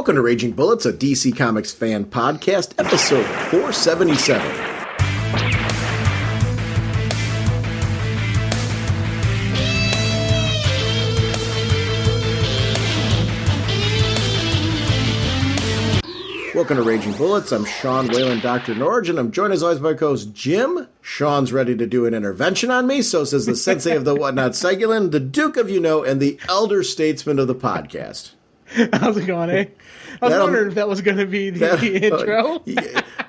Welcome to Raging Bullets, a DC Comics fan podcast, episode 477. Welcome to Raging Bullets. I'm Sean Whalen, drnorge, and I'm joined as always by my co-host Jim. Sean's ready to do an intervention on me, so says the sensei of the whatnot, Segulin, the Duke of You-Know, and the elder statesman of the podcast. How's it going, eh? I was wondering if that was going to be the intro.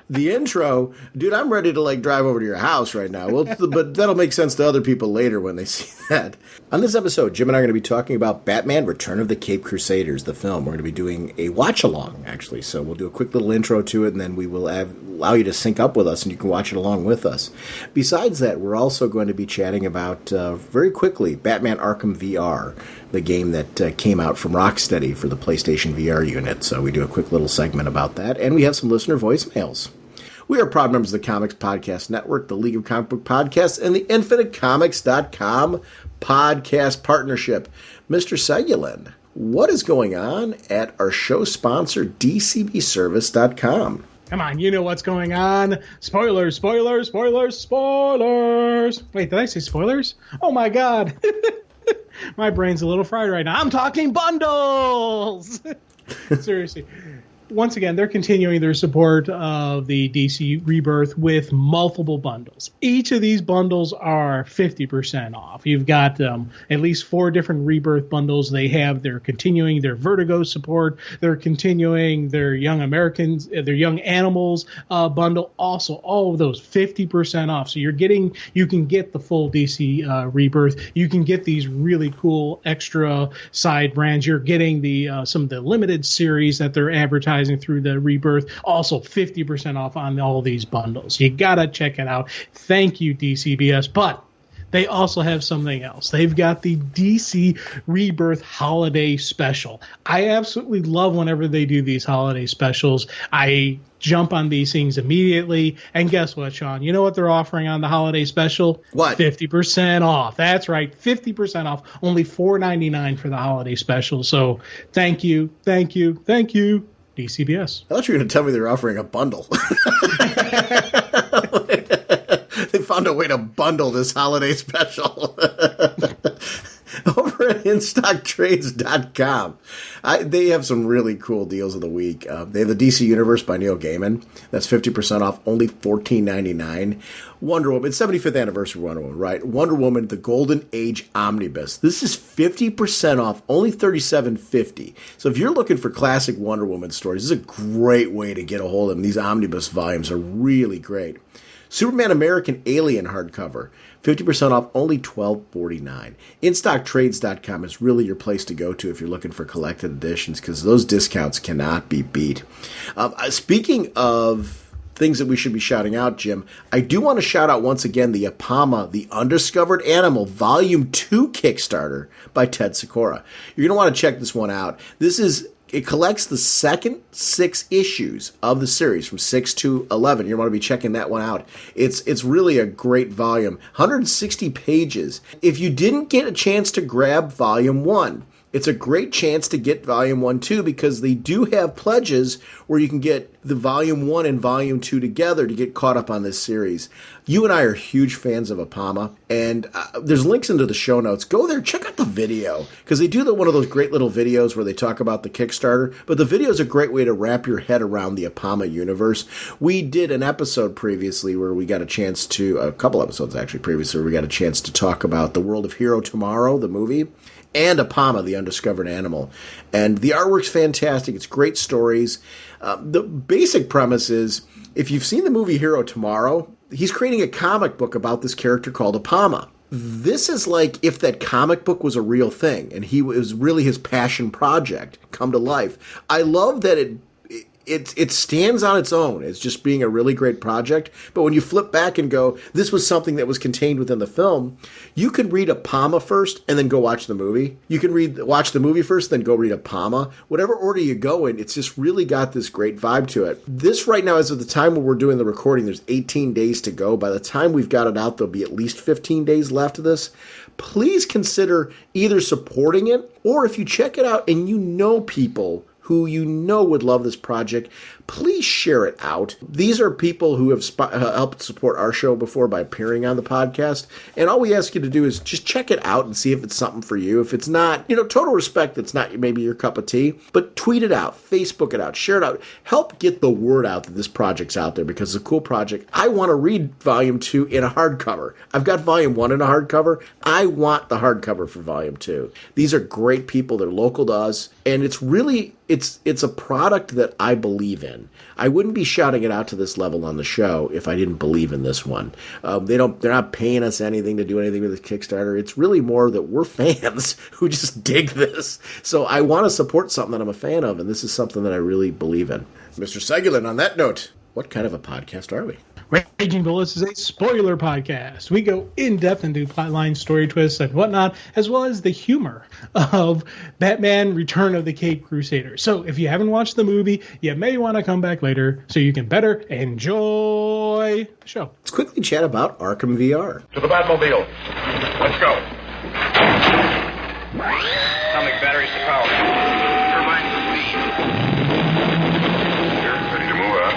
The intro, dude, I'm ready to drive over to your house right now. Well, but that'll make sense to other people later when they see that. On this episode, Jim and I are going to be talking about Batman Return of the Caped Crusaders, the film. We're going to be doing a watch-along, actually. So we'll do a quick little intro to it, and then we will allow you to sync up with us, and you can watch it along with us. Besides that, we're also going to be chatting about, very quickly, Batman Arkham VR, the game that came out from Rocksteady for the PlayStation VR unit. So we do a quick little segment about that, and we have some listener voicemails. We are proud members of the Comics Podcast Network, the League of Comic Book Podcasts, and the InfiniteComics.com podcast partnership. Mr. Segulin, what is going on at our show sponsor, DCBService.com? Come on, you know what's going on. Spoilers, spoilers, spoilers, spoilers. Wait, did I say spoilers? Oh my god. My brain's a little fried right now. I'm talking bundles! Seriously. Once again, they're continuing their support of the DC Rebirth with multiple bundles. Each of these bundles are 50% off. You've got at least 4 different Rebirth bundles. They're continuing their Vertigo support. They're continuing their Young Americans, their Young Animals bundle. Also, all of those 50% off. So you can get the full DC Rebirth. You can get these really cool extra side brands. You're getting some of the limited series that they're advertising through the Rebirth, also 50% off on all these bundles. You gotta check it out. Thank you, DCBS. But they also have something else. They've got the DC Rebirth Holiday Special. I absolutely love whenever they do these holiday specials. I jump on these things immediately. And guess what, Sean? You know what they're offering on the holiday special? What? 50% off. That's right, 50% off. Only $4.99 for the holiday special. So thank you, thank you, thank you, DCBS. I thought you were going to tell me they were offering a bundle. They found a way to bundle this holiday special. Over at InStockTrades.com, they have some really cool deals of the week. They have the DC Universe by Neil Gaiman. That's 50% off, only $14.99. Wonder Woman, it's 75th anniversary of Wonder Woman, right? Wonder Woman, the Golden Age Omnibus. This is 50% off, only $37.50. So if you're looking for classic Wonder Woman stories, this is a great way to get a hold of them. These omnibus volumes are really great. Superman American Alien hardcover, 50% off, only $12.49. InStockTrades.com is really your place to go to if you're looking for collected editions, because those discounts cannot be beat. Speaking of things that we should be shouting out, Jim, I do want to shout out once again the Apama, the Undiscovered Animal, Volume 2 Kickstarter by Ted Sikora. You're going to want to check this one out. It collects the second 6 issues of the series from 6 to 11. You want to be checking that one out. It's really a great volume. 160 pages. If you didn't get a chance to grab Volume 1, it's a great chance to get Volume 1 too, because they do have pledges where you can get the Volume 1 and Volume 2 together to get caught up on this series. You and I are huge fans of Apama, and there's links into the show notes. Go there, check out the video, because they do one of those great little videos where they talk about the Kickstarter, but the video is a great way to wrap your head around the Apama universe. We did an episode previously where we got a chance to, a couple episodes actually previously, where we got a chance to talk about The World of Hero Tomorrow, the movie, and Apama, the Undiscovered Animal. And the artwork's fantastic. It's great stories. The basic premise is, if you've seen the movie Hero Tomorrow, he's creating a comic book about this character called Apama. This is like if that comic book was a real thing, and it was really his passion project come to life. I love that it stands on its own as just being a really great project, but when you flip back and go, this was something that was contained within the film, you could read Apama first and then go watch the movie. You can watch the movie first, then go read Apama. Whatever order you go in, it's just really got this great vibe to it. This right now, as of the time when we're doing the recording, there's 18 days to go. By the time we've got it out, there'll be at least 15 days left of this. Please consider either supporting it, or if you check it out and you know people who who you know would love this project, please share it out. These are people who have helped support our show before by appearing on the podcast, and all we ask you to do is just check it out and see if it's something for you. If it's not, total respect, it's not maybe your cup of tea, but tweet it out, Facebook it out, share it out. Help get the word out that this project's out there, because it's a cool project. I want to read Volume 2 in a hardcover. I've got Volume 1 in a hardcover. I want the hardcover for Volume 2. These are great people. They're local to us, and it's really... It's a product that I believe in. I wouldn't be shouting it out to this level on the show if I didn't believe in this one. They're not paying us anything to do anything with the Kickstarter. It's really more that we're fans who just dig this. So I want to support something that I'm a fan of, and this is something that I really believe in. Mr. Segulin, on that note, what kind of a podcast are we? Raging Bullets is a spoiler podcast. We go in-depth into plotline, story twists, and whatnot, as well as the humor of Batman Return of the Caped Crusaders. So if you haven't watched the movie, you may want to come back later so you can better enjoy the show. Let's quickly chat about Arkham VR. To the Batmobile. Let's go. Atomic batteries to power. Turbines to speed. You're ready to move up.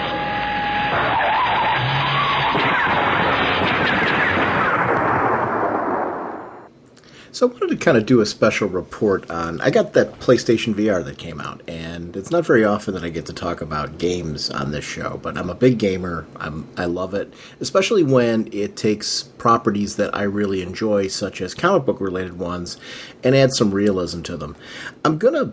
So I wanted to kind of do a special report on... I got that PlayStation VR that came out, and it's not very often that I get to talk about games on this show, but I'm a big gamer. I love it, especially when it takes properties that I really enjoy, such as comic book-related ones, and adds some realism to them. I'm going to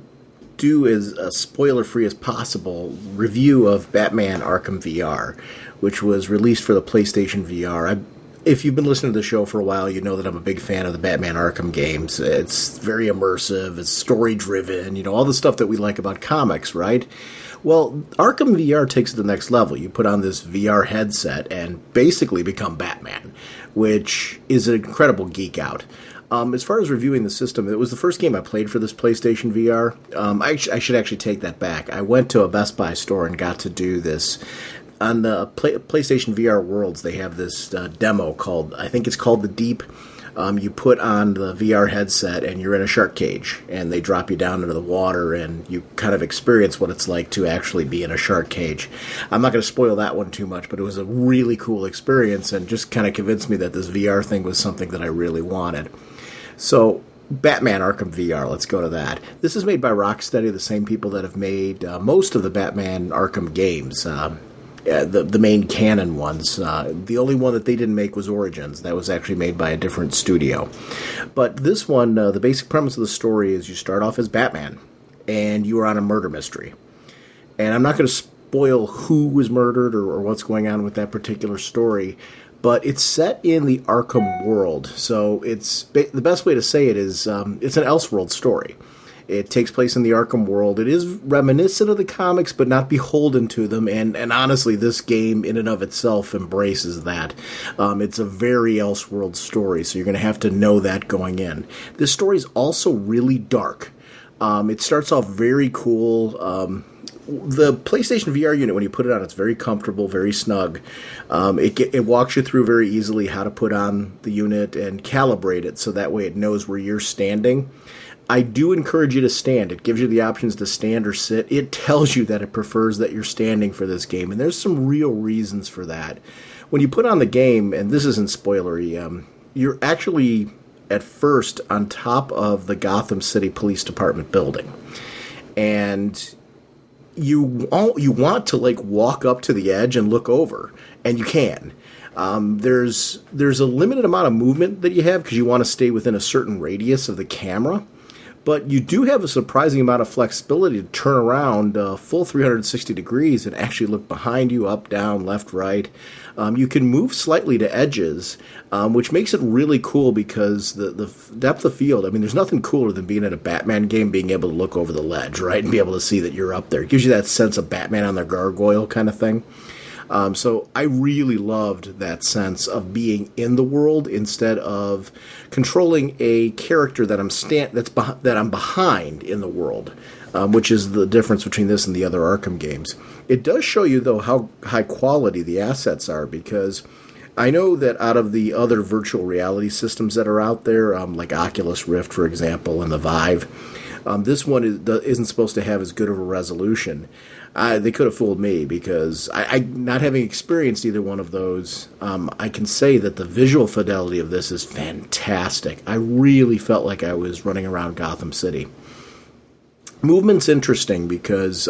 do as spoiler-free as possible review of Batman Arkham VR, which was released for the PlayStation VR. If you've been listening to the show for a while, you know that I'm a big fan of the Batman Arkham games. It's very immersive, it's story-driven, all the stuff that we like about comics, right? Well, Arkham VR takes it to the next level. You put on this VR headset and basically become Batman, which is an incredible geek out. As far as reviewing the system, it was the first game I played for this PlayStation VR. I should actually take that back. I went to a Best Buy store and got to do this. On the PlayStation VR Worlds, they have this demo called, I think it's called The Deep. You put on the VR headset and you're in a shark cage, and they drop you down into the water, and you kind of experience what it's like to actually be in a shark cage. I'm not going to spoil that one too much, but it was a really cool experience and just kind of convinced me that this VR thing was something that I really wanted. So, Batman Arkham VR, let's go to that. This is made by Rocksteady, the same people that have made most of the Batman Arkham games. The main canon ones. The only one that they didn't make was Origins. That was actually made by a different studio. But this one, the basic premise of the story is you start off as Batman, and you are on a murder mystery. And I'm not going to spoil who was murdered or what's going on with that particular story, but it's set in the Arkham world. So it's the best way to say it is it's an Elseworld story. It takes place in the Arkham world. It is reminiscent of the comics, but not beholden to them. And honestly, this game in and of itself embraces that. It's a very Elseworld story, so you're going to have to know that going in. This story is also really dark. It starts off very cool. The PlayStation VR unit, when you put it on, it's very comfortable, very snug. It walks you through very easily how to put on the unit and calibrate it so that way it knows where you're standing. I do encourage you to stand. It gives you the options to stand or sit. It tells you that it prefers that you're standing for this game, and there's some real reasons for that. When you put on the game, and this isn't spoilery, you're actually at first on top of the Gotham City Police Department building, and you want to walk up to the edge and look over, and you can. There's a limited amount of movement that you have because you want to stay within a certain radius of the camera. But you do have a surprising amount of flexibility to turn around full 360 degrees and actually look behind you, up, down, left, right. You can move slightly to edges, which makes it really cool because the depth of field, there's nothing cooler than being at a Batman game, being able to look over the ledge, right, and be able to see that you're up there. It gives you that sense of Batman on the gargoyle kind of thing. So I really loved that sense of being in the world instead of controlling a character that I'm behind in the world, which is the difference between this and the other Arkham games. It does show you, though, how high quality the assets are, because I know that out of the other virtual reality systems that are out there, like Oculus Rift, for example, and the Vive, This one isn't supposed to have as good of a resolution. They could have fooled me because I not having experienced either one of those, I can say that the visual fidelity of this is fantastic. I really felt like I was running around Gotham City. Movement's interesting because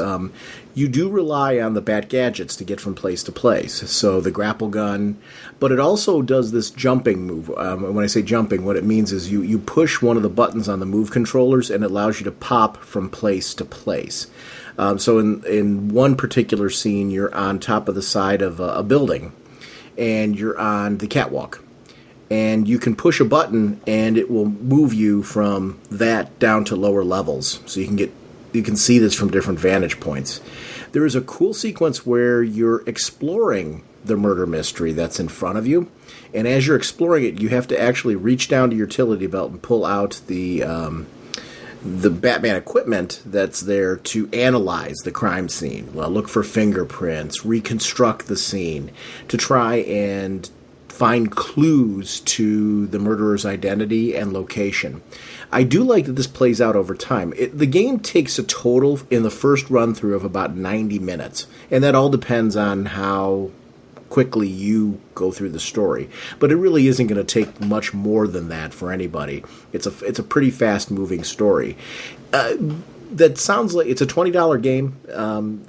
you do rely on the bat gadgets to get from place to place. So the grapple gun, but it also does this jumping move. When I say jumping, what it means is you push one of the buttons on the move controllers and it allows you to pop from place to place. So in one particular scene, you're on top of the side of a building and you're on the catwalk. And you can push a button and it will move you from that down to lower levels. So you can see this from different vantage points. There is a cool sequence where you're exploring the murder mystery that's in front of you. And as you're exploring it, you have to actually reach down to your utility belt and pull out the Batman equipment that's there to analyze the crime scene. Well, look for fingerprints, reconstruct the scene, to try and find clues to the murderer's identity and location. I do like that this plays out over time. The game takes a total in the first run through of about 90 minutes, and that all depends on how quickly you go through the story. But it really isn't going to take much more than that for anybody. It's a pretty fast moving story. That sounds like it's a $20 game.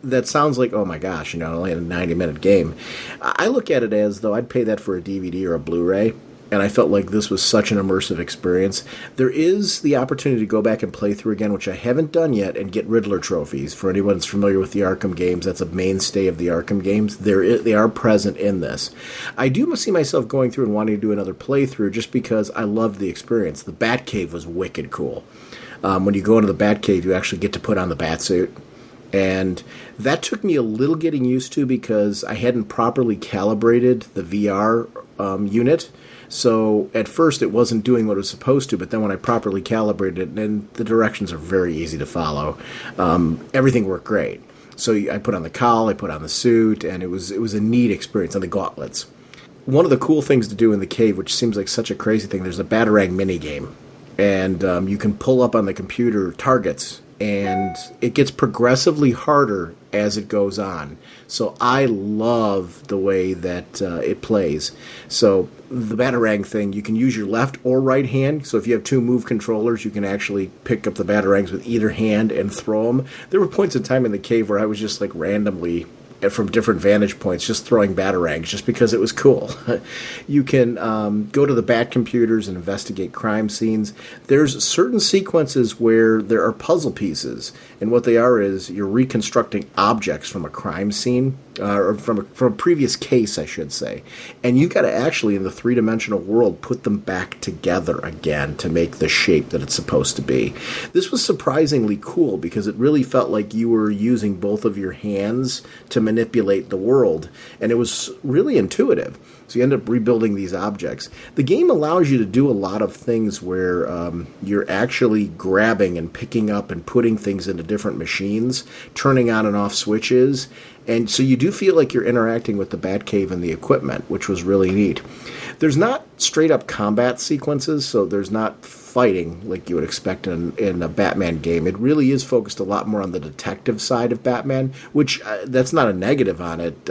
That sounds like, oh my gosh, only a 90-minute game. I look at it as though I'd pay that for a DVD or a Blu-ray, and I felt like this was such an immersive experience. There is the opportunity to go back and play through again, which I haven't done yet, and get Riddler trophies. For anyone that's familiar with the Arkham games, that's a mainstay of the Arkham games. They are present in this. I do see myself going through and wanting to do another playthrough just because I loved the experience. The Batcave was wicked cool. When you go into the Batcave, you actually get to put on the Batsuit. And that took me a little getting used to because I hadn't properly calibrated the VR unit. So at first it wasn't doing what it was supposed to, but then when I properly calibrated it, and the directions are very easy to follow, everything worked great. So I put on the cowl, I put on the suit, and it was a neat experience, and the gauntlets. One of the cool things to do in the cave, which seems like such a crazy thing, there's a Batarang minigame. And you can pull up on the computer targets, and it gets progressively harder as it goes on. So I love the way that it plays. So the Batarang thing, you can use your left or right hand. So if you have two move controllers, you can actually pick up the Batarangs with either hand and throw them. There were points in time in the cave where I was just like randomly from different vantage points, just throwing Batarangs just because it was cool. You can go to the Bat computers and investigate crime scenes. There's certain sequences where there are puzzle pieces, and what they are is you're reconstructing objects from a crime scene, or from a previous case, I should say. And you've got to actually, in the three-dimensional world, put them back together again to make the shape that it's supposed to be. This was surprisingly cool because it really felt like you were using both of your hands to manipulate the world, and it was really intuitive. So you end up rebuilding these objects. The game allows you to do a lot of things where you're actually grabbing and picking up and putting things into different machines, turning on and off switches, and so you do feel like you're interacting with the Batcave and the equipment, which was really neat. There's not straight-up combat sequences, so there's not fighting like you would expect in a Batman game. It really is focused a lot more on the detective side of Batman, which that's not a negative on it.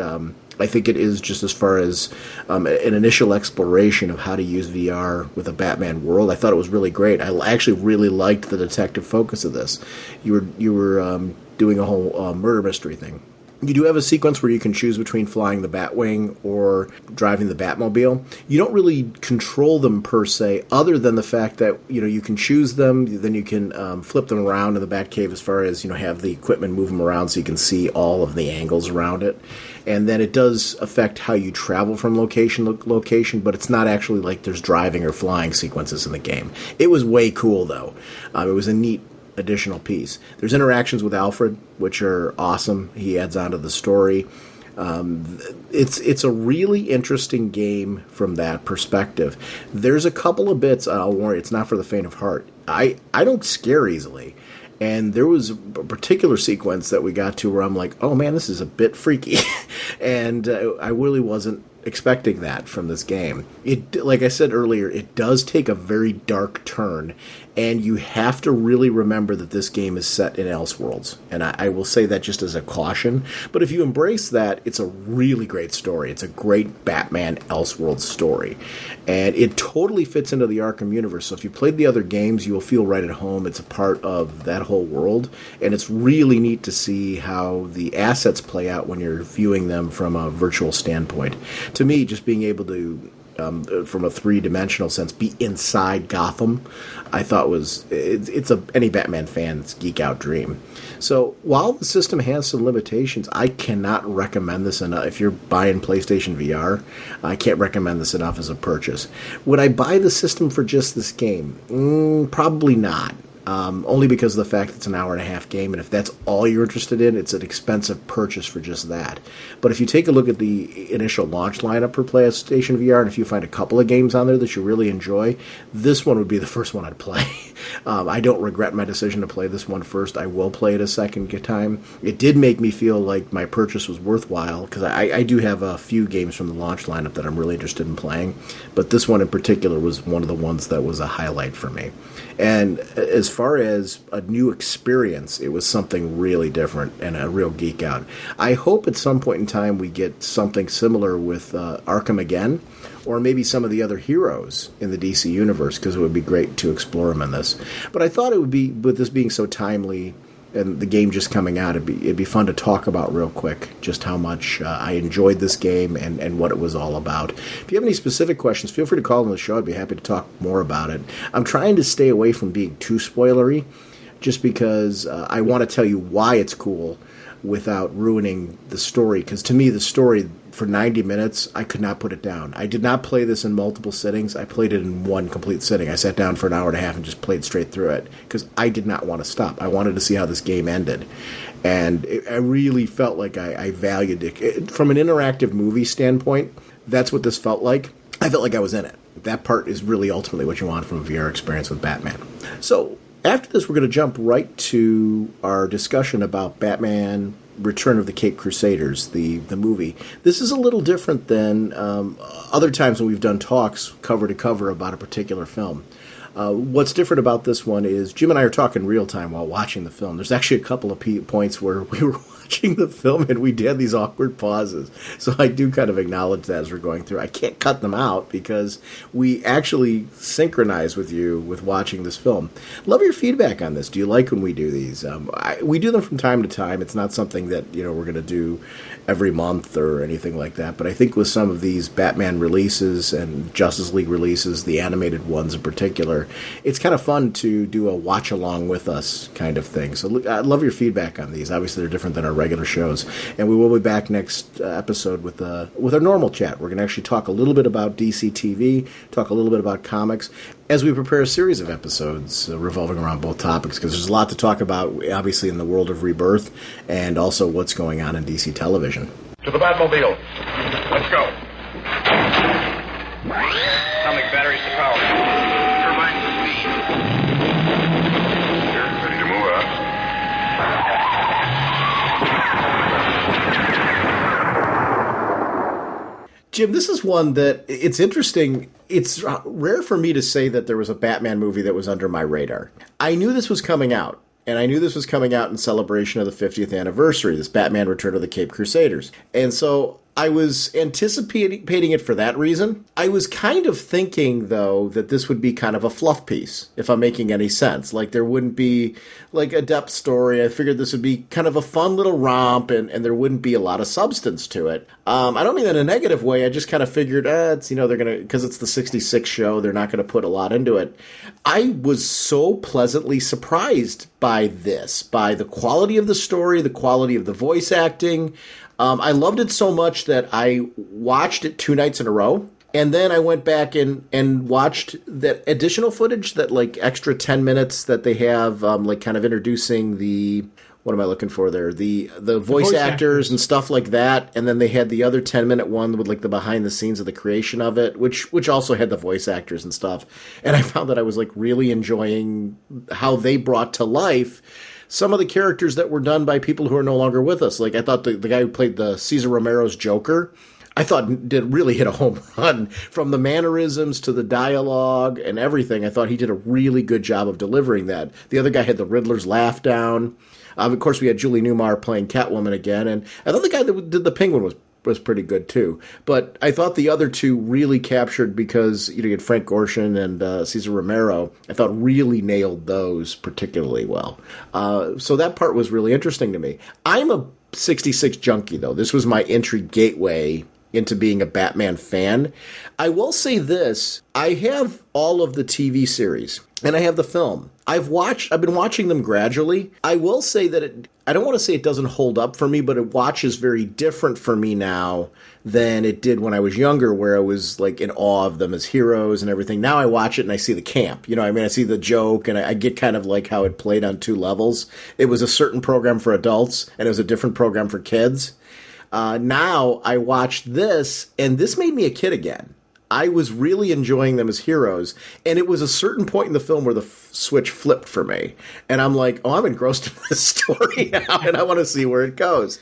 I think it is just as far as an initial exploration of how to use VR with a Batman world. I thought it was really great. I actually really liked the detective focus of this. You were doing a whole murder mystery thing. You do have a sequence where you can choose between flying the Batwing or driving the Batmobile. You don't really control them per se, other than the fact that you can choose them. Then you can flip them around in the Batcave as far as have the equipment move them around so you can see all of the angles around it. And then it does affect how you travel from location to location, but it's not actually like there's driving or flying sequences in the game. It was way cool though. It was a neat additional piece. There's interactions with Alfred, which are awesome. He adds on to the story. It's a really interesting game from that perspective. There's a couple of bits, I'll warn you, it's not for the faint of heart. I don't scare easily. And there was a particular sequence that we got to where I'm like, oh man, this is a bit freaky. And I really wasn't expecting that from this game. It, like I said earlier, it does take a very dark turn, and you have to really remember that this game is set in Elseworlds. And I will say that just as a caution. But if you embrace that, it's a really great story. It's a great Batman Elseworlds story. And it totally fits into the Arkham universe. So if you played the other games, you will feel right at home. It's a part of that whole world. And it's really neat to see how the assets play out when you're viewing them from a virtual standpoint. To me, just being able to, from a three-dimensional sense, be inside Gotham, I thought it's any Batman fan's geek-out dream. So while the system has some limitations, I cannot recommend this enough. If you're buying PlayStation VR, I can't recommend this enough as a purchase. Would I buy the system for just this game? Probably not. Only because of the fact it's an hour-and-a-half game, and if that's all you're interested in, it's an expensive purchase for just that. But if you take a look at the initial launch lineup for PlayStation VR, and if you find a couple of games on there that you really enjoy, this one would be the first one I'd play. I don't regret my decision to play this one first. I will play it a second time. It did make me feel like my purchase was worthwhile, because I do have a few games from the launch lineup that I'm really interested in playing, but this one in particular was one of the ones that was a highlight for me. And as far as a new experience, it was something really different and a real geek out. I hope at some point in time we get something similar with Arkham again, or maybe some of the other heroes in the DC universe, because it would be great to explore them in this. But I thought it would be, with this being so timely and the game just coming out, it'd be fun to talk about real quick just how much I enjoyed this game and what it was all about. If you have any specific questions, feel free to call on the show. I'd be happy to talk more about it. I'm trying to stay away from being too spoilery, just because I want to tell you why it's cool without ruining the story. Because to me, the story, for 90 minutes, I could not put it down. I did not play this in multiple sittings. I played it in one complete sitting. I sat down for an hour and a half and just played straight through it, because I did not want to stop. I wanted to see how this game ended. And I really felt like I valued it. From an interactive movie standpoint, that's what this felt like. I felt like I was in it. That part is really ultimately what you want from a VR experience with Batman. So after this, we're going to jump right to our discussion about Batman Return of the Caped Crusaders, the movie. This is a little different than other times when we've done talks cover to cover about a particular film. What's different about this one is Jim and I are talking real time while watching the film. There's actually a couple of points where we were watching the film and we had these awkward pauses. So I do kind of acknowledge that as we're going through. I can't cut them out because we actually synchronize with you with watching this film. Love your feedback on this. Do you like when we do these? We do them from time to time. It's not something that we're going to do every month or anything like that. But I think with some of these Batman releases and Justice League releases, the animated ones in particular, it's kind of fun to do a watch along with us kind of thing. So I love your feedback on these. Obviously, they're different than our regular shows, and we will be back next episode with our normal chat. We're going to actually talk a little bit about DC TV, talk a little bit about comics, as we prepare a series of episodes revolving around both topics, because there's a lot to talk about, obviously, in the world of Rebirth, and also what's going on in DC television. To the Batmobile. Let's go. Atomic batteries to power. Turbines to speed. You're ready to move up. Jim, this is one that, it's interesting. It's rare for me to say that there was a Batman movie that was under my radar. I knew this was coming out, and I knew this was coming out in celebration of the 50th anniversary, this Batman Return of the Caped Crusaders. And so I was anticipating it for that reason. I was kind of thinking, though, that this would be kind of a fluff piece, if I'm making any sense. Like, there wouldn't be, like, a depth story. I figured this would be kind of a fun little romp, and there wouldn't be a lot of substance to it. I don't mean that in a negative way. I just kind of figured, it's, they're going to, because it's the 66 show, they're not going to put a lot into it. I was so pleasantly surprised by this, by the quality of the story, the quality of the voice acting. I loved it so much that I watched it 2 nights in a row. And then I went back and watched that additional footage, that like extra 10 minutes that they have, like kind of introducing the, what am I looking for there? The voice actors and stuff like that. And then they had the other 10-minute one with like the behind the scenes of the creation of it, which also had the voice actors and stuff. And I found that I was like really enjoying how they brought to life some of the characters that were done by people who are no longer with us. Like, I thought the guy who played the Cesar Romero's Joker, I thought did really hit a home run. From the mannerisms to the dialogue and everything. I thought he did a really good job of delivering that. The other guy had the Riddler's laugh down. Of course, we had Julie Newmar playing Catwoman again, and I thought the guy that did the Penguin was pretty good too. But I thought the other two really captured, because you had Frank Gorshin and Cesar Romero. I thought really nailed those particularly well. So that part was really interesting to me. I'm a 66 junkie, though. This was my entry gateway into being a Batman fan. I will say this. I have all of the TV series, and I have the film. I've been watching them gradually. I will say that I don't want to say it doesn't hold up for me, but it watches very different for me now than it did when I was younger, where I was like in awe of them as heroes and everything. Now I watch it and I see the camp. I see the joke, and I get kind of like how it played on two levels. It was a certain program for adults, and it was a different program for kids. Now I watched this, and this made me a kid again. I was really enjoying them as heroes, and it was a certain point in the film where the switch flipped for me, and I'm like, oh, I'm engrossed in this story now, and I want to see where it goes.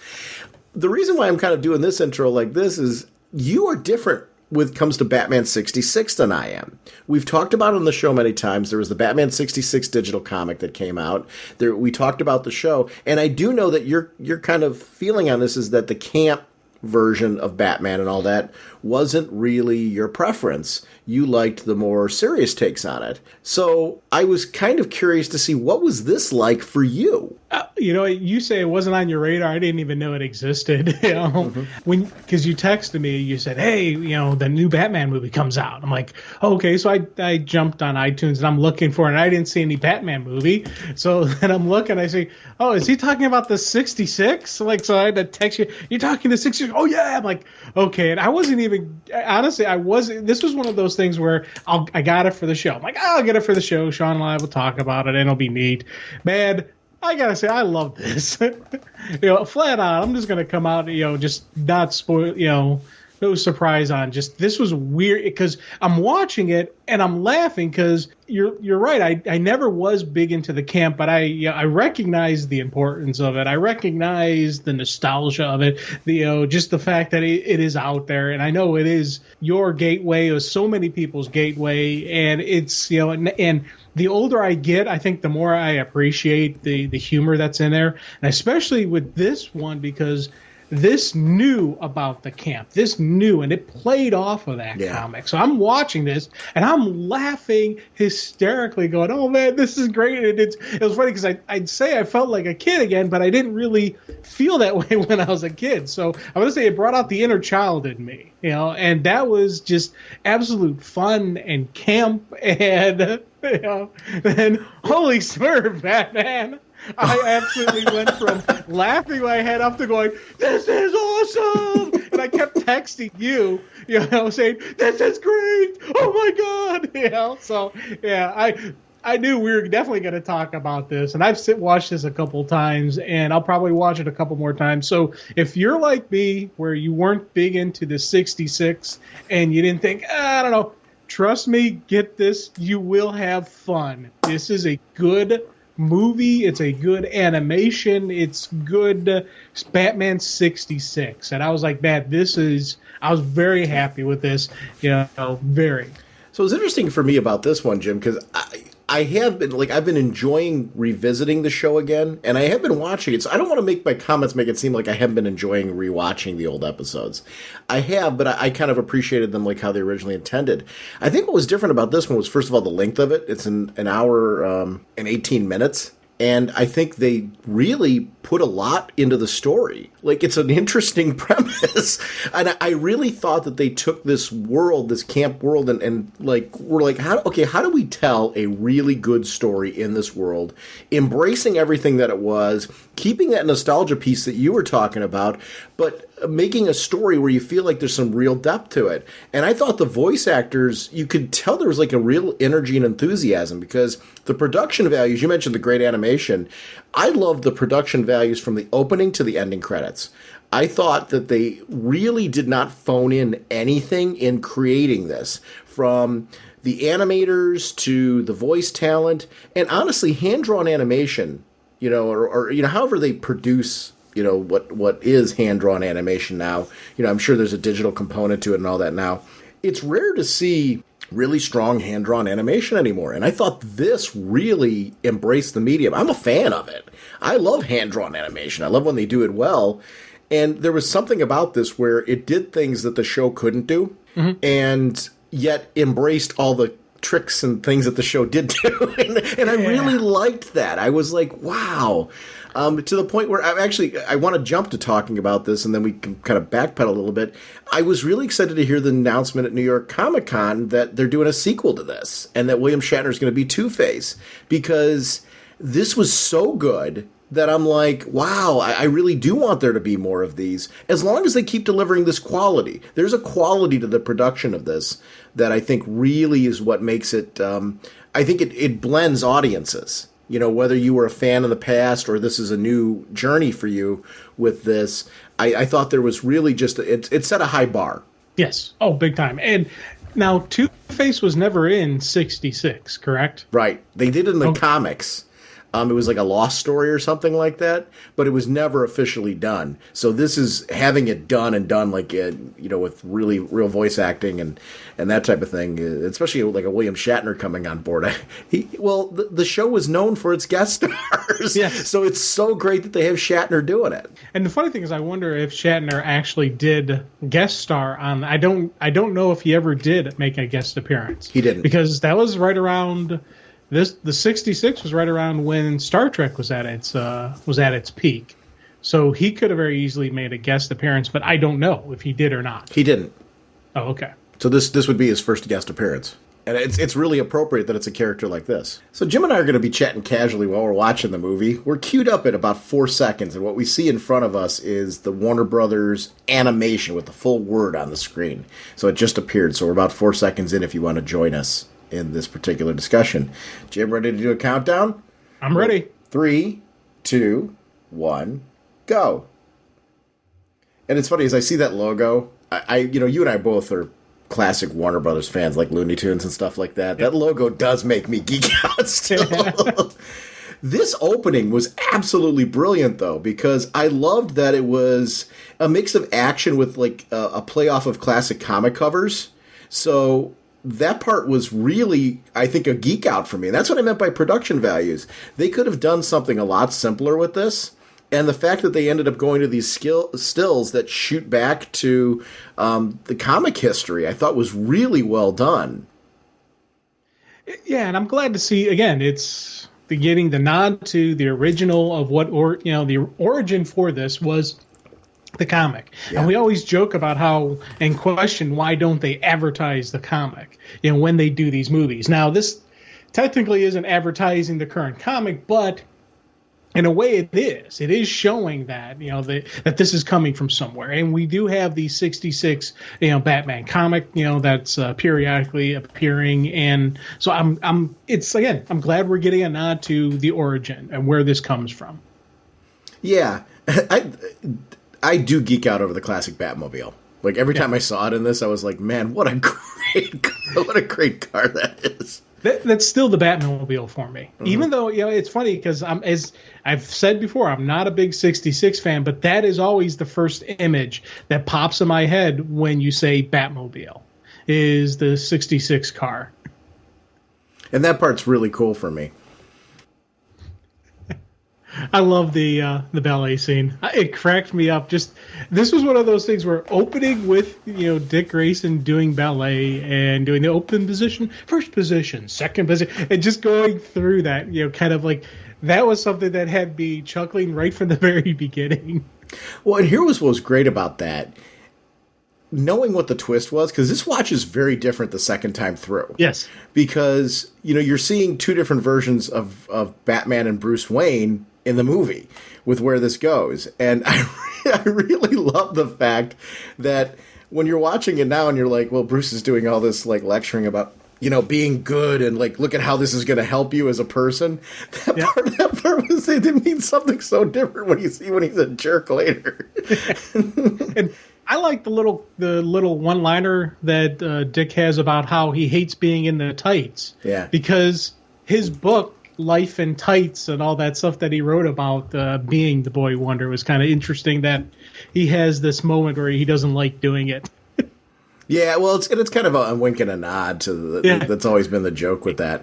The reason why I'm kind of doing this intro like this is you are different when it comes to Batman 66 than I am. We've talked about it on the show many times. There was the Batman 66 digital comic that came out. We talked about the show, and I do know that your kind of feeling on this is that the camp version of Batman and all that wasn't really your preference. You liked the more serious takes on it. So I was kind of curious to see, what was this like for you? You say it wasn't on your radar. I didn't even know it existed. Because you texted me, you said, hey, the new Batman movie comes out. I'm like, okay. So I jumped on iTunes and I'm looking for it, and I didn't see any Batman movie. So then I'm looking, I say, oh, is he talking about the 66? So I had to text you, you're talking to 66? Oh yeah. I'm like, okay. And I wasn't even, honestly, this was one of those things where I got it for the show. I'm like, I'll get it for the show. Sean and I will talk about it and it'll be neat. Man, I gotta say, I love this. Flat out, I'm just gonna come out, just not spoil, no surprise on. Just, this was weird because I'm watching it and I'm laughing because you're right. I never was big into the camp, but I recognize the importance of it. I recognize the nostalgia of it. Just the fact that it is out there, and I know it is your gateway, or so many people's gateway, and it's and the older I get, I think the more I appreciate the humor that's in there, and especially with this one, because this knew about the camp. This knew, and it played off of that comic. So I'm watching this, and I'm laughing hysterically, going, oh, man, this is great. And it was funny because I'd say I felt like a kid again, but I didn't really feel that way when I was a kid. So I would say it brought out the inner child in me, and that was just absolute fun and camp. And, and holy smurf, Batman. I absolutely went from laughing my head up to going, this is awesome! And I kept texting you, saying, this is great! Oh my God! So, yeah, I knew we were definitely going to talk about this, and I've watched this a couple times, and I'll probably watch it a couple more times. So if you're like me, where you weren't big into the 66, and you didn't think, I don't know, trust me, get this, you will have fun. This is a good movie, it's a good animation, it's good. Batman 66, and I was like, man, I was very happy with this, very. So it's interesting for me about this one, Jim, because I have been, I've been enjoying revisiting the show again, and I have been watching it, so I don't want to make my comments make it seem like I haven't been enjoying rewatching the old episodes. I have, but I kind of appreciated them like how they originally intended. I think what was different about this one was, first of all, the length of it. It's an hour and 18 minutes. And I think they really put a lot into the story. It's an interesting premise. And I really thought that they took this world, this camp world, and we're like, how do we tell a really good story in this world, embracing everything that it was, keeping that nostalgia piece that you were talking about, but making a story where you feel like there's some real depth to it. And I thought the voice actors, you could tell there was a real energy and enthusiasm, because the production values, you mentioned the great animation. I loved the production values from the opening to the ending credits. I thought that they really did not phone in anything in creating this, from the animators to the voice talent, and honestly, hand-drawn animation, or however they produce what is hand-drawn animation now. I'm sure there's a digital component to it and all that now. It's rare to see really strong hand-drawn animation anymore, and I thought this really embraced the medium. I'm a fan of it. I love hand-drawn animation. I love when they do it well, and there was something about this where it did things that the show couldn't do, and yet embraced all the tricks and things that the show did do, and I really liked that. I was like, wow. To the point where I want to jump to talking about this, and then we can kind of backpedal a little bit. I was really excited to hear the announcement at New York Comic Con that they're doing a sequel to this, and that William Shatner is going to be Two-Face, because this was so good that I'm like, wow, I really do want there to be more of these, as long as they keep delivering this quality. There's a quality to the production of this that I think really is what makes it, I think it blends audiences. Whether you were a fan in the past or this is a new journey for you with this, I thought there was really just, it set a high bar. Yes. Oh, big time. And now Two-Face was never in 66, correct? Right. They did in the comics. It was like a lost story or something like that, but it was never officially done. So this is having it done like, with really real voice acting and that type of thing, especially like a William Shatner coming on board. The show was known for its guest stars. Yes. So it's so great that they have Shatner doing it. And the funny thing is, I wonder if Shatner actually did guest star on, I don't know if he ever did make a guest appearance. He didn't. Because that was right around... The 66 was right around when Star Trek was at its peak, so he could have very easily made a guest appearance, but I don't know if he did or not. He didn't. Oh, okay. So this would be his first guest appearance, and it's really appropriate that it's a character like this. So Jim and I are going to be chatting casually while we're watching the movie. We're queued up at about 4 seconds, and what we see in front of us is the Warner Brothers animation with the full word on the screen. So it just appeared. So we're about 4 seconds in. If you want to join us in this particular discussion. Jim, ready to do a countdown? I'm ready. 3, 2, 1, go. And it's funny, as I see that logo, you and I both are classic Warner Brothers fans, like Looney Tunes and stuff like that. Yep. That logo does make me geek out still. This opening was absolutely brilliant, though, because I loved that it was a mix of action with like a play off of classic comic covers. So that part was really, I think, a geek out for me. And that's what I meant by production values. They could have done something a lot simpler with this. And the fact that they ended up going to these stills that shoot back to the comic history, I thought was really well done. Yeah, and I'm glad to see, again, it's getting the nod to the original of the origin for this was the comic. Yeah. And we always joke about how and question why don't they advertise the comic when they do these movies. Now this technically isn't advertising the current comic, but in a way it is showing that that this is coming from somewhere. And we do have the 66 Batman comic that's periodically appearing, and so I'm glad we're getting a nod to the origin and where this comes from. Yeah. I do geek out over the classic Batmobile. Like every time I saw it in this, I was like, "Man, what a great car that is!" That's still the Batmobile for me. Mm-hmm. Even though it's funny because as I've said before, I'm not a big 66 fan, but that is always the first image that pops in my head when you say Batmobile, is the 66 car. And that part's really cool for me. I love the ballet scene. It cracked me up. Just this was one of those things where opening with Dick Grayson doing ballet and doing the open position, first position, second position, and just going through that. Kind of like that was something that had me chuckling right from the very beginning. Well, and here was what was great about that. Knowing what the twist was, because this watch is very different the second time through. Yes. Because, you're seeing two different versions of Batman and Bruce Wayne in the movie with where this goes. And I really love the fact that when you're watching it now and you're like, well, Bruce is doing all this like lecturing about, being good and like, look at how this is going to help you as a person. That part was, it means something so different when you see when he's a jerk later. And I like the little one-liner that Dick has about how he hates being in the tights. Yeah. Because his book life in tights and all that stuff that he wrote about being the Boy Wonder was kind of interesting. That he has this moment where he doesn't like doing it. Yeah, well, it's kind of a wink and a nod to that's always been the joke with that.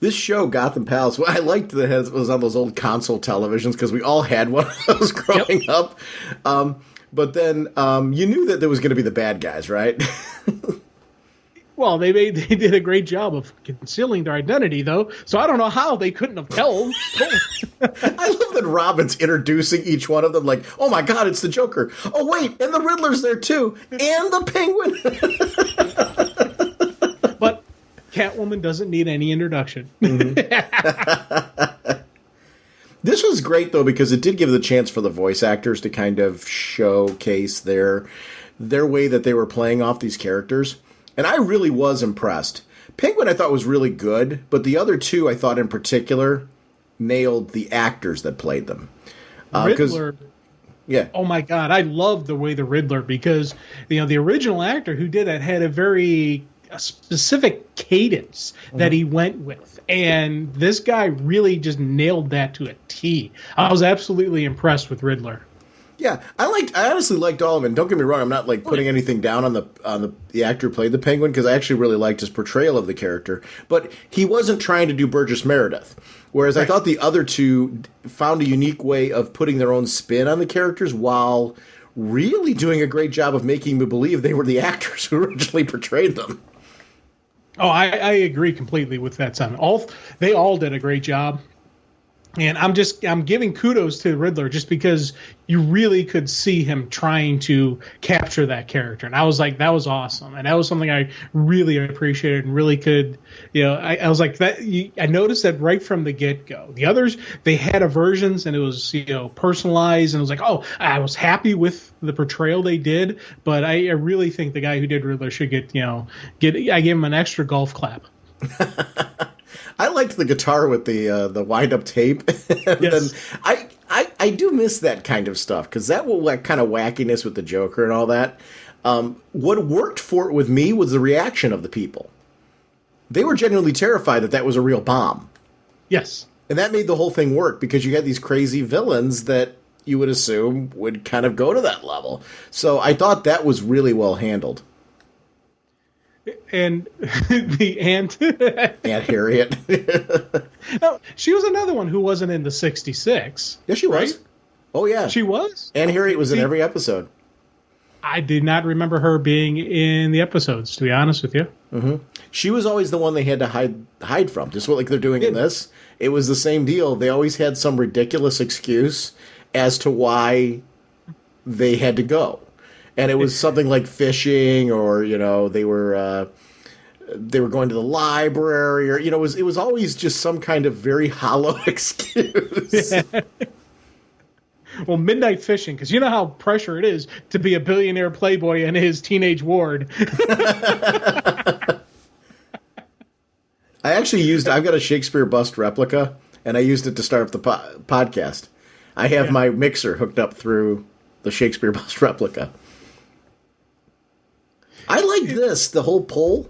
This show, Gotham Palace, what I liked that it was on those old console televisions because we all had one of those growing up. But then you knew that there was going to be the bad guys, right? Well, they did a great job of concealing their identity, though. So I don't know how they couldn't have told. I love that Robin's introducing each one of them like, oh my God, it's the Joker. Oh, wait, and the Riddler's there too. And the Penguin. But Catwoman doesn't need any introduction. Mm-hmm. This was great, though, because it did give the chance for the voice actors to kind of showcase their way that they were playing off these characters. And I really was impressed. Penguin I thought was really good, but the other two I thought in particular nailed the actors that played them. Riddler. Yeah. Oh my God, I loved the way the Riddler, because the original actor who did it had a very specific cadence that he went with, and this guy really just nailed that to a T. I was absolutely impressed with Riddler. Yeah, I honestly liked all of them. And don't get me wrong, I'm not like putting anything down on the actor who played the Penguin, because I actually really liked his portrayal of the character. But he wasn't trying to do Burgess Meredith, whereas I thought the other two found a unique way of putting their own spin on the characters while really doing a great job of making me believe they were the actors who originally portrayed them. Oh, I agree completely with that sentiment. They all did a great job. And I'm giving kudos to Riddler just because you really could see him trying to capture that character. And I was like, that was awesome. And that was something I really appreciated and really could, I was like that. I noticed that right from the get-go. The others, they had versions and it was, personalized, and it was like, oh, I was happy with the portrayal they did. But I really think the guy who did Riddler should I gave him an extra golf clap. I liked the guitar with the wind-up tape. And yes. then I do miss that kind of stuff, because that kind of wackiness with the Joker and all that. What worked for it with me was the reaction of the people. They were genuinely terrified that was a real bomb. Yes. And that made the whole thing work, because you had these crazy villains that you would assume would kind of go to that level. So I thought that was really well handled. And the aunt Aunt Harriet. No, she was another one who wasn't in the 66. Yeah, she was. Right? Oh, yeah. She was? Aunt Harriet was in every episode. I did not remember her being in the episodes, to be honest with you. Mm-hmm. She was always the one they had to hide from, just like they're doing in this. It was the same deal. They always had some ridiculous excuse as to why they had to go. And it was something like fishing, or they were going to the library, or it was always just some kind of very hollow excuse. Well, midnight fishing, because you know how pressure it is to be a billionaire playboy and his teenage ward. I've got a Shakespeare bust replica, and I used it to start up the podcast. I have my mixer hooked up through the Shakespeare bust replica. I like the whole pole.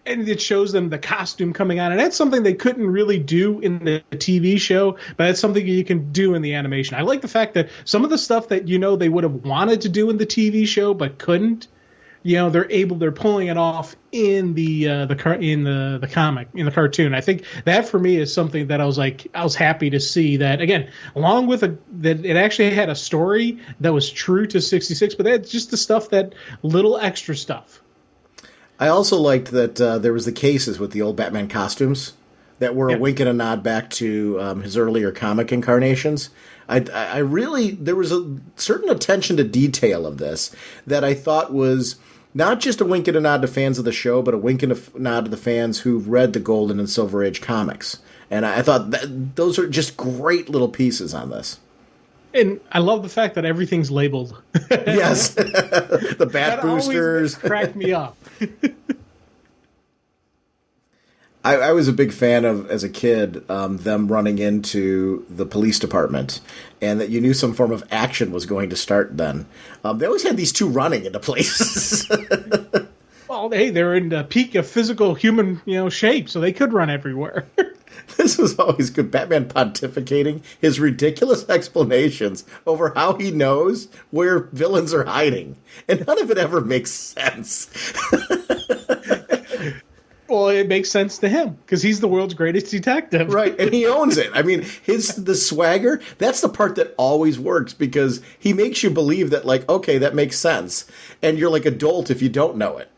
And it shows them the costume coming on. And that's something they couldn't really do in the TV show, but that's something you can do in the animation. I like the fact that some of the stuff that, they would have wanted to do in the TV show but couldn't, they're pulling it off in the comic, in the cartoon. I think that for me is something that I was happy to see that, again, along with that it actually had a story that was true to 66, but that's just the stuff, that little extra stuff. I also liked that there was the cases with the old Batman costumes that were a wink and a nod back to his earlier comic incarnations. I really, there was a certain attention to detail of this that I thought was not just a wink and a nod to fans of the show, but a wink and a nod to the fans who've read the Golden and Silver Age comics. And I thought those are just great little pieces on this. And I love the fact that everything's labeled. Yes. The Bat Boosters. Always cracked me up. I was a big fan of, as a kid, them running into the police department, and that you knew some form of action was going to start then. They always had these two running into places. Well, hey, they're in the peak of physical human, shape, so they could run everywhere. This was always good. Batman pontificating his ridiculous explanations over how he knows where villains are hiding. And none of it ever makes sense. Well, it makes sense to him because he's the world's greatest detective. Right, and he owns it. I mean, the swagger, that's the part that always works because he makes you believe that, like, okay, that makes sense. And you're like a dolt if you don't know it.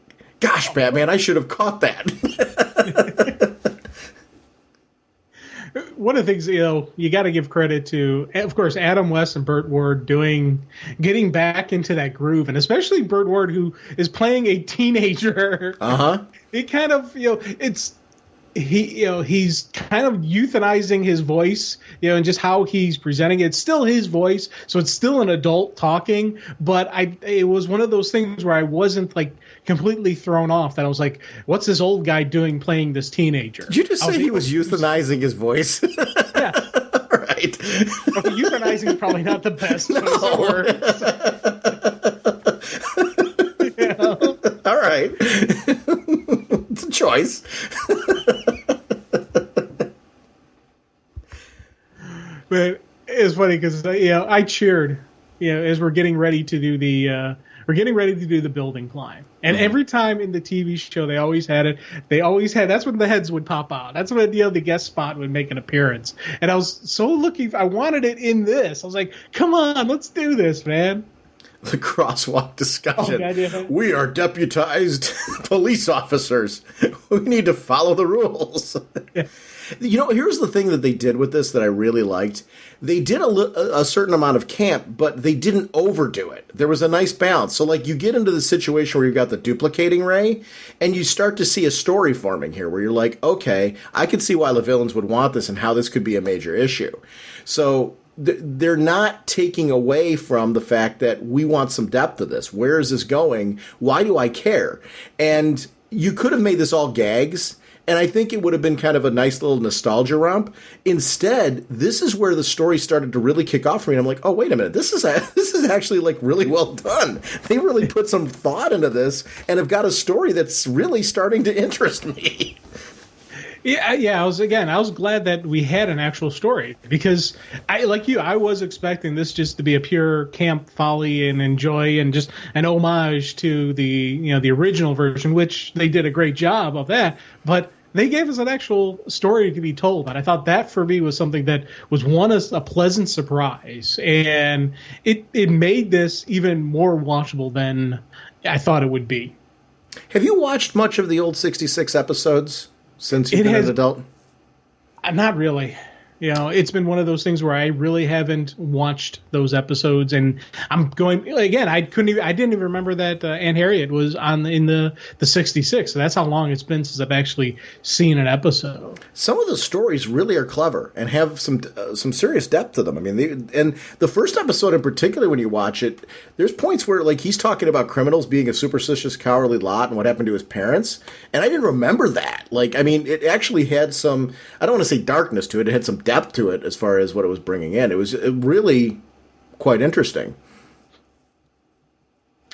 Gosh, Batman, I should have caught that. One of the things, you got to give credit to, of course, Adam West and Burt Ward getting back into that groove, and especially Burt Ward, who is playing a teenager. It kind of, he's kind of euthanizing his voice, and just how he's presenting it. It's still his voice, so it's still an adult talking, but it was one of those things where I wasn't like completely thrown off, that I was like, what's this old guy doing playing this teenager? Did you just say he was euthanizing his voice? Yeah. Right. Okay, euthanizing is probably not the best choice of words. All right. It's a choice. But it's funny because I cheered, as we're getting ready to do the building climb, and every time in the TV show they always had it. That's when the heads would pop out. That's when the guest spot would make an appearance, and I was so I wanted it in this. I was like, come on, let's do this, man. The crosswalk discussion. Oh, God, yeah. We are deputized police officers. We need to follow the rules. Yeah. Here's the thing that they did with this that I really liked. They did a certain amount of camp, but they didn't overdo it. There was a nice balance. So, like, you get into the situation where you've got the duplicating ray, and you start to see a story forming here where you're like, okay, I can see why the villains would want this and how this could be a major issue. So they're not taking away from the fact that we want some depth to this. Where is this going? Why do I care? And you could have made this all gags, and I think it would have been kind of a nice little nostalgia romp. Instead, this is where the story started to really kick off for me. And I'm like, oh, wait a minute. This is actually like really well done. They really put some thought into this and have got a story that's really starting to interest me. Yeah. I was glad that we had an actual story because I was expecting this just to be a pure camp folly and enjoy and just an homage to the original version, which they did a great job of that. But they gave us an actual story to be told, and I thought that for me was something that was a pleasant surprise, and it made this even more watchable than I thought it would be. Have you watched much of the old 66 episodes? Since you've been an adult? Not really. It's been one of those things where I really haven't watched those episodes, and I'm going again. I didn't even remember that Aunt Harriet was in the 66. So that's how long it's been since I've actually seen an episode. Some of the stories really are clever and have some serious depth to them. I mean, and the first episode in particular, when you watch it, there's points where like he's talking about criminals being a superstitious, cowardly lot and what happened to his parents, and I didn't remember that. Like, I mean, it actually had some. I don't want to say darkness to it. It had some depth to it as far as what it was bringing in. It was really quite interesting.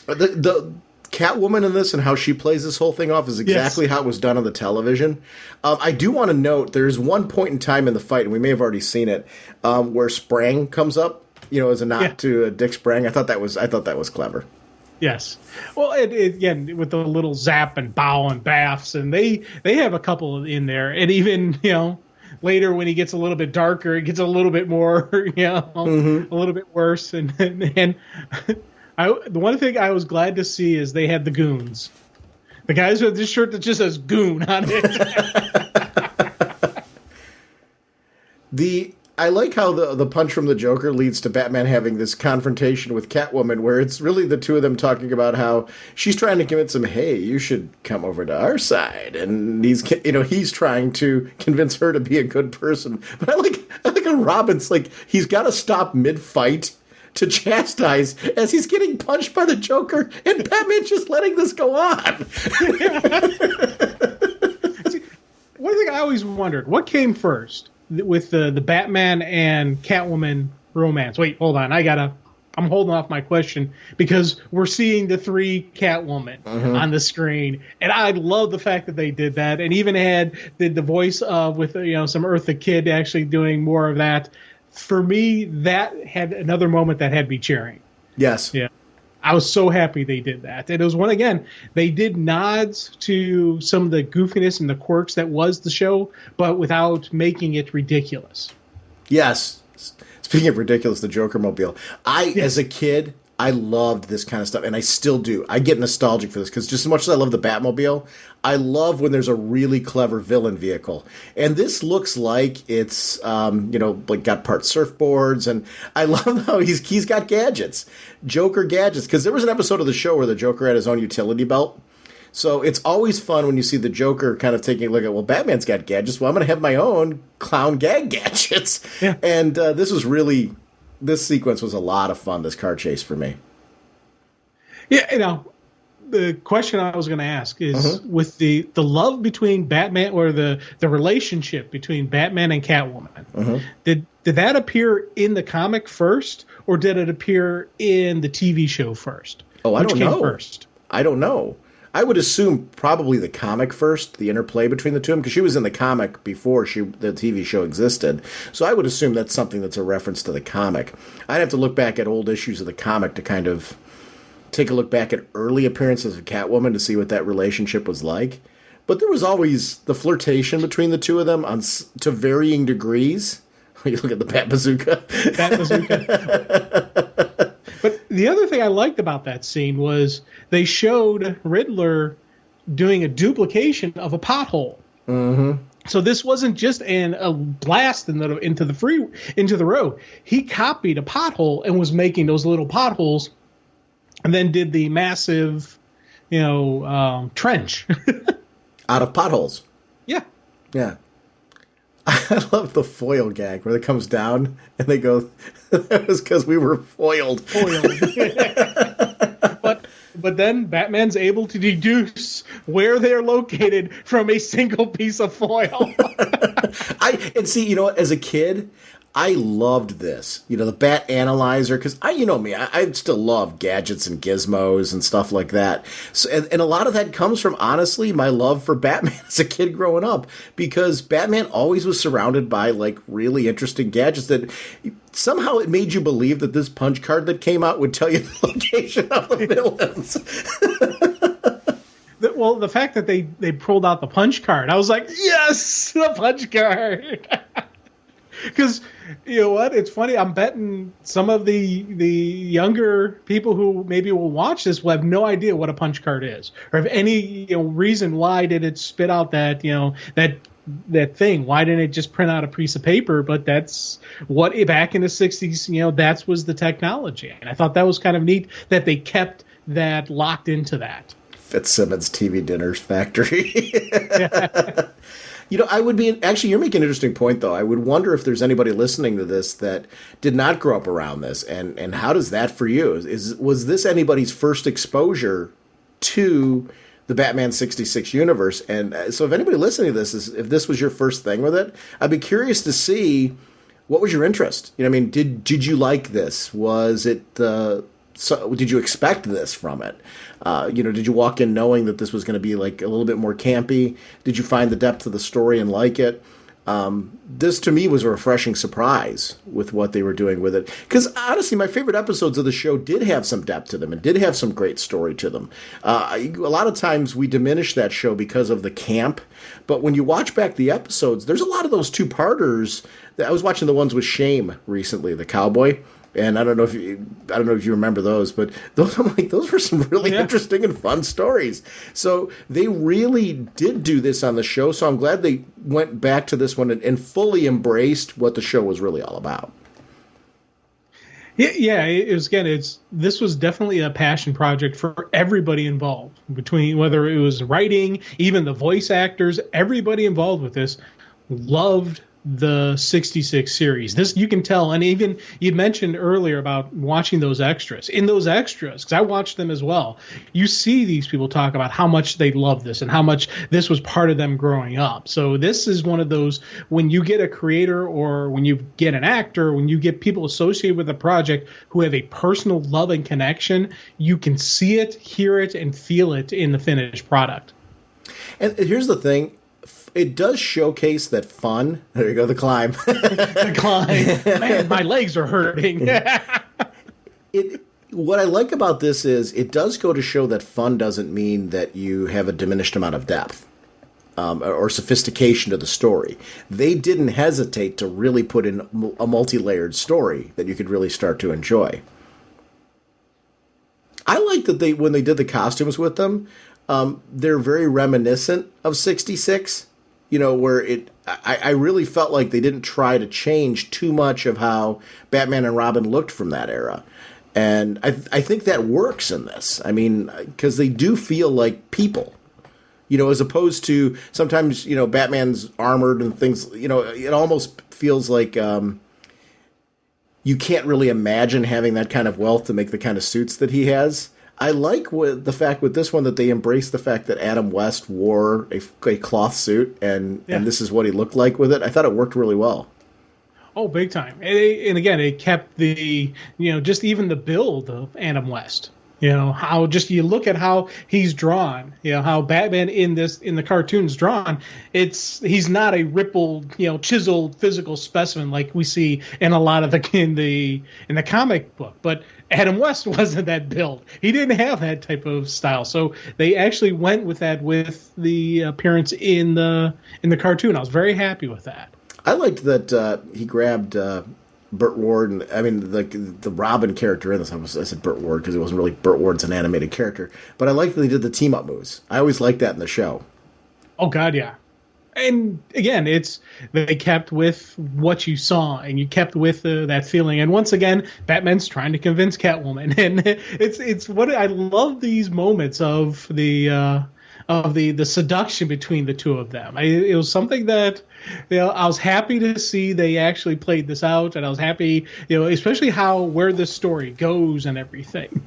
The Catwoman in this and how she plays this whole thing off is exactly how it was done on the television. I do want to note there's one point in time in the fight, and we may have already seen it, where Sprang comes up, as a nod to Dick Sprang. I thought that was clever. Yes. Well, again, with the little zap and bow and baths, and they have a couple in there, and even later when he gets a little bit darker, it gets a little bit more, a little bit worse. And the one thing I was glad to see is they had the goons. The guys with this shirt that just says goon on it. I like how the punch from the Joker leads to Batman having this confrontation with Catwoman, where it's really the two of them talking about how she's trying to convince him, hey, you should come over to our side, and he's trying to convince her to be a good person. But I like how Robin's like he's got to stop mid-fight to chastise as he's getting punched by the Joker, and Batman's just letting this go on. See, one thing I always wondered, what came first? With the Batman and Catwoman romance. Wait, hold on. I gotta I'm holding off my question because we're seeing the 3 Catwoman on the screen, and I love the fact that they did that, and even did the voice of with some Eartha Kitt actually doing more of that. For me, that had another moment that had me cheering. Yes. Yeah. I was so happy they did that. And it was one, again, they did nods to some of the goofiness and the quirks that was the show, but without making it ridiculous. Yes. Speaking of ridiculous, the Joker mobile. As a kid, I loved this kind of stuff, and I still do. I get nostalgic for this because just as much as I love the Batmobile, I love when there's a really clever villain vehicle. And this looks like it's, like got part surfboards, and I love how he's got gadgets, Joker gadgets, because there was an episode of the show where the Joker had his own utility belt. So it's always fun when you see the Joker kind of taking a look at, well, Batman's got gadgets. Well, I'm going to have my own clown gag gadgets. Yeah. And this sequence was a lot of fun, this car chase for me. Yeah, the question I was going to ask is with the love between Batman, or the relationship between Batman and Catwoman, did that appear in the comic first, or did it appear in the TV show first? Oh, I don't know. Which came first? I don't know. I would assume probably the comic first, the interplay between the two of them, because she was in the comic before the TV show existed. So I would assume that's something that's a reference to the comic. I'd have to look back at old issues of the comic to kind of take a look back at early appearances of Catwoman to see what that relationship was like. But there was always the flirtation between the two of them to varying degrees. When you look at the Bat Bazooka. Bat Bazooka. But the other thing I liked about that scene was they showed Riddler doing a duplication of a pothole. Mm-hmm. So this wasn't just a blast into the road. He copied a pothole and was making those little potholes, and then did the massive, trench out of potholes. Yeah. Yeah. I love the foil gag where it comes down and they go, that was because we were foiled. But then Batman's able to deduce where they're located from a single piece of foil. As a kid, I loved this. The Bat Analyzer, because I still love gadgets and gizmos and stuff like that. So, and a lot of that comes from, honestly, my love for Batman as a kid growing up, because Batman always was surrounded by really interesting gadgets that somehow it made you believe that this punch card that came out would tell you the location of the villains. Well, the fact that they pulled out the punch card, I was like, yes, the punch card. Because, you know what, it's funny, I'm betting some of the younger people who maybe will watch this will have no idea what a punch card is, or have any reason why did it spit out that that thing. Why didn't it just print out a piece of paper? But that's what, back in the 60s, that was the technology. And I thought that was kind of neat that they kept that locked into that. Fitzsimmons TV Dinners Factory. I would be, actually, you're making an interesting point, though. I would wonder if there's anybody listening to this that did not grow up around this, and how does that for you? Was this anybody's first exposure to the Batman 66 universe? And so if anybody listening to this, if this was your first thing with it, I'd be curious to see, what was your interest? Did you like this? Was it did you expect this from it? Did you walk in knowing that this was going to be a little bit more campy? Did you find the depth of the story and like it? This, to me, was a refreshing surprise with what they were doing with it. Because, honestly, my favorite episodes of the show did have some depth to them and did have some great story to them. A lot of times we diminish that show because of the camp. But when you watch back the episodes, there's a lot of those two-parters. I was watching the ones with Shame recently, the cowboy. And I don't know if you remember those, but those were some really interesting and fun stories. So they really did do this on the show. So I'm glad they went back to this one and fully embraced what the show was really all about. Yeah, this was definitely a passion project for everybody involved, between whether it was writing, even the voice actors, everybody involved with this loved the 66 series. This you can tell, and even you mentioned earlier about watching those extras. In those extras, because I watched them as well, you see these people talk about how much they love this and how much this was part of them growing up. So this is one of those, when you get a creator or when you get an actor, when you get people associated with a project who have a personal love and connection, you can see it, hear it, and feel it in the finished product. And here's the thing. It does showcase that fun. There you go, the climb. The climb. Man, my legs are hurting. What I like about this is it does go to show that fun doesn't mean that you have a diminished amount of depth or sophistication to the story. They didn't hesitate to really put in a multi-layered story that you could really start to enjoy. I like that when they did the costumes with them, they're very reminiscent of 66. Where I really felt like they didn't try to change too much of how Batman and Robin looked from that era. And I think that works in this. I mean, because they do feel like people, as opposed to sometimes, Batman's armored and things, it almost feels like you can't really imagine having that kind of wealth to make the kind of suits that he has. I like the fact with this one that they embraced the fact that Adam West wore a cloth suit, and this is what he looked like with it. I thought it worked really well. Oh, big time. And again, it kept the, just even the build of Adam West. How just you look at how he's drawn, how Batman in the cartoon's drawn, he's not a rippled, chiseled physical specimen like we see in a lot of in the comic book. But Adam West wasn't that build. He didn't have that type of style. So they actually went with that with the appearance in the cartoon. I was very happy with that. I liked that he grabbed Burt Ward, and I mean the Robin character in this. I said Burt Ward because it wasn't really Burt Ward's an animated character, but I liked that they did the team up moves. I always liked that in the show. Oh God, yeah. And again, they kept with what you saw, and you kept with that feeling. And once again, Batman's trying to convince Catwoman, and it's what I love these moments of the seduction between the two of them. It was something that I was happy to see they actually played this out, and I was happy, especially where this story goes and everything.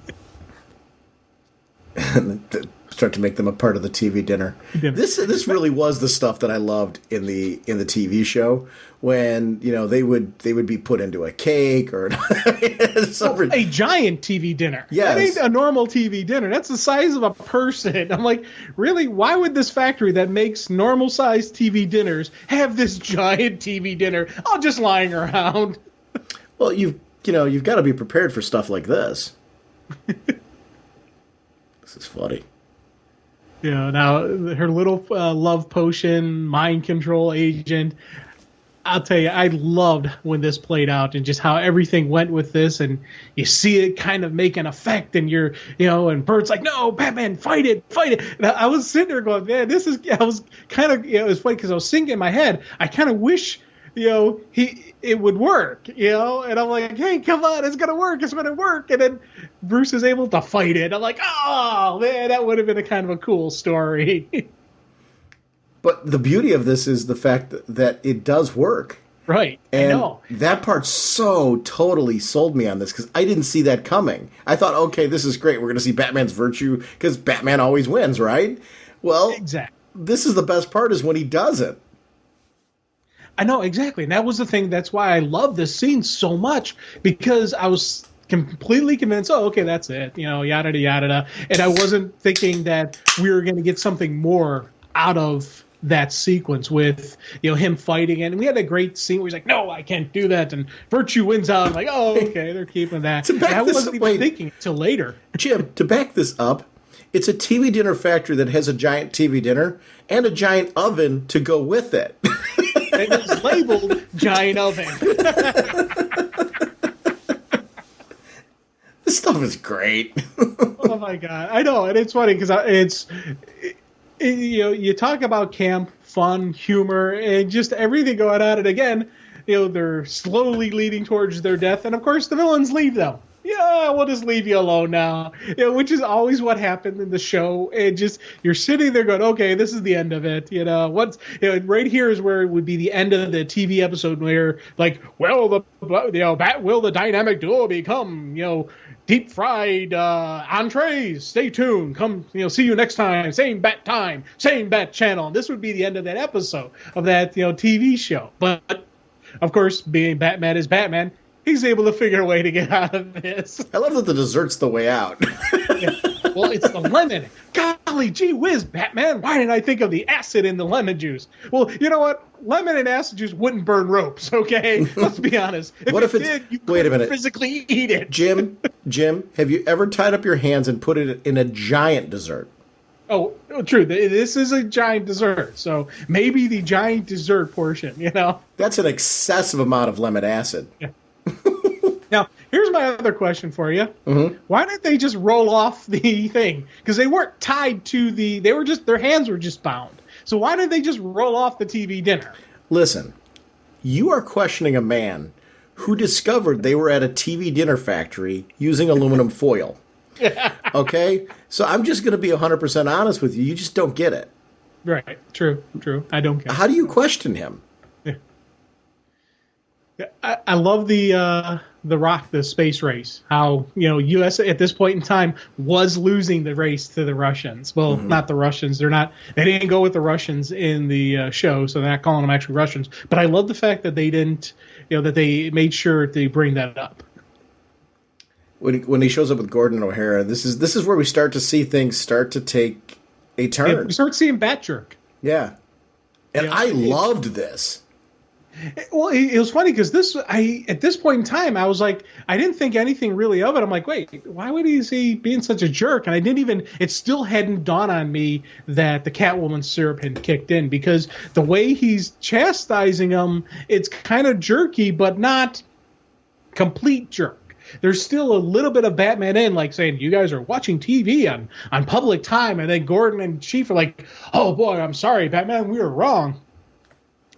Start to make them a part of the TV dinner. Yeah. This really was the stuff that I loved in the TV show when they would be put into a cake or a giant TV dinner. Yes. That ain't a normal TV dinner. That's the size of a person. I'm like, really? Why would this factory that makes normal sized TV dinners have this giant TV dinner? Oh, just lying around. Well, you've got to be prepared for stuff like this. This is funny. Now her little love potion, mind control agent. I'll tell you, I loved when this played out and just how everything went with this, and you see it kind of make an effect, and and Bert's like, "No, Batman, fight it!" And I was sitting there going, "Man, I was kind of, it was funny because I was thinking in my head, I kind of wish, it would work, and I'm like, hey, come on, it's gonna work, and then Bruce is able to fight it. I'm like, oh man, that would have been a kind of a cool story. But the beauty of this is the fact that it does work. Right, and I know. That part so totally sold me on this because I didn't see that coming. I thought, okay, this is great. We're going to see Batman's virtue because Batman always wins, right? Well, exactly. This is the best part is when he doesn't. I know, exactly. And that was the thing. That's why I love this scene so much, because I was completely convinced, oh, okay, that's it, yada, yada, yada. And I wasn't thinking that we were going to get something more out of that sequence with, him fighting. And we had a great scene where he's like, no, I can't do that. And Virtue wins out. I'm like, oh, okay, they're keeping that. I wasn't even thinking until later. Jim, to back this up, it's a TV dinner factory that has a giant TV dinner and a giant oven to go with it. And it's labeled giant oven. This stuff is great. Oh my God, I know, and it's funny because you talk about camp, fun, humor, and just everything going on. And again, they're slowly leading towards their death, and of course the villains leave them. yeah, we'll just leave you alone now. Which is always what happened in the show. It just, you're sitting there going, okay, this is the end of it. Right here is where it would be the end of the TV episode where, like, will the dynamic duo become, deep fried entrees? Stay tuned. Come, see you next time. Same bat time, same bat channel. This would be the end of that episode of that, TV show. But of course, being Batman is Batman, he's able to figure a way to get out of this. I love that the dessert's the way out. Yeah. Well, it's the lemon. Golly gee whiz, Batman. Why didn't I think of the acid in the lemon juice? Well, you know what? Lemon and acid juice wouldn't burn ropes, okay? Let's be honest. What if it's... did, you wait a minute. Physically eat it. Jim, have you ever tied up your hands and put it in a giant dessert? Oh, true. This is a giant dessert, so maybe the giant dessert portion, That's an excessive amount of lemon acid. Yeah. Now, here's my other question for you. Mm-hmm. Why didn't they just roll off the thing? Because they weren't tied to their hands were just bound. So why didn't they just roll off the TV dinner? Listen, you are questioning a man who discovered they were at a TV dinner factory using aluminum foil. Okay? So I'm just going to be 100% honest with you. You just don't get it. Right. True. I don't get it. How do you question him? Yeah. I love the space race. How, U.S. at this point in time was losing the race to the Russians. Well, not the Russians. They didn't go with the Russians in the show, so they're not calling them actually Russians. But I love the fact that they didn't, that they made sure to bring that up. When he shows up with Gordon O'Hara, this is where we start to see things start to take a turn. And we start seeing Bat Jerk. Yeah. And I loved this. Well, it was funny because at this point in time, I was like, I didn't think anything really of it. I'm like, wait, why would he being such a jerk? And it still hadn't dawned on me that the Catwoman syrup had kicked in, because the way he's chastising him, it's kind of jerky, but not complete jerk. There's still a little bit of Batman in, like saying, you guys are watching TV on public time. And then Gordon and Chief are like, oh boy, I'm sorry, Batman, we were wrong.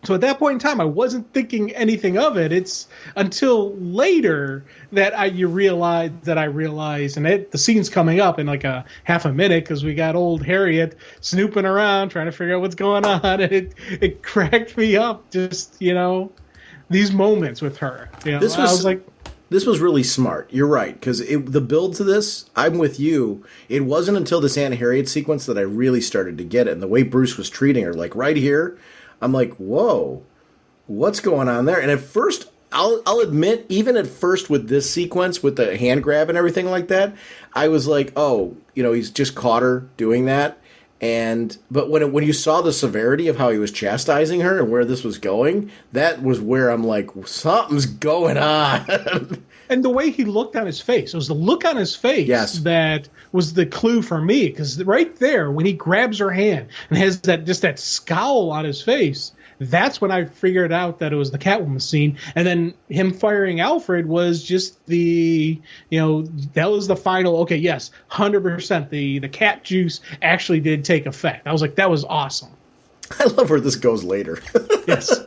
So at that point in time, I wasn't thinking anything of it. It's until later that I realized, and the scene's coming up in like a half a minute, because we got old Harriet snooping around trying to figure out what's going on, and it cracked me up. Just these moments with her. This was really smart. You're right, because the build to this, I'm with you. It wasn't until this Aunt Harriet sequence that I really started to get it, and the way Bruce was treating her, like right here. I'm like, whoa, what's going on there? And at first, I'll admit, even at first with this sequence, with the hand grab and everything like that, I was like, oh, he's just caught her doing that. But when you saw the severity of how he was chastising her and where this was going, that was where I'm like, something's going on. And the way he looked on his face, it was the look on his face that was the clue for me. Because right there, when he grabs her hand and has that scowl on his face, that's when I figured out that it was the Catwoman scene. And then him firing Alfred was just that was the final, okay, yes, 100%. The cat juice actually did take effect. I was like, that was awesome. I love where this goes later. Yes.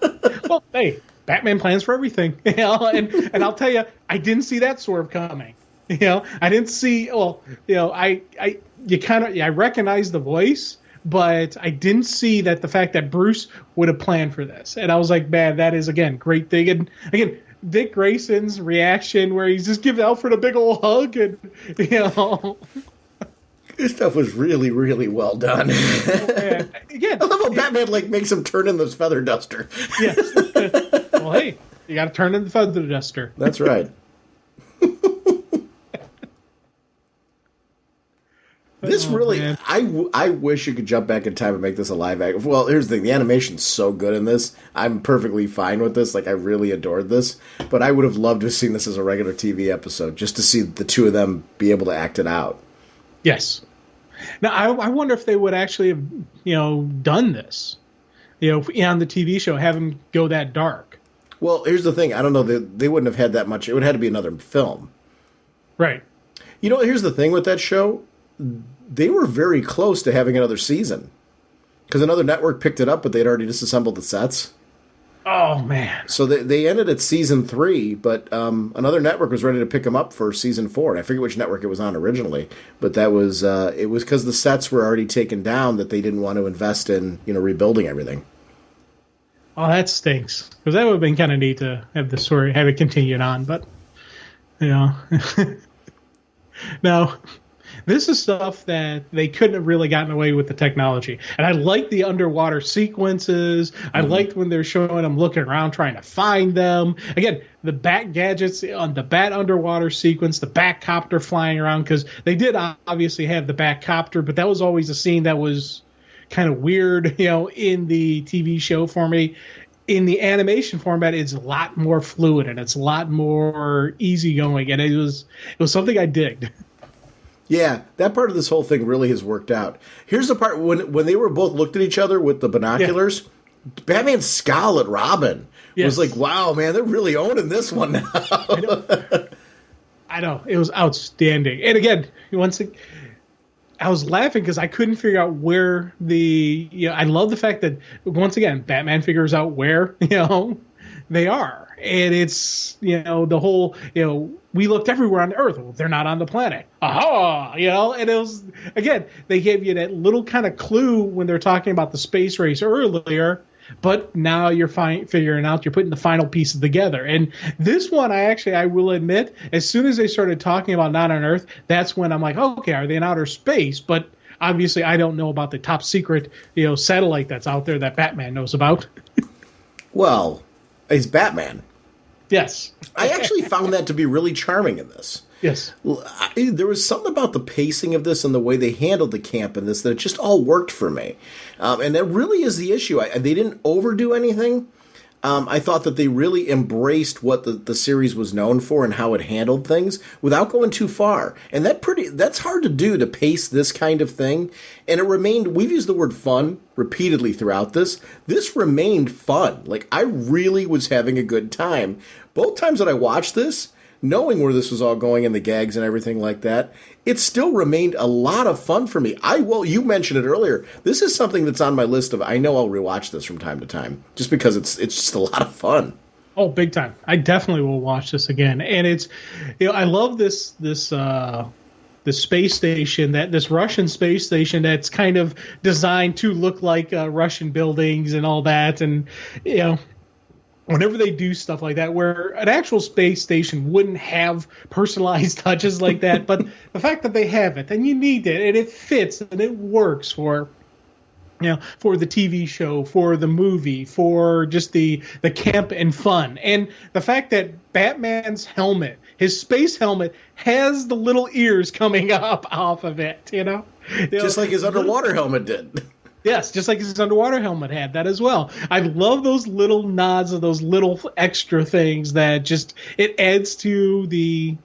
Well, hey, Batman plans for everything, and I'll tell you, I didn't see that swerve coming. I didn't see. Well, I recognize the voice, but I didn't see that the fact that Bruce would have planned for this, and I was like, man, that is again great thing. And again, Dick Grayson's reaction where he's just giving Alfred a big old hug, and This stuff was really, really well done. Again, I love how Batman makes him turn in this feather duster. Yes. Well, hey, you got to turn in the feather duster. That's right. This really, I wish you could jump back in time and make this a live act. Well, here's the thing. The animation's so good in this. I'm perfectly fine with this. I really adored this. But I would have loved to have seen this as a regular TV episode, just to see the two of them be able to act it out. Yes. Now, I wonder if they would actually have, done this, on the TV show, have him go that dark. Well, here's the thing. I don't know. They wouldn't have had that much. It would have had to be another film. Right. Here's the thing with that show. They were very close to having another season. Because another network picked it up, but they'd already disassembled the sets. Oh man. So they ended at season 3, but another network was ready to pick them up for season 4. And I forget which network it was on originally, but that was it was because the sets were already taken down that they didn't want to invest in rebuilding everything. Oh, that stinks, because that would have been kind of neat to have the story, have it continued on. But now. This is stuff that they couldn't have really gotten away with the technology. And I like the underwater sequences. I liked when they're showing them looking around trying to find them. Again, the bat gadgets on the bat underwater sequence, the bat copter flying around, because they did obviously have the bat copter, but that was always a scene that was kind of weird, in the TV show for me. In the animation format, it's a lot more fluid and it's a lot more easygoing, and it was something I digged. Yeah, that part of this whole thing really has worked out. Here's the part when they were both looked at each other with the binoculars. Yeah. Batman's scowl at Robin was like, "Wow, man, they're really owning this one now." I know. It was outstanding. And again, I was laughing because I couldn't figure out where I love the fact that once again Batman figures out where they are. And it's, the whole, we looked everywhere on the Earth. Well, they're not on the planet. Aha! And it was, again, they gave you that little kind of clue when they're talking about the space race earlier, but now you're figuring out, you're putting the final pieces together. And this one, I will admit, as soon as they started talking about not on Earth, that's when I'm like, okay, are they in outer space? But obviously I don't know about the top secret, satellite that's out there that Batman knows about. Well, he's Batman. Yes. I actually found that to be really charming in this. Yes. There was something about the pacing of this and the way they handled the camp in this that it just all worked for me. And that really is the issue. They didn't overdo anything. I thought that they really embraced what the series was known for and how it handled things without going too far. And that's hard to do, to pace this kind of thing. And it remained, we've used the word fun repeatedly throughout this. This remained fun. Like, I really was having a good time. Both times that I watched this, knowing where this was all going and the gags and everything like that, it still remained a lot of fun for me. You mentioned it earlier. This is something that's on my list of, I know I'll rewatch this from time to time, just because it's just a lot of fun. Oh, big time. I definitely will watch this again. And it's, I love this space station, this Russian space station that's kind of designed to look like Russian buildings and all that. And, whenever they do stuff like that, where an actual space station wouldn't have personalized touches like that, but the fact that they have it, and you need it, and it fits, and it works for the TV show, for the movie, for just the camp and fun. And the fact that Batman's helmet, his space helmet, has the little ears coming up off of it, Just like his underwater helmet did. Yes, just like his underwater helmet had that as well. I love those little nods of those little extra things that just, it adds to the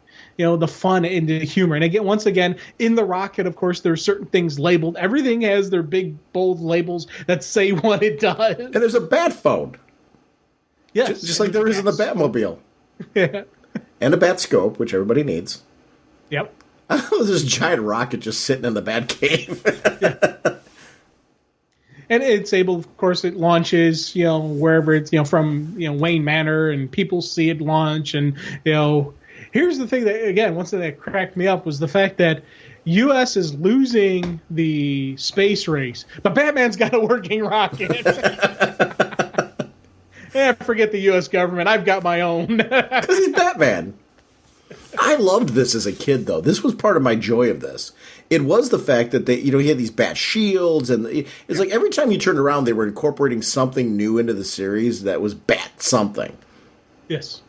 fun and the humor. And again, once again, in the Rocket, of course, there are certain things labeled. Everything has their big, bold labels that say what it does. And there's a bat phone. Yes. Just like there is in the Batmobile. Yeah. And a bat scope, which everybody needs. Yep. There's this giant rocket just sitting in the bat cave. Yeah. And it's able, of course, it launches, wherever it's, from, Wayne Manor, and people see it launch. And, here's the thing that, again, one thing that cracked me up was the fact that U.S. is losing the space race, but Batman's got a working rocket. Forget the U.S. government. I've got my own. Because he's Batman. I loved this as a kid, though. This was part of my joy of this. It was the fact that he had these bat shields, and it's like every time you turned around, they were incorporating something new into the series that was bat something. Yes.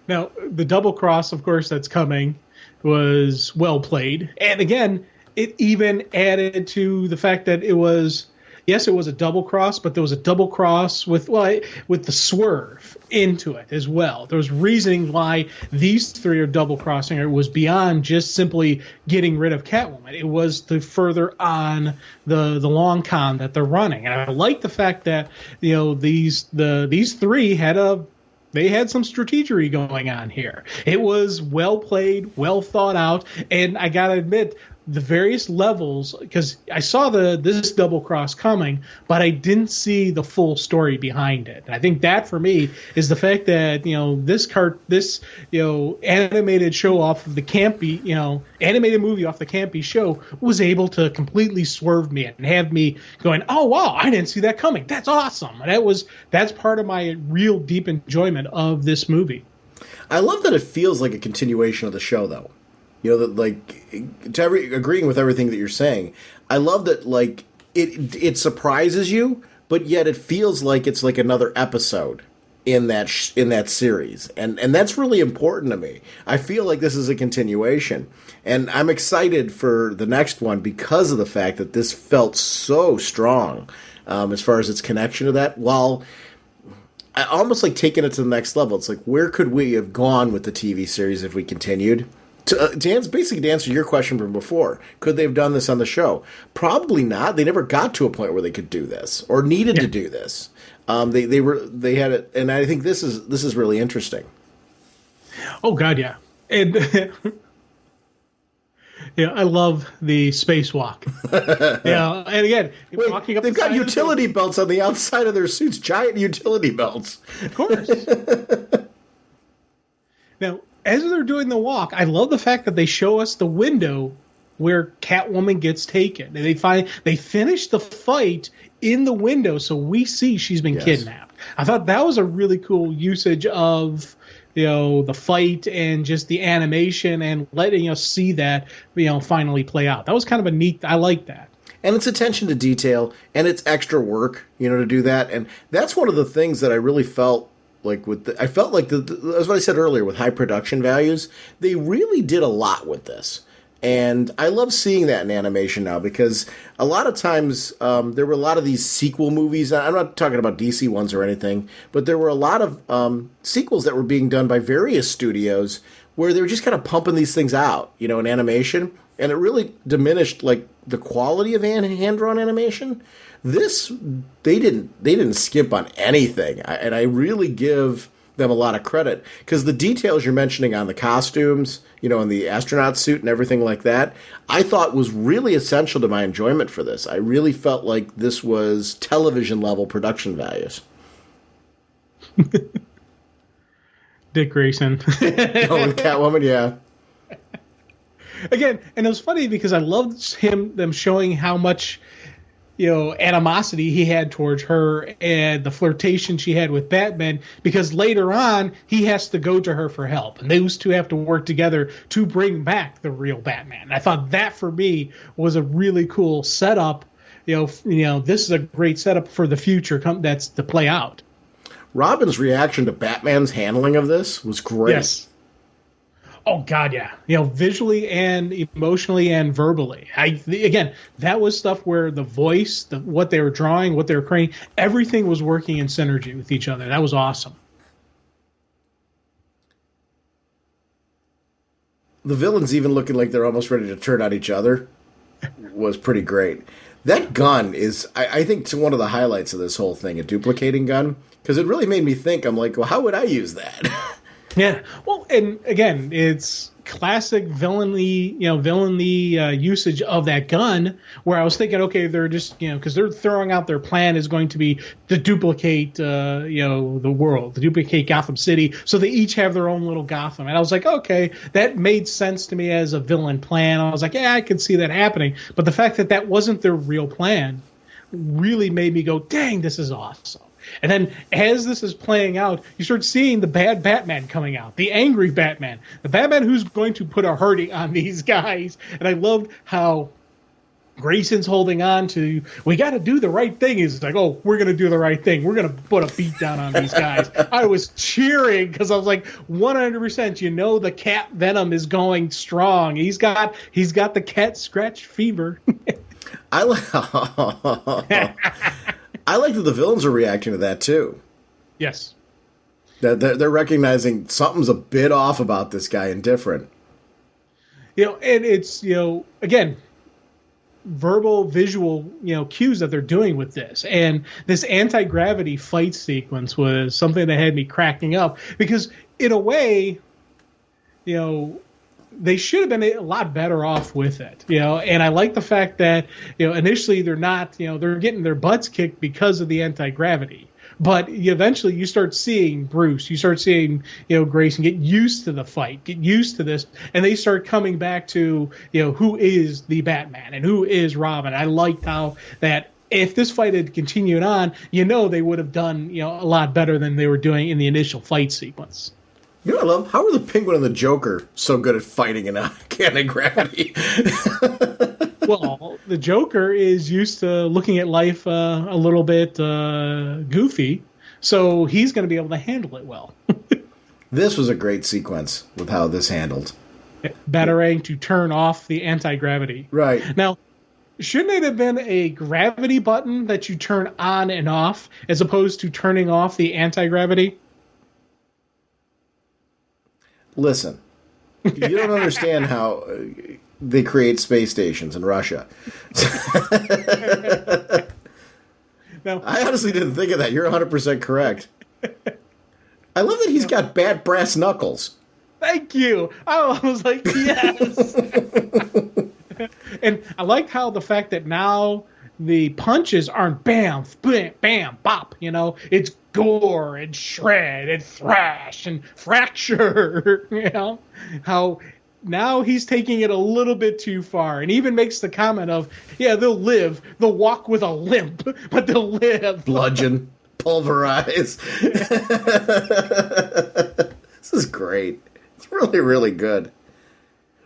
Now, the double cross, of course, that's coming was well played. And again, it even added to the fact that it was a double cross, but there was a double cross with the swerve into it as well. There was reasoning why these three are double crossing. It was beyond just simply getting rid of Catwoman. It was to further on the long con that they're running. And I like the fact that these three had some strategery going on here. It was well played, well thought out, and I gotta admit, the various levels, because I saw this double cross coming, but I didn't see the full story behind it. And I think that for me is the fact that this animated show off of the campy animated movie off the campy show was able to completely swerve me and have me going, oh wow, I didn't see that coming. That's awesome. And that's part of my real deep enjoyment of this movie. I love that it feels like a continuation of the show, though. Agreeing with everything that you're saying, I love that, like, it surprises you, but yet it feels like it's like another episode in that series, and that's really important to me. I feel like this is a continuation, and I'm excited for the next one because of the fact that this felt so strong as far as its connection to that. While I almost like taking it to the next level, it's like, where could we have gone with the TV series if we continued? To answer your question from before, could they have done this on the show? Probably not. They never got to a point where they could do this or needed to do this. They had it, and I think this is really interesting. Oh God, yeah, and I love the spacewalk. And again, walking up. They've got utility belts on the outside of their suits, giant utility belts. Of course. Now, as they're doing the walk, I love the fact that they show us the window where Catwoman gets taken. And they finish the fight in the window, so we see she's been kidnapped. I thought that was a really cool usage of the fight and just the animation and letting us see that finally play out. That was kind of a neat. I like that. And it's attention to detail, and it's extra work, to do that. And that's one of the things that I really felt like that's what I said earlier with high production values. They really did a lot with this. And I love seeing that in animation now, because a lot of times there were a lot of these sequel movies. I'm not talking about DC ones or anything, but there were a lot of sequels that were being done by various studios where they were just kind of pumping these things out, in animation. And it really diminished like the quality of hand-drawn animation. This, they didn't skimp on anything, and I really give them a lot of credit, because the details you're mentioning on the costumes, and the astronaut suit and everything like that, I thought was really essential to my enjoyment for this. I really felt like this was television level production values. Dick Grayson. Oh, with Catwoman, yeah. Again, and it was funny because I loved them showing how much animosity he had towards her and the flirtation she had with Batman, because later on he has to go to her for help, and those two have to work together to bring back the real Batman. I thought that for me was a really cool setup. This is a great setup for the future that's to play out. Robin's reaction to Batman's handling of this was great. Yes. Oh God, yeah. Visually and emotionally and verbally. Again, that was stuff where the voice, what they were drawing, what they were creating, everything was working in synergy with each other. That was awesome. The villains even looking like they're almost ready to turn on each other was pretty great. That gun is, I think, one of the highlights of this whole thing, a duplicating gun, because it really made me think. I'm like, well, how would I use that? Yeah, well, and again, it's classic villainy usage of that gun, where I was thinking, okay, they're just, because they're throwing out their plan is going to be to duplicate, the world, to duplicate Gotham City, so they each have their own little Gotham. And I was like, okay, that made sense to me as a villain plan. I was like, yeah, I could see that happening. But the fact that wasn't their real plan really made me go, dang, this is awesome. And then as this is playing out, you start seeing the bad Batman coming out, the angry Batman, the Batman who's going to put a hurting on these guys. And I loved how Grayson's holding on to, we got to do the right thing. He's like, oh, we're going to do the right thing. We're going to put a beat down on these guys. I was cheering because I was like, 100%, the cat venom is going strong. He's got the cat scratch fever. I like that the villains are reacting to that, too. Yes. They're recognizing something's a bit off about this guy and different. And it's, again, verbal, visual, cues that they're doing with this. And this anti-gravity fight sequence was something that had me cracking up. Because, in a way, they should have been a lot better off with it, and I like the fact that, initially they're not, they're getting their butts kicked because of the anti-gravity. But eventually you start seeing Bruce, you start seeing, Grayson get used to the fight, get used to this, and they start coming back to, who is the Batman and who is Robin. I liked how that if this fight had continued on, they would have done, a lot better than they were doing in the initial fight sequence. You know what I love? How are the Penguin and the Joker so good at fighting in anti-gravity? Well, the Joker is used to looking at life a little bit goofy, so he's going to be able to handle it well. This was a great sequence with how this handled. Batarang to turn off the anti-gravity. Right. Now, shouldn't it have been a gravity button that you turn on and off as opposed to turning off the anti-gravity? Listen, you don't understand how they create space stations in Russia. Now, I honestly didn't think of that. You're 100% correct. I love that he's got bad brass knuckles. Thank you. I was like, yes. And I like how the fact that now the punches aren't bam, bam, bam, bop. It's gore and shred and thrash and fracture. How now he's taking it a little bit too far, and even makes the comment of, they'll live, they'll walk with a limp, but they'll live. Bludgeon, pulverize. This is great. It's really, really good.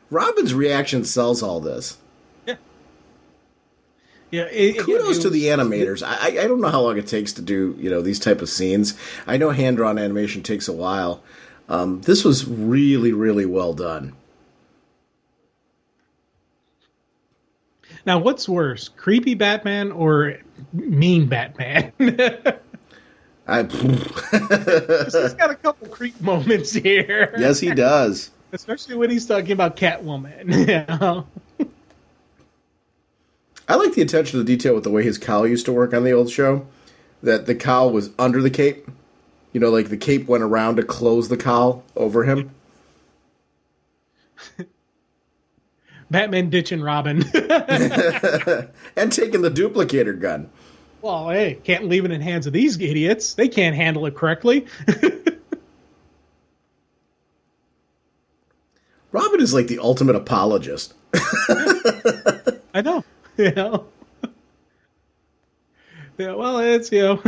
Robin's reaction sells all this. Yeah. Kudos to the animators. I don't know how long it takes to do these type of scenes. I know hand-drawn animation takes a while. This was really, really well done. Now, what's worse, creepy Batman or mean Batman? He's got a couple creep moments here. Yes, he does. Especially when he's talking about Catwoman. I like the attention to detail with the way his cowl used to work on the old show. That the cowl was under the cape. Like the cape went around to close the cowl over him. Batman ditching Robin. And taking the duplicator gun. Well, hey, can't leave it in the hands of these idiots. They can't handle it correctly. Robin is like the ultimate apologist. I know. Yeah, well, it's, you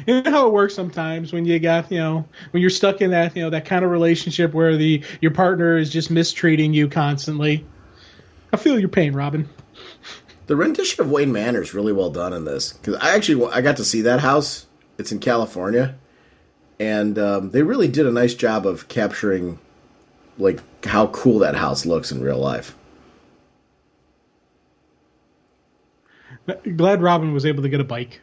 know how it works sometimes when you got, when you're stuck in that, that kind of relationship where your partner is just mistreating you constantly. I feel your pain, Robin. The rendition of Wayne Manor is really well done in this, because I got to see that house. It's in California, and they really did a nice job of capturing like how cool that house looks in real life. Glad Robin was able to get a bike.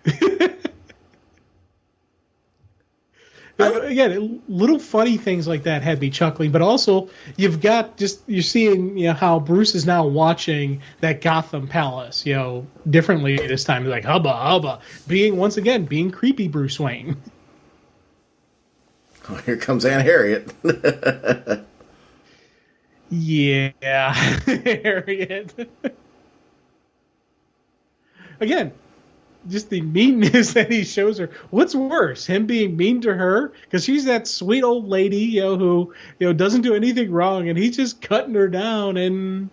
Again, little funny things like that had me chuckling, but also you're seeing how Bruce is now watching that Gotham Palace, differently this time. He's like, hubba, hubba, being creepy Bruce Wayne. Oh, here comes Aunt Harriet. Yeah, Harriet. Again, just the meanness that he shows her. What's worse, him being mean to her? Because she's that sweet old lady, who, doesn't do anything wrong, and he's just cutting her down. And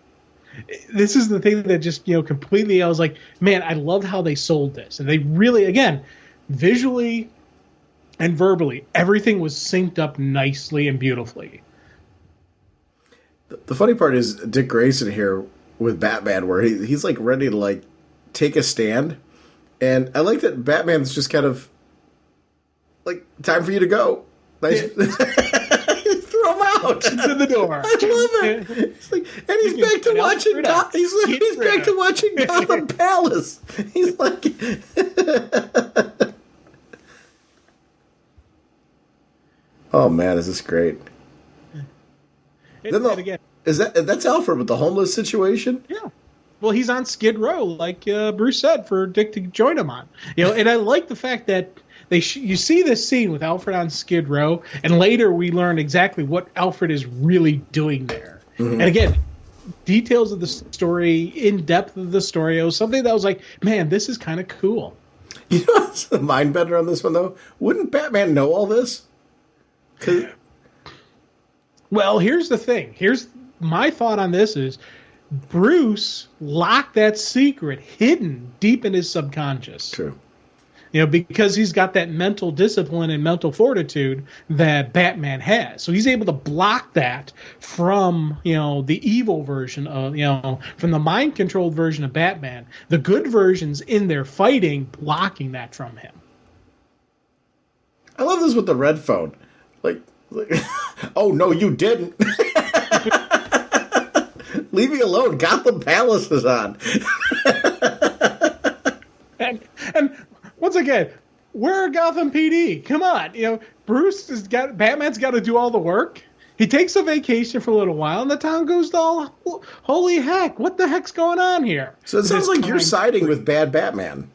this is the thing that just, completely, I was like, man, I love how they sold this. And they really, again, visually and verbally, everything was synced up nicely and beautifully. The funny part is Dick Grayson here with Batman, where he's like ready to like take a stand. And I like that Batman's just kind of like, time for you to go. Nice. Throw him out. To the door. I love it. It's like, and he's back to watching. He's back to watching Gotham Palace. He's like, oh man, is this great? That's Alfred with the homeless situation? Yeah. Well, he's on Skid Row, like Bruce said, for Dick to join him on. And I like the fact that you see this scene with Alfred on Skid Row, and later we learn exactly what Alfred is really doing there. And again, details of the story, in depth of the story. It was something that was like, man, this is kind of cool. You know what's the mind bender on this one, though? Wouldn't Batman know all this? Well, here's the thing. Here's my thought on this is Bruce locked that secret hidden deep in his subconscious. True. Because he's got that mental discipline and mental fortitude that Batman has. So he's able to block that from, the evil version of, from the mind-controlled version of Batman. The good version's in there fighting, blocking that from him. I love this with the red phone. Like oh, no, you didn't. Leave me alone. Gotham Palace is on. and once again, we're Gotham PD. Come on, Batman's got to do all the work. He takes a vacation for a little while, and the town goes to all, holy heck, what the heck's going on here? So it sounds like you're siding with bad Batman.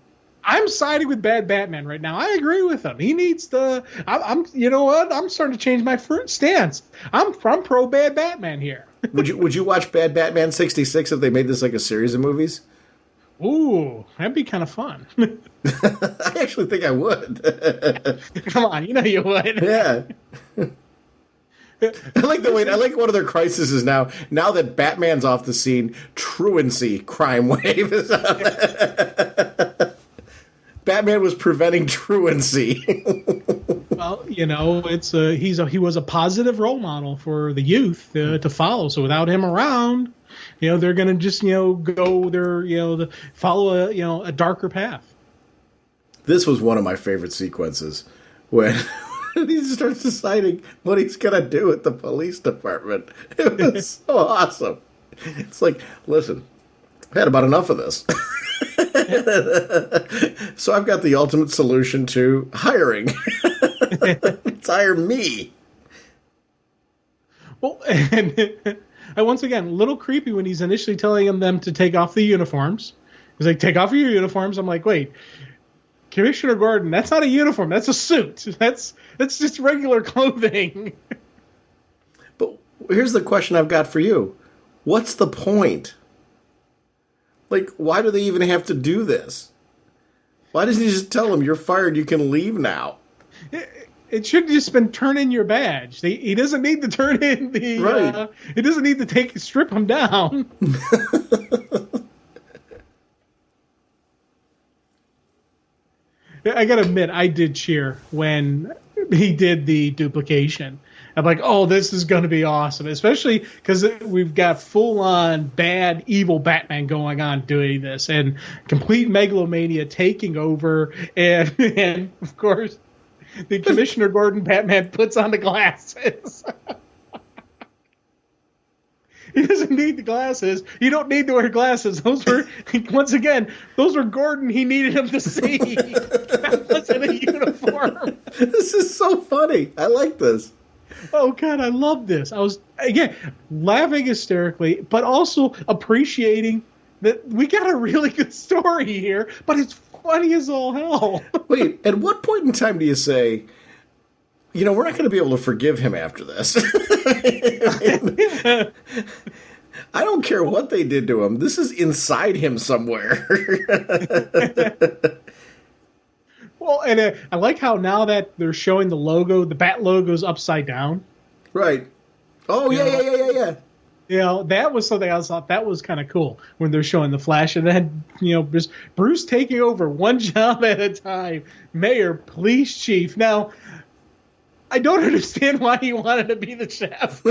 I'm siding with bad Batman right now. I agree with him. He needs to. You know what? I'm starting to change my stance. I'm pro bad Batman here. Would you watch Bad Batman 66 if they made this like a series of movies? Ooh, that'd be kind of fun. I actually think I would. Come on, you would. Yeah. I like one of their crises now. Now that Batman's off the scene, truancy crime wave is on. Batman was preventing truancy. Well, he was a positive role model for the youth to follow. So without him around, they're going to just go follow a darker path. This was one of my favorite sequences when he starts deciding what he's going to do at the police department. It was so awesome. It's like, listen, I've had about enough of this. So I've got the ultimate solution to hiring. It's hire me. Well, and once again, a little creepy when he's initially telling them to take off the uniforms. He's like, take off your uniforms. I'm like, wait, Commissioner Gordon, that's not a uniform. That's a suit. That's just regular clothing. But here's the question I've got for you. What's the point? Like, why do they even have to do this? Why doesn't he just tell them, you're fired, you can leave now? It should have just been turn in your badge. He doesn't need to turn in the... Right. He doesn't need to strip him down. I gotta admit, I did cheer when he did the duplication. I'm like, oh, this is going to be awesome, especially because we've got full-on bad, evil Batman going on doing this, and complete megalomania taking over, and of course, the Commissioner Gordon Batman puts on the glasses. He doesn't need the glasses. You don't need to wear glasses. Those were, once again, those were Gordon. He needed him to see. That wasn't a uniform. This is so funny. I like this. Oh, God, I love this. I was, again, laughing hysterically, but also appreciating that we got a really good story here, but it's funny as all hell. Wait, at what point in time do you say, we're not going to be able to forgive him after this? I don't care what they did to him. This is inside him somewhere. Well, and I like how now that they're showing the logo, the Bat logo's upside down. Right. Oh, yeah. That was something I thought that was kind of cool when they're showing the Flash. And then, Bruce taking over one job at a time. Mayor, police chief. Now, I don't understand why he wanted to be the chef.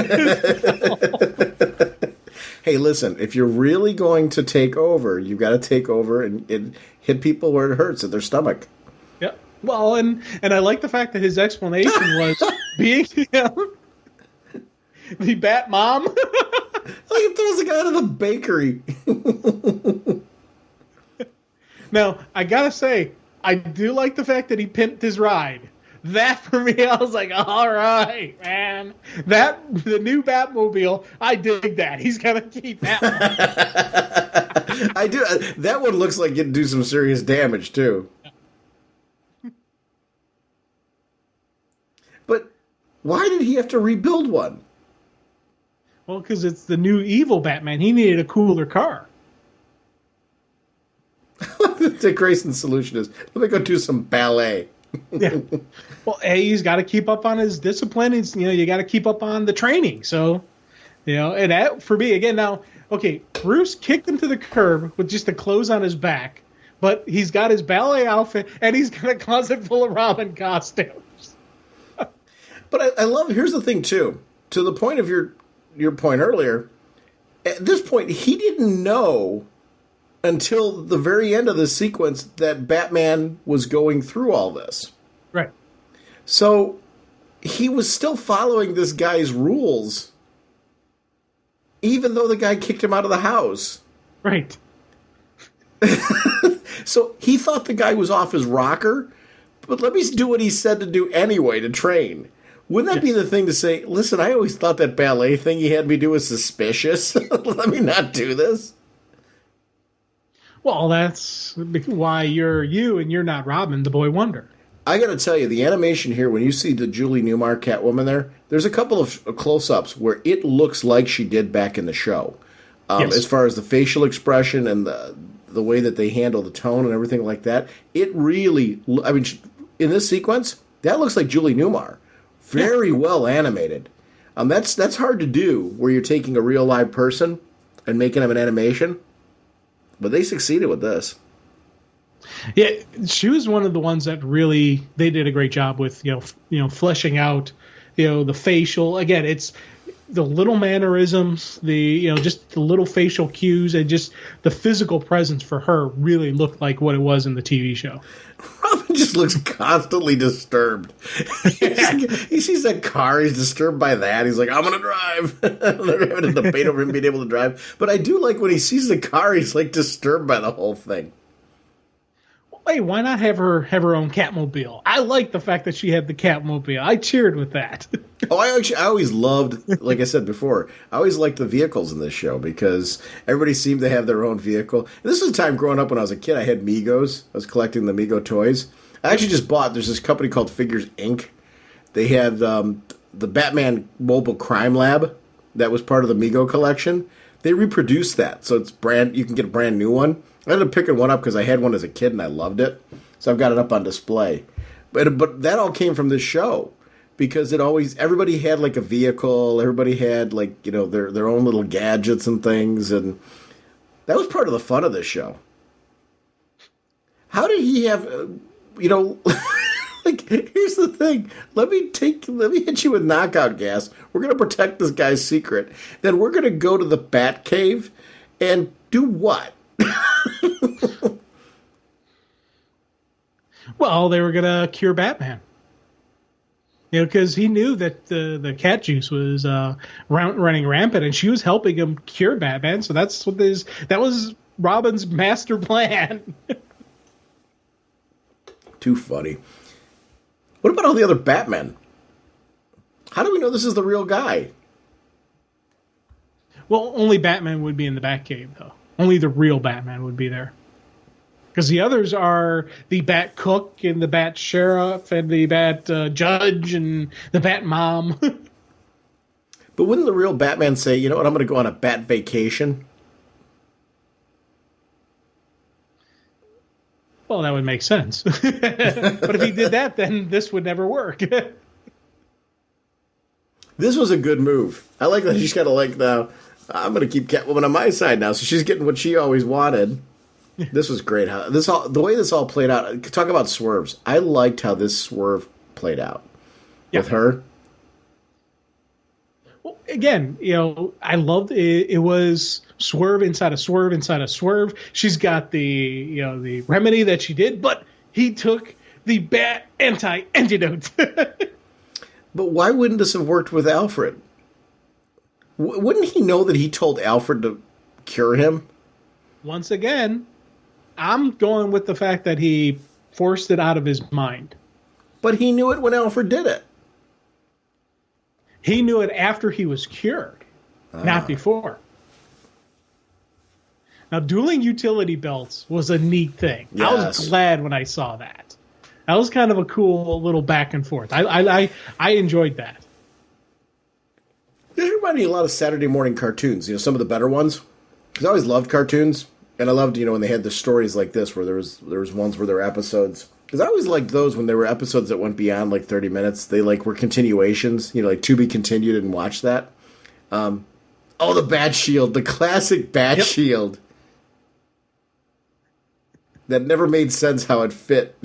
Hey, listen, if you're really going to take over, you've got to take over and hit people where it hurts, at their stomach. Yeah. Well, and I like the fact that his explanation was being the Bat Mom. Like it throws a guy out of the bakery. Now, I gotta say, I do like the fact that he pimped his ride. That, for me, I was like, all right, man. The new Batmobile, I dig that. He's gonna keep that one. I do. That one looks like it'd do some serious damage, too. But why did he have to rebuild one? Well, because it's the new evil Batman. He needed a cooler car. Dick Grayson's solution is, let me go do some ballet. Yeah. Well, he's got to keep up on his discipline. You got to keep up on the training. So, and that, for me, again, now, okay, Bruce kicked him to the curb with just the clothes on his back, but he's got his ballet outfit, and he's got a closet full of Robin costumes. But I love, here's the thing, too. To the point of your point earlier, at this point, he didn't know until the very end of the sequence that Batman was going through all this. Right. So he was still following this guy's rules, even though the guy kicked him out of the house. Right. So he thought the guy was off his rocker, but let me do what he said to do anyway to train. Wouldn't that be the thing to say, listen, I always thought that ballet thing he had me do was suspicious. Let me not do this. Well, that's why you're you and you're not Robin, the Boy Wonder. I got to tell you, the animation here, when you see the Julie Newmar Catwoman there's a couple of close-ups where it looks like she did back in the show. Yes. As far as the facial expression and the way that they handle the tone and everything like that, it really, I mean, in this sequence, that looks like Julie Newmar. Very well animated. That's hard to do, where you're taking a real live person and making them an animation. But they succeeded with this. Yeah, she was one of the ones that really they did a great job with, fleshing out, the facial. Again, it's the little mannerisms, just the little facial cues, and just the physical presence for her really looked like what it was in the TV show. Robin just looks constantly disturbed. He sees that car, he's disturbed by that. He's like, I'm going to drive. They're having a debate over him being able to drive. But I do like when he sees the car, he's like disturbed by the whole thing. Hey, why not have her own Catmobile? I like the fact that she had the Catmobile. I cheered with that. I always loved, like I said before, I always liked the vehicles in this show because everybody seemed to have their own vehicle. And this was a time growing up when I was a kid, I had Migos. I was collecting the Migo toys. I actually just there's this company called Figures Inc. They had the Batman Mobile Crime Lab that was part of the Migo collection. They reproduced that, so you can get a brand new one. I ended up picking one up because I had one as a kid and I loved it. So I've got it up on display. But that all came from this show because everybody had like a vehicle. Everybody had like, their own little gadgets and things. And that was part of the fun of this show. How did he have, like, here's the thing. Let me hit you with knockout gas. We're going to protect this guy's secret. Then we're going to go to the Bat Cave and do what? Well, they were going to cure Batman. Because he knew that the cat juice was running rampant, and she was helping him cure Batman. So that was Robin's master plan. Too funny. What about all the other Batmen? How do we know this is the real guy? Well, only Batman would be in the Batcave, though. Only the real Batman would be there. Because the others are the Bat Cook and the Bat Sheriff and the Bat Judge and the Bat Mom. But wouldn't the real Batman say, you know what, I'm going to go on a Bat vacation? Well, that would make sense. But if he did that, then this would never work. This was a good move. I like that she's got now, I'm going to keep Catwoman on my side now. So she's getting what she always wanted. This was great. The way this all played out. Talk about swerves. I liked how this swerve played out with her. Well, again, I loved it. It was swerve inside a swerve inside a swerve. She's got the remedy that she did, but he took the Bat antidote. But why wouldn't this have worked with Alfred? Wouldn't he know that he told Alfred to cure him? Once again, I'm going with the fact that he forced it out of his mind. But he knew it when Alfred did it. He knew it after he was cured, not before. Now, dueling utility belts was a neat thing. Yes. I was glad when I saw that. That was kind of a cool little back and forth. I enjoyed that. This reminded me a lot of Saturday morning cartoons, some of the better ones. Because I always loved cartoons, and I loved, when they had the stories like this, where there was ones where there were episodes. Because I always liked those when there were episodes that went beyond, 30 minutes. They, were continuations, to be continued, and watch that. The Bat Shield, the classic Bat Shield. That never made sense how it fit.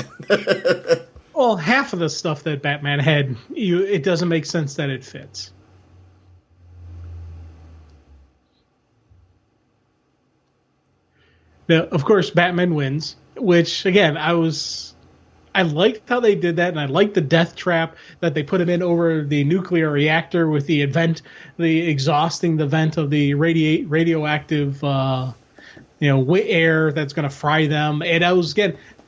Well, half of the stuff that Batman had, it doesn't make sense that it fits. Now, of course, Batman wins, which, again, I liked how they did that, and I liked the death trap that they put him in over the nuclear reactor with the exhausting the vent of the radioactive, air that's going to fry them. And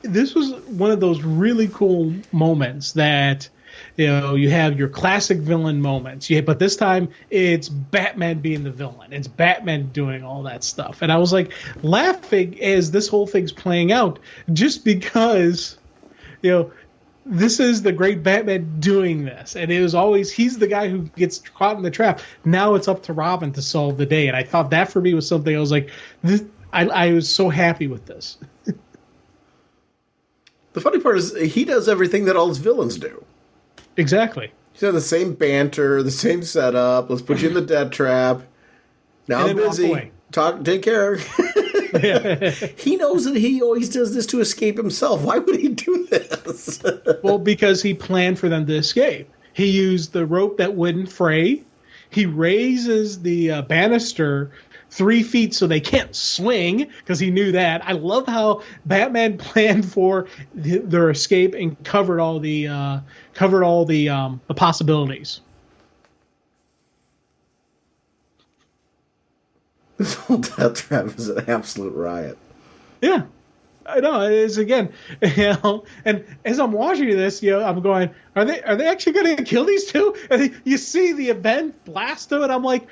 this was one of those really cool moments that, you have your classic villain moments. But this time it's Batman being the villain. It's Batman doing all that stuff. And I was laughing as this whole thing's playing out, just because, this is the great Batman doing this. And it was always, he's the guy who gets caught in the trap. Now it's up to Robin to solve the day. And I thought that for me was something I was I was so happy with this. The funny part is he does everything that all his villains do. Exactly. He's got the same banter, the same setup. Let's put you in the death trap. Now I'm busy. Take care. He knows that he always does this to escape himself. Why would he do this? Well, because he planned for them to escape. He used the rope that wouldn't fray. He raises the banister 3 feet so they can't swing, because he knew that. I love how Batman planned for their escape and covered all the possibilities. This whole death trap is an absolute riot. Yeah, I know. It is, again, and as I'm watching this, I'm going, are they actually going to kill these two? And you see the event blast them, and I'm like,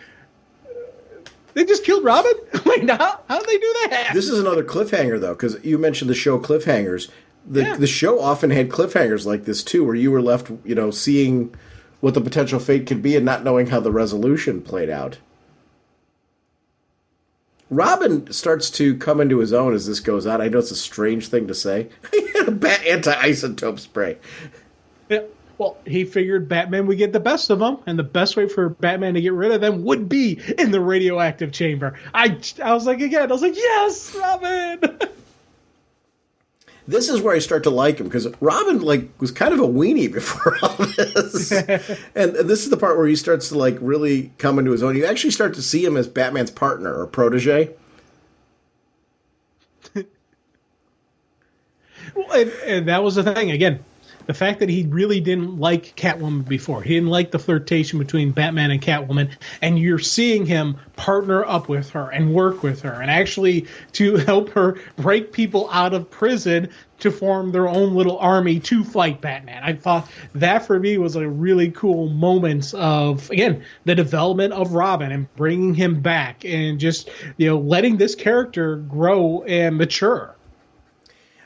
they just killed Robin? How did they do that? This is another cliffhanger, though, because you mentioned the show cliffhangers. The show often had cliffhangers like this, too, where you were left, seeing what the potential fate could be and not knowing how the resolution played out. Robin starts to come into his own as this goes on. I know it's a strange thing to say. He had a bat anti-isotope spray. Yeah. Well, he figured Batman would get the best of them, and the best way for Batman to get rid of them would be in the radioactive chamber. I was like, yes, Robin! This is where I start to like him, because Robin, was kind of a weenie before all this. And this is the part where he starts to, really come into his own. You actually start to see him as Batman's partner or protege. Well, and that was the thing, again. The fact that he really didn't like Catwoman before. He didn't like the flirtation between Batman and Catwoman. And you're seeing him partner up with her and work with her and actually to help her break people out of prison to form their own little army to fight Batman. I thought that for me was a really cool moment of, again, the development of Robin and bringing him back and just, letting this character grow and mature.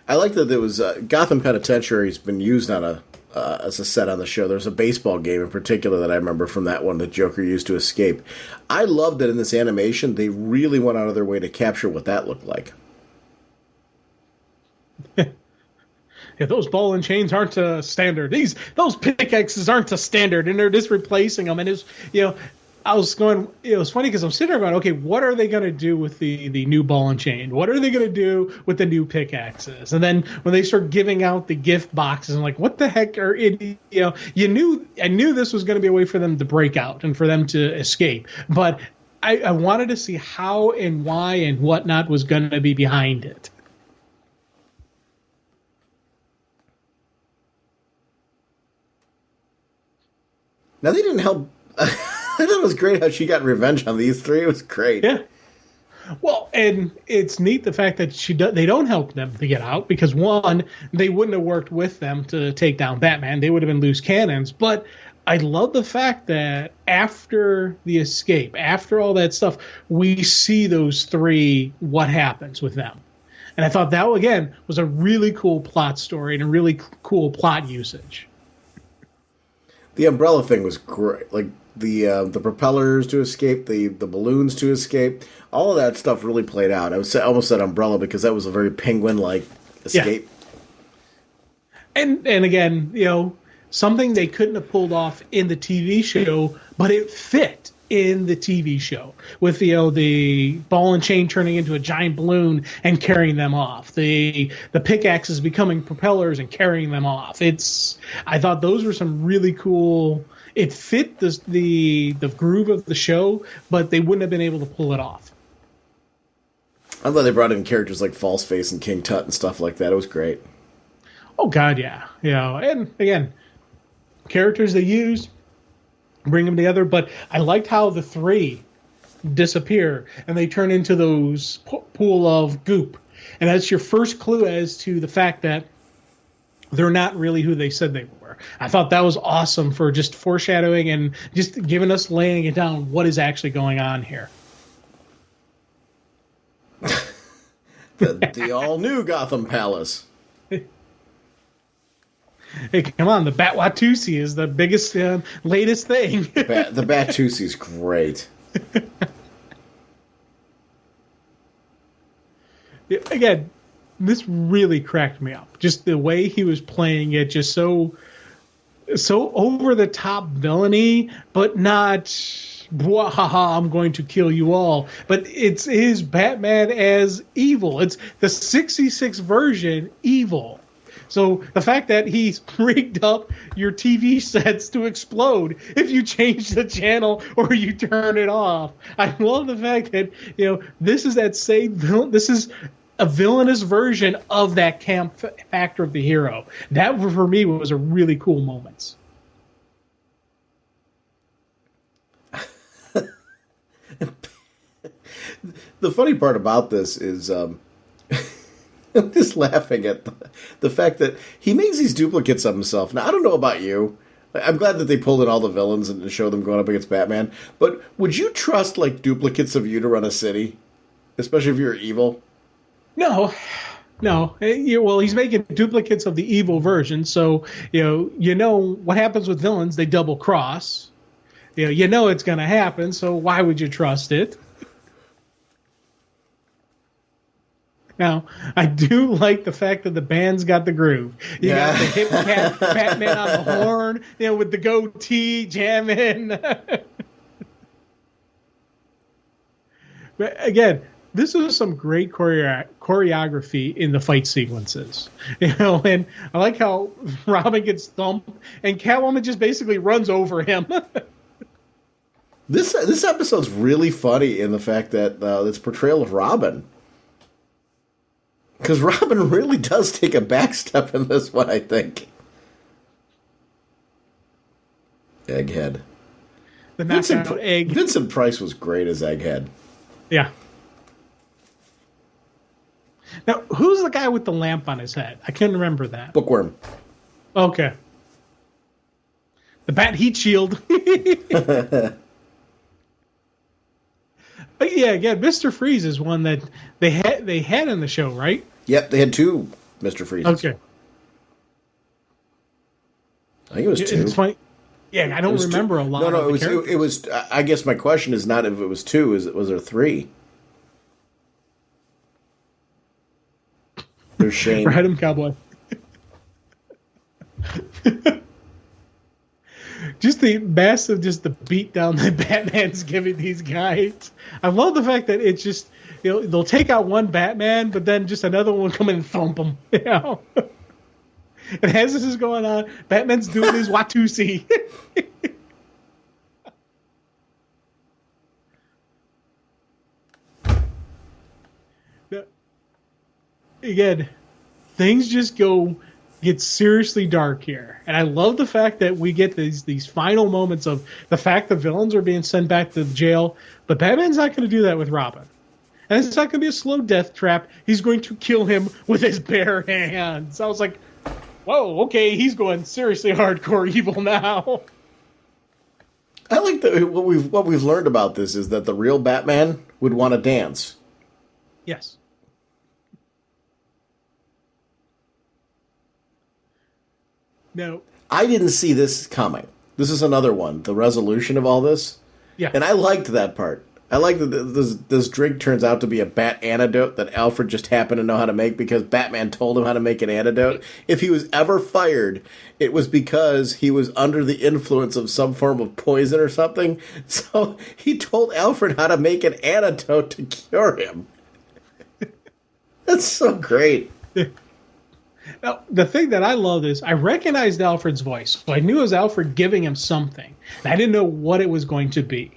I like that there was Gotham Penitentiary has been used on as a set on the show. There's a baseball game in particular that I remember from that one that Joker used to escape. I love that in this animation they really went out of their way to capture what that looked like. Yeah, those ball and chains aren't a standard. Those pickaxes aren't a standard, and they're just replacing them. And it's I was going, it was funny because I'm sitting there going, okay, what are they going to do with the new ball and chain? What are they going to do with the new pickaxes? And then when they start giving out the gift boxes, I'm like, what the heck are it? I knew this was going to be a way for them to break out and for them to escape. But I wanted to see how and why and whatnot was going to be behind it. Now, they didn't help. I thought it was great how she got revenge on these three. It was great. Yeah. Well, and it's neat the fact that they don't help them to get out because, one, they wouldn't have worked with them to take down Batman. They would have been loose cannons. But I love the fact that after the escape, after all that stuff, we see those three, what happens with them. And I thought that, again, was a really cool plot story and a really cool plot usage. The umbrella thing was great. the propellers to escape, the balloons to escape. All of that stuff really played out. I almost said Umbrella because that was a very Penguin-like escape. Yeah. And again, something they couldn't have pulled off in the TV show, but it fit in the TV show with the ball and chain turning into a giant balloon and carrying them off, the pickaxes becoming propellers and carrying them off. I thought those were some really cool. It fit the groove of the show, but they wouldn't have been able to pull it off. I thought they brought in characters like Falseface and King Tut and stuff like that. It was great. Oh God, yeah, and again, characters they used, bring them together. But I liked how the three disappear and they turn into those pool of goop, and that's your first clue as to the fact that they're not really who they said they were. I thought that was awesome for just foreshadowing and just giving us, laying it down, what is actually going on here. The all-new Gotham Palace. Hey, come on, the Bat-Watusi is the biggest, latest thing. The Batusi's great. Again, this really cracked me up. Just the way he was playing it, just so over-the-top villainy, but not, haha, I'm going to kill you all. But it's his Batman as evil. It's the 66 version evil. So the fact that he's rigged up your TV sets to explode if you change the channel or you turn it off. I love the fact that, this is that same villain. This is a villainous version of that camp factor of the hero. That, for me, was a really cool moment. The funny part about this is I'm just laughing at the fact that he makes these duplicates of himself. Now, I don't know about you. I'm glad that they pulled in all the villains and show them going up against Batman. But would you trust, duplicates of you to run a city? Especially if you're evil? No. Well, he's making duplicates of the evil version, so, what happens with villains, they double cross. It's going to happen, so why would you trust it? Now, I do like the fact that the band's got the groove. You got the hip cat Batman on the horn, with the goatee jamming. But again, this was some great choreography in the fight sequences. And I like how Robin gets thumped and Catwoman just basically runs over him. This episode's really funny in the fact that its portrayal of Robin. Because Robin really does take a backstep in this one, I think. Egghead. The knockout egg. Vincent Price was great as Egghead. Yeah. Now, who's the guy with the lamp on his head? I can't remember that. Bookworm. Okay. The Bat Heat Shield. But yeah, again, Mr. Freeze is one that they had in the show, right? Yep, they had two Mr. Freezes. Okay. I think it was two. It's funny. Yeah, I don't remember a lot. No, it was. I guess my question is not if it was two. Was there three? There's Shane. Ride him, cowboy. Just the massive, just the beat down that Batman's giving these guys. I love the fact that it's just, they'll take out one Batman, but then just another one will come in and thump him. And as this is going on, Batman's doing his Watusi. Again, things just get seriously dark here. And I love the fact that we get these final moments of the fact the villains are being sent back to the jail, but Batman's not going to do that with Robin. And it's not going to be a slow death trap. He's going to kill him with his bare hands. I was like, whoa, okay, he's going seriously hardcore evil now. I like that what we've learned about this is that the real Batman would want to dance. Yes. No. I didn't see this coming. This is another one. The resolution of all this. Yeah. And I liked that part. I like that this drink turns out to be a bat antidote that Alfred just happened to know how to make because Batman told him how to make an antidote. If he was ever fired, it was because he was under the influence of some form of poison or something. So he told Alfred how to make an antidote to cure him. That's so great. Now, the thing that I love is I recognized Alfred's voice. So I knew it was Alfred giving him something. And I didn't know what it was going to be.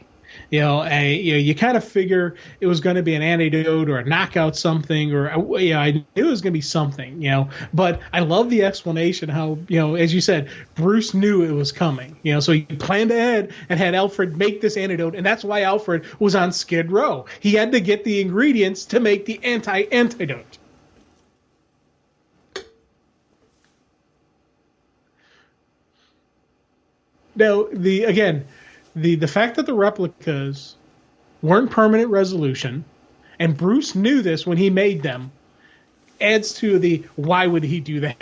You kind of figure it was going to be an antidote or a knockout something, or I knew it was going to be something, But I love the explanation how, as you said, Bruce knew it was coming, so he planned ahead and had Alfred make this antidote, and that's why Alfred was on Skid Row. He had to get the ingredients to make the antidote. Now, the fact that the replicas weren't permanent resolution, and Bruce knew this when he made them, adds to the why would he do that?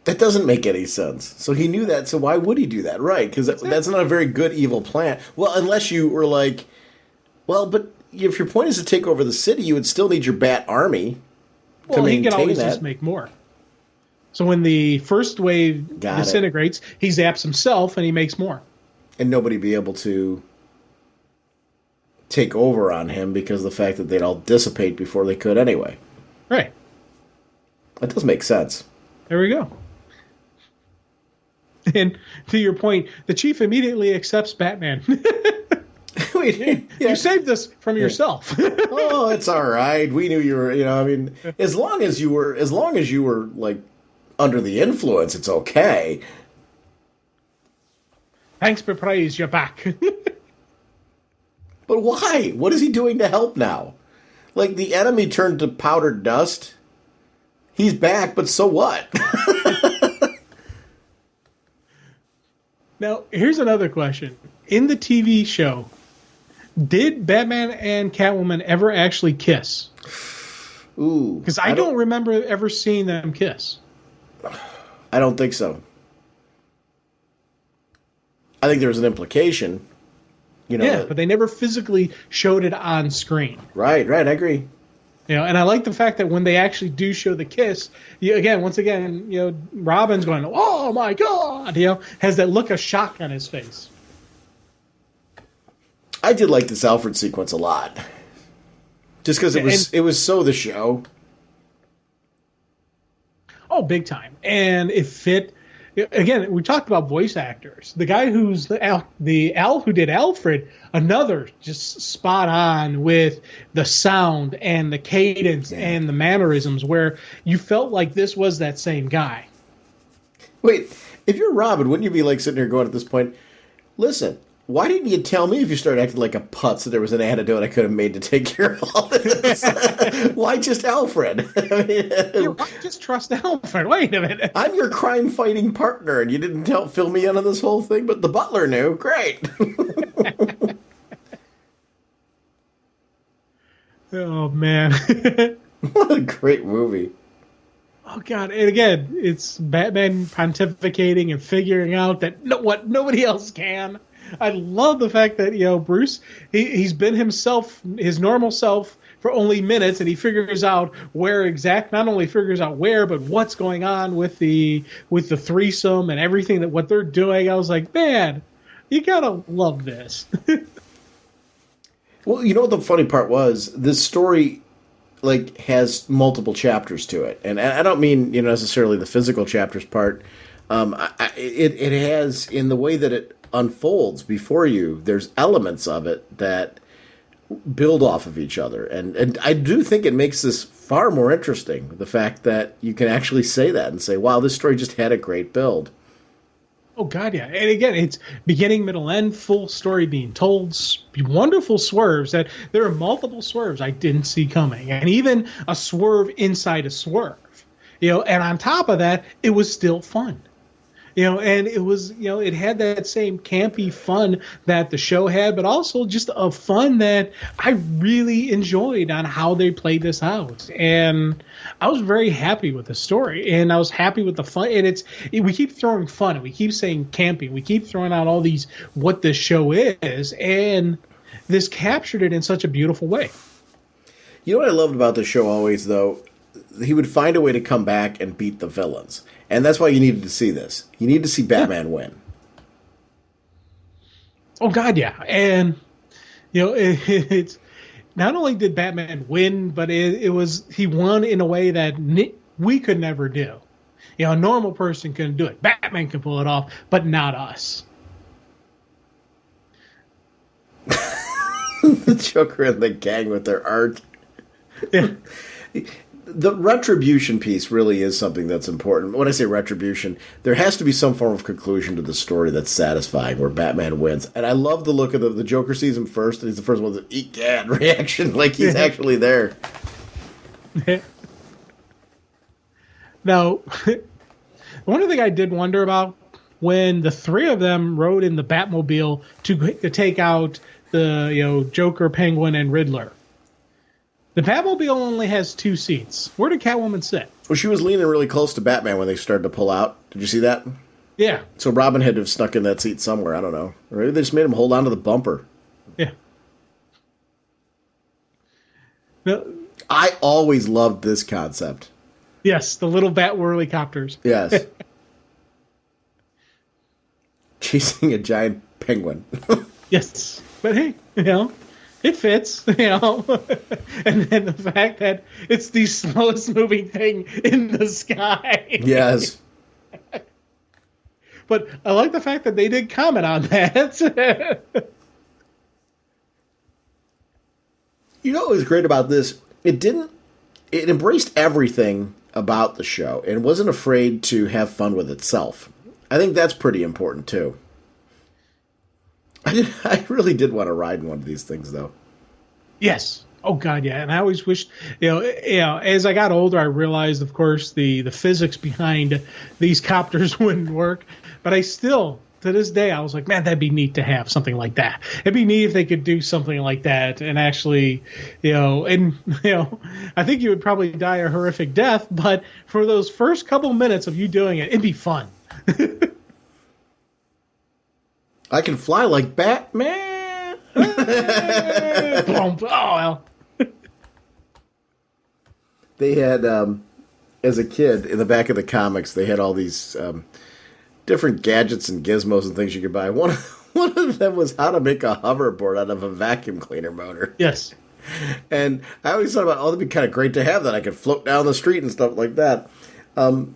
That doesn't make any sense. So he knew that, so why would he do that? Right, because that's not a very good evil plan. Well, unless you were like, well, but if your point is to take over the city, you would still need your Bat army to maintain that. Well, he can always just make more. So when the first wave disintegrates, he zaps himself and he makes more. And nobody be able to take over on him because of the fact that they'd all dissipate before they could anyway. Right. That does make sense. There we go. And to your point, the chief immediately accepts Batman. Wait, you saved us from yourself. Oh, it's all right. We knew you were, as long as you were like under the influence, it's okay. Thanks for praise, you're back. But why? What is he doing to help now? Like, the enemy turned to powdered dust. He's back, but so what? Now, here's another question. In the TV show, did Batman and Catwoman ever actually kiss? Ooh. Because I don't remember ever seeing them kiss. I don't think so. I think there was an implication. Yeah, but they never physically showed it on screen. Right, I agree. And I like the fact that when they actually do show the kiss, once again, Robin's going, "Oh my God!" Has that look of shock on his face. I did like this Alfred sequence a lot, just because it was so the show. Oh, big time. And it fit. Again, we talked about voice actors. The guy who's the Al who did Alfred, another just spot on with the sound and the cadence and the mannerisms where you felt like this was that same guy. Wait, if you're Robin, wouldn't you be like sitting here going at this point, listen, why didn't you tell me if you started acting like a putz that there was an antidote I could have made to take care of all this? Why just Alfred? Why just trust Alfred? Wait a minute. I'm your crime-fighting partner, and you didn't fill me in on this whole thing, but the butler knew. Great. Oh, man. What a great movie. Oh, God. And again, it's Batman pontificating and figuring out that what nobody else can. I love the fact that, Bruce, he's been his normal self for only minutes, and he figures out not only figures out where, but what's going on with the threesome and everything what they're doing. I was like, man, you gotta love this. Well, you know what the funny part was? This story has multiple chapters to it, and I don't mean necessarily the physical chapters part. It has, in the way that it unfolds before you, there's elements of it that build off of each other, and I do think it makes this far more interesting, the fact that you can actually say that and say, wow, this story just had a great build. Oh, God, yeah. And again, it's beginning, middle, end, full story being told, wonderful swerves. That there are multiple swerves I didn't see coming, and even a swerve inside a swerve. And on top of that, it was still fun. And it was, it had that same campy fun that the show had, but also just a fun that I really enjoyed on how they played this out. And I was very happy with the story, and I was happy with the fun. And we keep throwing fun, and we keep saying campy, we keep throwing out all these what this show is, and this captured it in such a beautiful way. You know what I loved about the show always, though? He would find a way to come back and beat the villains. And that's why you needed to see this. You need to see Batman win. Oh, God, yeah. And, it's not only did Batman win, but he won in a way that we could never do. A normal person couldn't do it. Batman can pull it off, but not us. The Joker and the gang with their art. Yeah. The retribution piece really is something that's important. When I say retribution, there has to be some form of conclusion to the story that's satisfying where Batman wins. And I love the look of the Joker sees him first, and he's the first one to egad reaction, like he's actually there. Now, one thing I did wonder about when the three of them rode in the Batmobile to take out the Joker, Penguin, and Riddler. The Batmobile only has 2 seats. Where did Catwoman sit? Well, she was leaning really close to Batman when they started to pull out. Did you see that? Yeah. So Robin had to have snuck in that seat somewhere. I don't know. Or maybe they just made him hold on to the bumper. Yeah. No. I always loved this concept. Yes, the little bat whirly-copters. Yes. Chasing a giant penguin. Yes. But hey, it fits, And then the fact that it's the slowest moving thing in the sky. Yes. But I like the fact that they did comment on that. You know what was great about this? It embraced everything about the show and wasn't afraid to have fun with itself. I think that's pretty important too. I really did want to ride in one of these things, though. Yes. Oh, God, yeah. And I always wished, as I got older, I realized, of course, the physics behind these copters wouldn't work. But I still, to this day, I was like, man, that'd be neat to have something like that. It'd be neat if they could do something like that and actually, I think you would probably die a horrific death. But for those first couple minutes of you doing it, it'd be fun. I can fly like Batman. Oh, well. They had, as a kid, in the back of the comics, they had all these different gadgets and gizmos and things you could buy. One of them was how to make a hoverboard out of a vacuum cleaner motor. Yes. And I always thought about, that'd be kind of great to have that. I could float down the street and stuff like that. One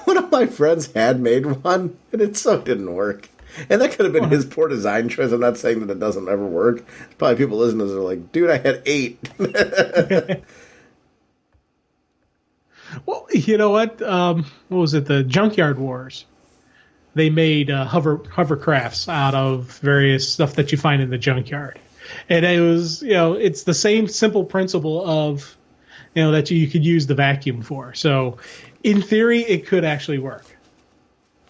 of my friends had made one, and it so didn't work. And that could have been his poor design choice. I'm not saying that it doesn't ever work. There's probably people listening to this are like, dude, I had 8. Well, you know what? What was it? The Junkyard Wars. They made hovercrafts out of various stuff that you find in the junkyard. And it was, it's the same simple principle of, that you could use the vacuum for. So in theory, it could actually work.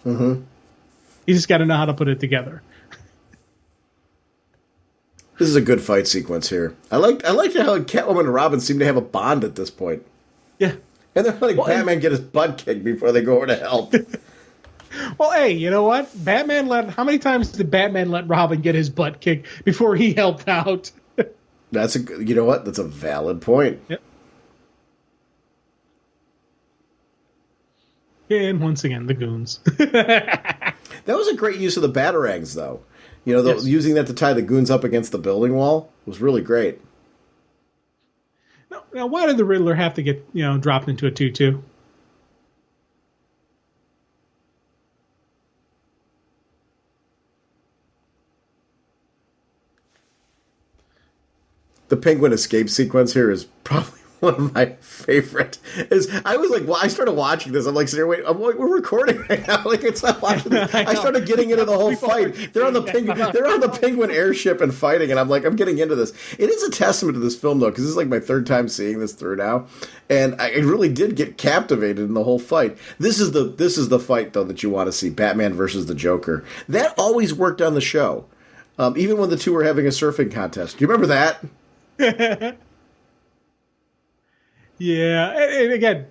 Mm-hmm. You just got to know how to put it together. This is a good fight sequence here. I liked how Catwoman and Robin seem to have a bond at this point. Yeah. And they're letting Batman get his butt kicked before they go over to help. Well, hey, you know what? How many times did Batman let Robin get his butt kicked before he helped out? You know what? That's a valid point. Yep. And once again, the goons. That was a great use of the batarangs, though. Yes. Using that to tie the goons up against the building wall was really great. Now, why did the Riddler have to get dropped into a 2-2? The Penguin escape sequence here is probably one of my favorite is I was like, well, I started watching this. I'm like, wait, we're recording right now. Like, it's not watching this. I started getting into the whole fight. They're on the penguin airship and fighting, and I'm like, I'm getting into this. It is a testament to this film though, because this is like my third time seeing this through now, and I really did get captivated in the whole fight. This is the fight though that you want to see: Batman versus the Joker. That always worked on the show, even when the two were having a surfing contest. Do you remember that? Yeah, and again,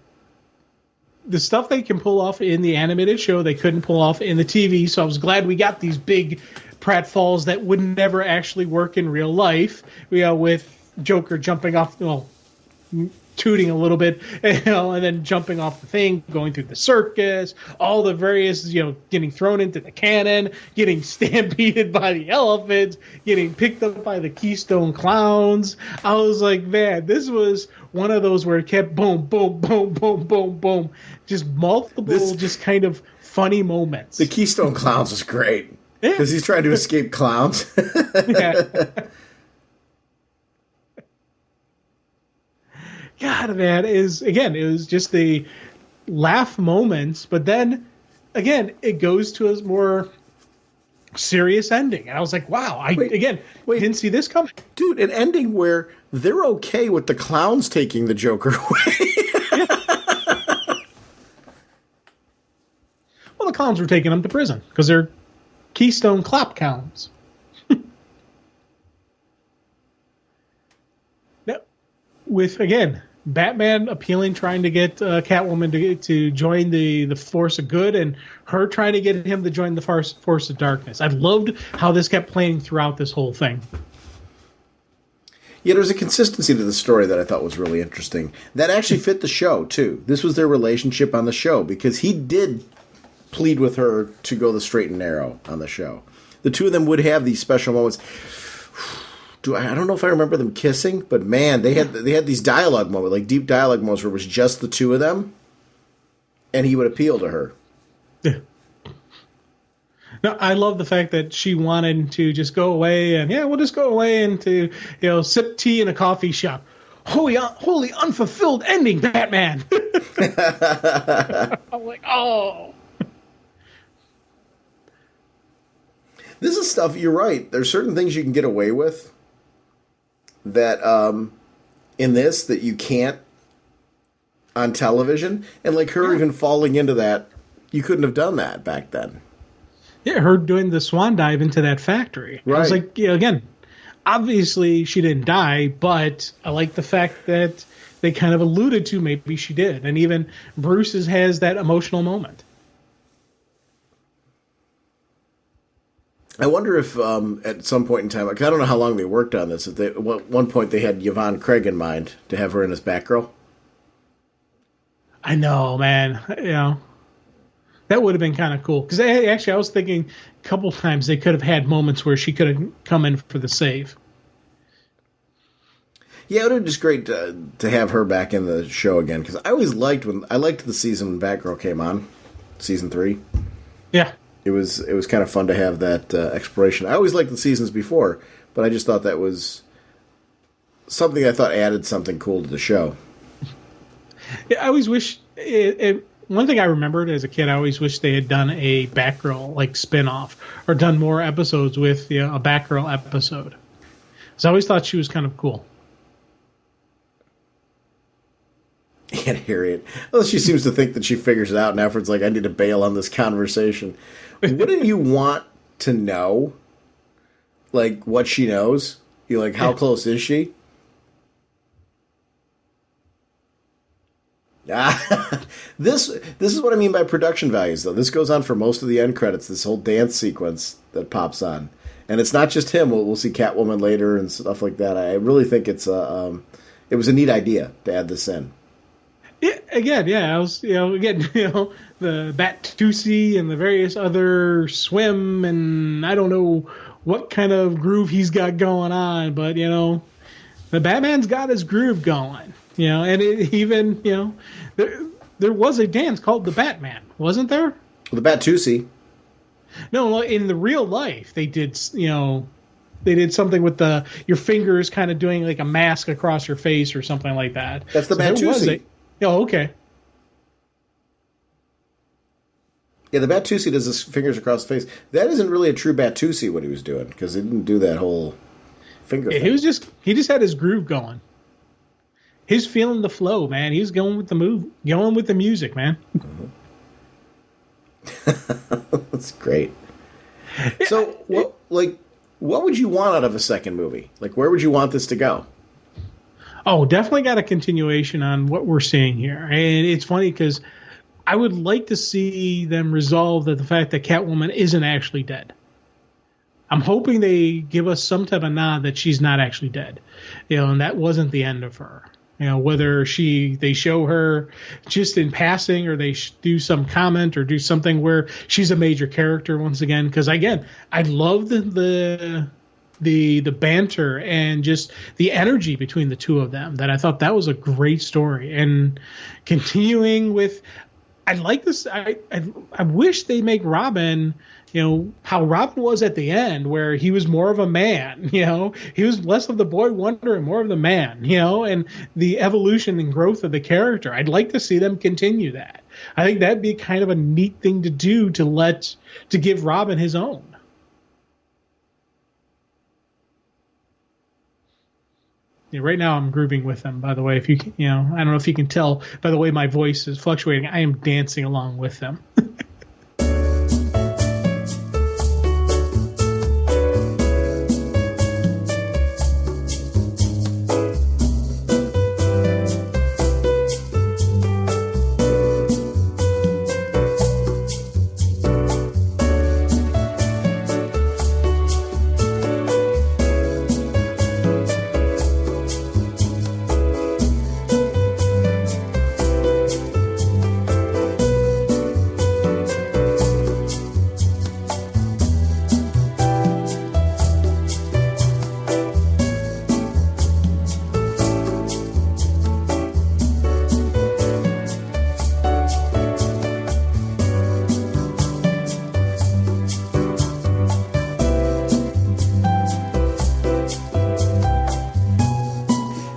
the stuff they can pull off in the animated show, they couldn't pull off in the TV, so I was glad we got these big pratfalls that would never actually work in real life, with Joker jumping off, tooting a little bit, and then jumping off the thing, going through the circus, all the various, getting thrown into the cannon, getting stampeded by the elephants, getting picked up by the Keystone Clowns. I was like, man, this was one of those where it kept boom, boom, boom, boom, boom, boom, just multiple, just kind of funny moments. The Keystone Clowns was great because he's trying to escape clowns. Yeah. God, man, it was just the laugh moments, but then, again, it goes to a more serious ending. And I was like, wow, I didn't see this coming. Dude, an ending where they're okay with the clowns taking the Joker away. Well, the clowns were taking him to prison because they're Keystone Clap clowns. Now, with, again, Batman appealing, trying to get Catwoman to join the force of good, and her trying to get him to join the force of darkness. I loved how this kept playing throughout this whole thing. Yeah, there's a consistency to the story that I thought was really interesting. That actually fit the show, too. This was their relationship on the show, because he did plead with her to go the straight and narrow on the show. The two of them would have these special moments. I don't know if I remember them kissing, but man, they had these dialogue moments, like deep dialogue moments where it was just the two of them, and he would appeal to her. Yeah. No, I love the fact that she wanted to just go away, and we'll just go away and to sip tea in a coffee shop. Holy unfulfilled ending, Batman. I'm like, oh. This is stuff, you're right. There's certain things you can get away with that in this that you can't on television. And like her even falling into that, you couldn't have done that back then. Yeah, her doing the swan dive into that factory. Right. I was like, again, obviously she didn't die, but I like the fact that they kind of alluded to maybe she did. And even Bruce has that emotional moment. I wonder if at some point in time, I don't know how long they worked on this. If at one point they had Yvonne Craig in mind to have her in as Batgirl. I know, man. That would have been kind of cool. Because actually, I was thinking a couple times they could have had moments where she could have come in for the save. Yeah, it would have been just great to have her back in the show again. Because I always liked the season when Batgirl came on, season 3. Yeah. It was kind of fun to have that exploration. I always liked the seasons before, but I just thought that was something I thought added something cool to the show. I always wish one thing I remembered as a kid, I always wished they had done a Batgirl like spin-off or done more episodes with a Batgirl episode. So I always thought she was kind of cool. Aunt Harriet. Well, she seems to think that she figures it out, and afterwards, like, I need to bail on this conversation. Wouldn't you want to know, like, what she knows? You're like, how close is she? This is what I mean by production values, though. This goes on for most of the end credits, this whole dance sequence that pops on. And it's not just him. We'll see Catwoman later and stuff like that. I really think it was a neat idea to add this in. Yeah, again, I was, the Bat-Tusi and the various other swim, and I don't know what kind of groove he's got going on, but, the Batman's got his groove going, and it even, there was a dance called the Batman, wasn't there? Well, the Bat-Tusi. No, in the real life, they did, they did something with your fingers kind of doing like a mask across your face or something like that. That's the Batusi. Oh, okay. Yeah, the Batusi does his fingers across the face. That isn't really a true Batusi what he was doing, because he didn't do that whole finger thing. He just had his groove going. He's feeling the flow, man. He's going with the music, man. That's great. So, what would you want out of a second movie? Like, where would you want this to go? Oh, definitely got a continuation on what we're seeing here. And it's funny because I would like to see them resolve the fact that Catwoman isn't actually dead. I'm hoping they give us some type of nod that she's not actually dead, and that wasn't the end of her. Whether they show her just in passing, or they do some comment or do something where she's a major character once again. Because again, I love the banter and just the energy between the two of them. That I thought that was a great story. And continuing with, I like this. I wish they make Robin, how Robin was at the end, where he was more of a man, he was less of the boy wonder and more of the man, and the evolution and growth of the character. I'd like to see them continue that. I think that'd be kind of a neat thing to do to give Robin his own. Yeah, right now I'm grooving with them, by the way. If I don't know if you can tell by the way my voice is fluctuating, I am dancing along with them.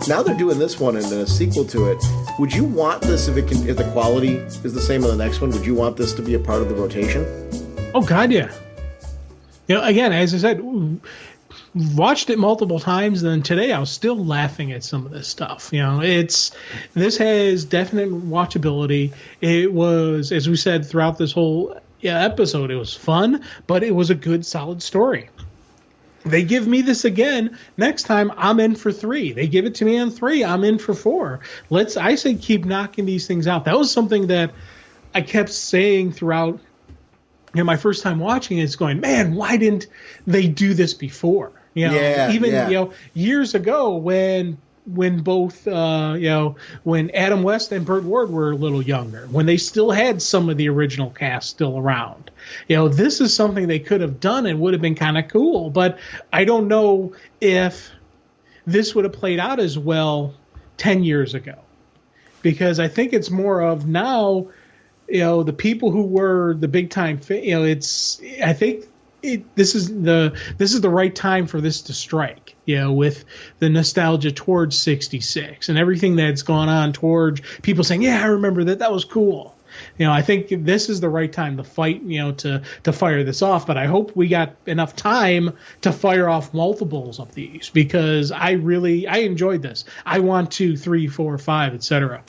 Now they're doing this one and then a sequel to it. Would you want this if the quality is the same as the next one? Would you want this to be a part of the rotation? Oh God, yeah. Again, as I said, watched it multiple times, and then today I was still laughing at some of this stuff. This has definite watchability. It was, as we said throughout this whole episode, it was fun, but it was a good, solid story. They give me this again next time, I'm in for 3. They give it to me on 3, I'm in for 4. I say keep knocking these things out. That was something that I kept saying throughout my first time watching it. It's going, man, why didn't they do this before? Years ago when both when Adam West and Burt Ward were a little younger, when they still had some of the original cast still around. This is something they could have done and would have been kind of cool, but I don't know if this would have played out as well 10 years ago, because I think it's more of now, the people who were the big time, I think this is the right time for this to strike, with the nostalgia towards 66 and everything that's gone on towards people saying, yeah, I remember that was cool. I think this is the right time to fight, to fire this off. But I hope we got enough time to fire off multiples of these, because I enjoyed this. I want 2, 3, 4, 5, etc.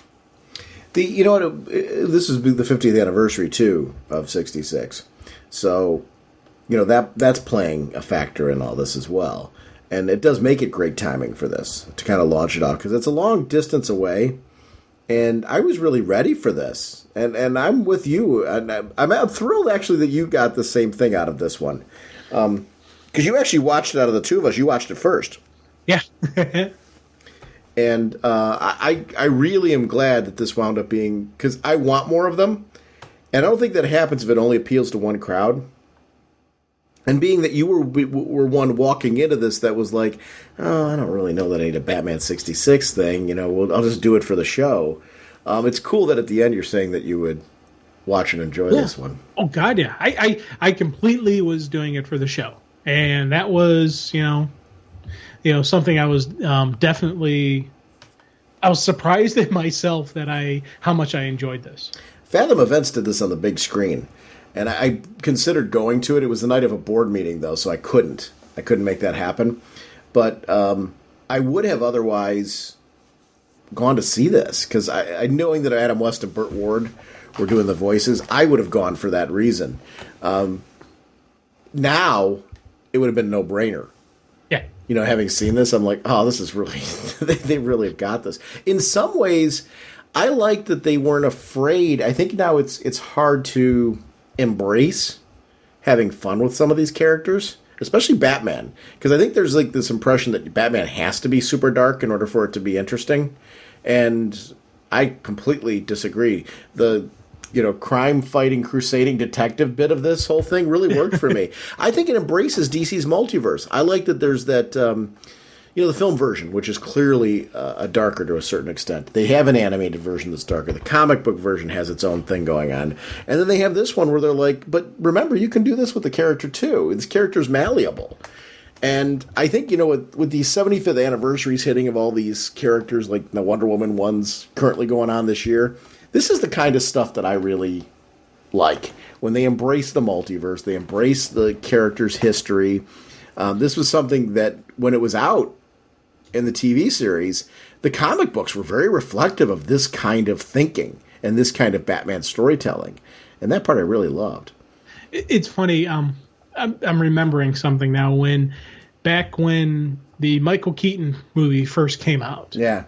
This is the 50th anniversary too of 66, so that's playing a factor in all this as well, and it does make it great timing for this to kind of launch it off, because it's a long distance away. And I was really ready for this, and I'm with you. And I'm thrilled actually that you got the same thing out of this one, because you actually watched it out of the two of us. You watched it first, yeah. And I really am glad that this wound up being, because I want more of them, and I don't think that happens if it only appeals to one crowd. And being that you were one walking into this that was like, oh, I don't really know that I need a Batman 66 thing. I'll just do it for the show. It's cool that at the end you're saying that you would watch and enjoy this one. Oh God, yeah. I completely was doing it for the show. and that was something I was definitely. I was surprised at myself that how much I enjoyed this. Fathom Events did this on the big screen, and I considered going to it. It was the night of a board meeting, though, so I couldn't make that happen. But I would have otherwise gone to see this, because I knowing that Adam West and Burt Ward were doing the voices, I would have gone for that reason. Now, it would have been a no-brainer. Yeah. Having seen this, I'm like, oh, this is really, they really have got this. In some ways, I like that they weren't afraid. I think now it's hard to embrace having fun with some of these characters, especially Batman. Because I think there's like this impression that Batman has to be super dark in order for it to be interesting. And I completely disagree. The crime-fighting, crusading detective bit of this whole thing really worked for me. I think it embraces DC's multiverse. I like that there's that, the film version, which is clearly a darker to a certain extent. They have an animated version that's darker. The comic book version has its own thing going on. And then they have this one where they're like, but remember, you can do this with the character too. This character's malleable. And I think, with the 75th anniversaries hitting of all these characters, like the Wonder Woman ones currently going on this year, this is the kind of stuff that I really like. When they embrace the multiverse, they embrace the character's history. This was something that, when it was out in the TV series, the comic books were very reflective of this kind of thinking and this kind of Batman storytelling. And that part I really loved. It's funny. I'm remembering something now. Back when the Michael Keaton movie first came out. Yeah.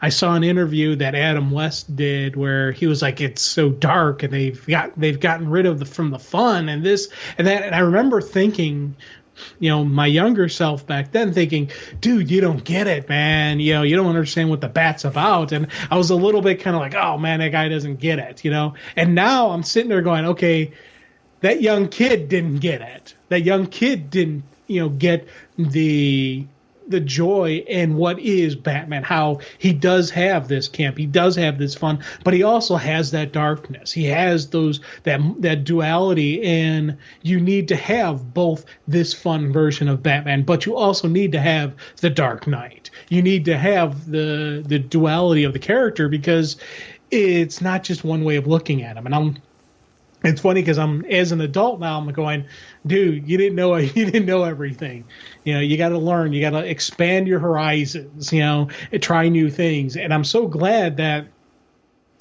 I saw an interview that Adam West did where he was like, it's so dark and they've gotten rid of from the fun and this and that. And I remember thinking, my younger self back then thinking, dude, you don't get it, man. You don't understand what the Bat's about. And I was a little bit kind of like, oh man, that guy doesn't get it, And now I'm sitting there going, okay, that young kid didn't get it. That young kid didn't, get the joy in what is Batman, how he does have this camp, he does have this fun, but he also has that darkness. He has that duality, and you need to have both this fun version of Batman, but you also need to have the Dark Knight. You need to have the duality of the character, because it's not just one way of looking at him. And it's funny because as an adult now, I'm going, dude, you didn't know everything. You got to learn. You got to expand your horizons. And try new things. And I'm so glad that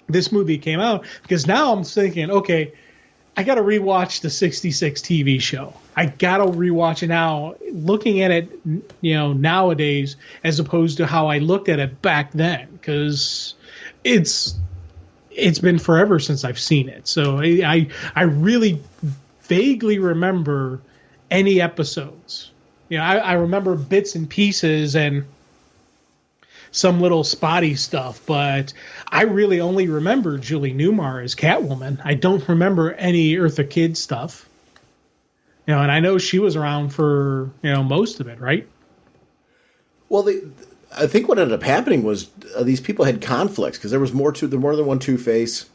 this movie came out, because now I'm thinking, okay, I got to rewatch the '66 TV show. I got to rewatch it now, looking at it, nowadays, as opposed to how I looked at it back then, because it's been forever since I've seen it. So I really vaguely remember any episodes. I remember bits and pieces and some little spotty stuff, but I really only remember Julie Newmar as Catwoman. I don't remember any Eartha Kitt stuff. And I know she was around for, most of it, right? Well, I think what ended up happening was these people had conflicts, because there was more than one Two-Face.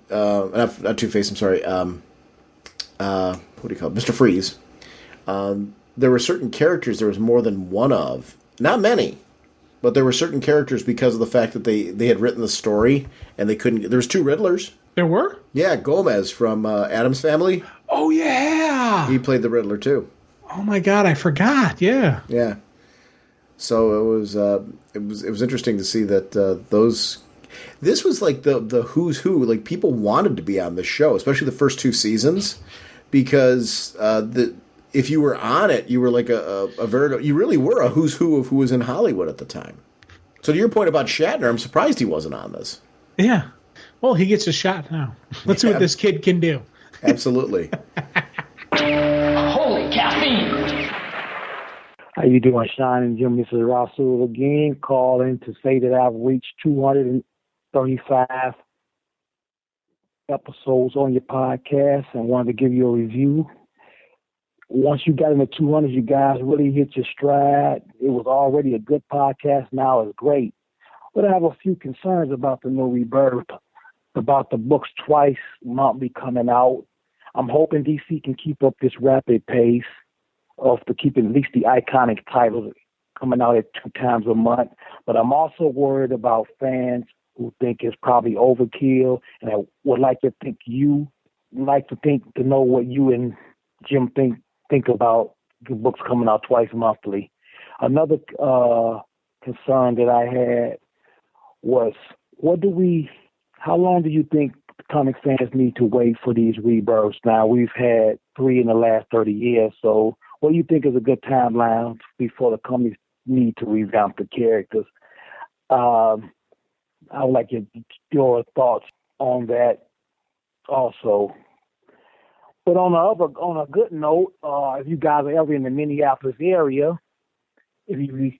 Not Two-Face, I'm sorry. What do you call it? Mr. Freeze. There were certain characters there was more than one of. Not many, but there were certain characters because of the fact that they had written the story and they couldn't. There was two Riddlers. There were? Yeah, Gomez from Addams Family. Oh, yeah. He played the Riddler, too. Oh, my God, I forgot. Yeah. Yeah. So it was interesting to see that those. This was like the who's who. Like, people wanted to be on this show, especially the first two seasons, because if you were on it, you were like a veritable. You really were a who's who of who was in Hollywood at the time. So to your point about Shatner, I'm surprised he wasn't on this. Yeah. Well, he gets a shot now. Let's see what this kid can do. Absolutely. Holy caffeine! How you doing, Sean and Jim? This is Rasul again, calling to say that I've reached 235 episodes on your podcast and wanted to give you a review. Once you got in the 200s, you guys really hit your stride. It was already a good podcast. Now it's great. But I have a few concerns about the new Rebirth, about the books twice not be coming out. I'm hoping DC can keep up this rapid pace. to keeping at least the iconic titles coming out at 2 times a month. But I'm also worried about fans who think it's probably overkill, and I would like to know what you and Jim think about the books coming out twice monthly. Another concern that I had was, how long do you think comic fans need to wait for these rebirths? Now, we've had 3 in the last 30 years, so what do you think is a good timeline before the comics need to revamp the characters? I would like your thoughts on that also. But on a good note, if you guys are ever in the Minneapolis area, if you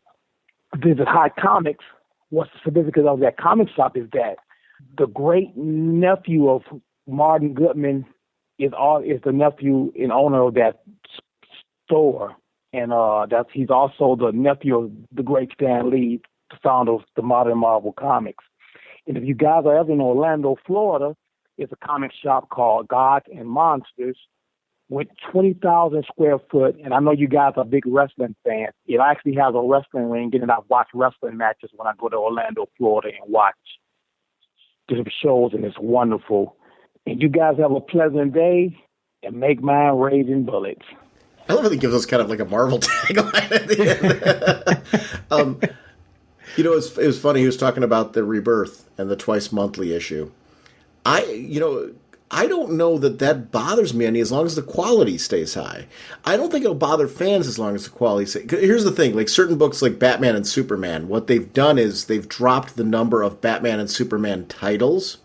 visit Hot Comics, what's the significance of that comic shop is that the great nephew of Martin Goodman is the nephew and owner of that store, and he's also the nephew of the great Stan Lee, the founder of the modern Marvel Comics. And if you guys are ever in Orlando, Florida, it's a comic shop called Gods and Monsters with 20,000 square foot. And I know you guys are big wrestling fans. It actually has a wrestling ring, and I watch wrestling matches when I go to Orlando, Florida, and watch different shows, and it's wonderful. And you guys have a pleasant day, and make mine raging bullets. I love that he gives us kind of like a Marvel tagline at the end. It was funny. He was talking about the Rebirth and the twice monthly issue. I don't know that bothers me any as long as the quality stays high. I don't think it'll bother fans as long as the quality stays. Here's the thing, like certain books like Batman and Superman, what they've done is they've dropped the number of Batman and Superman titles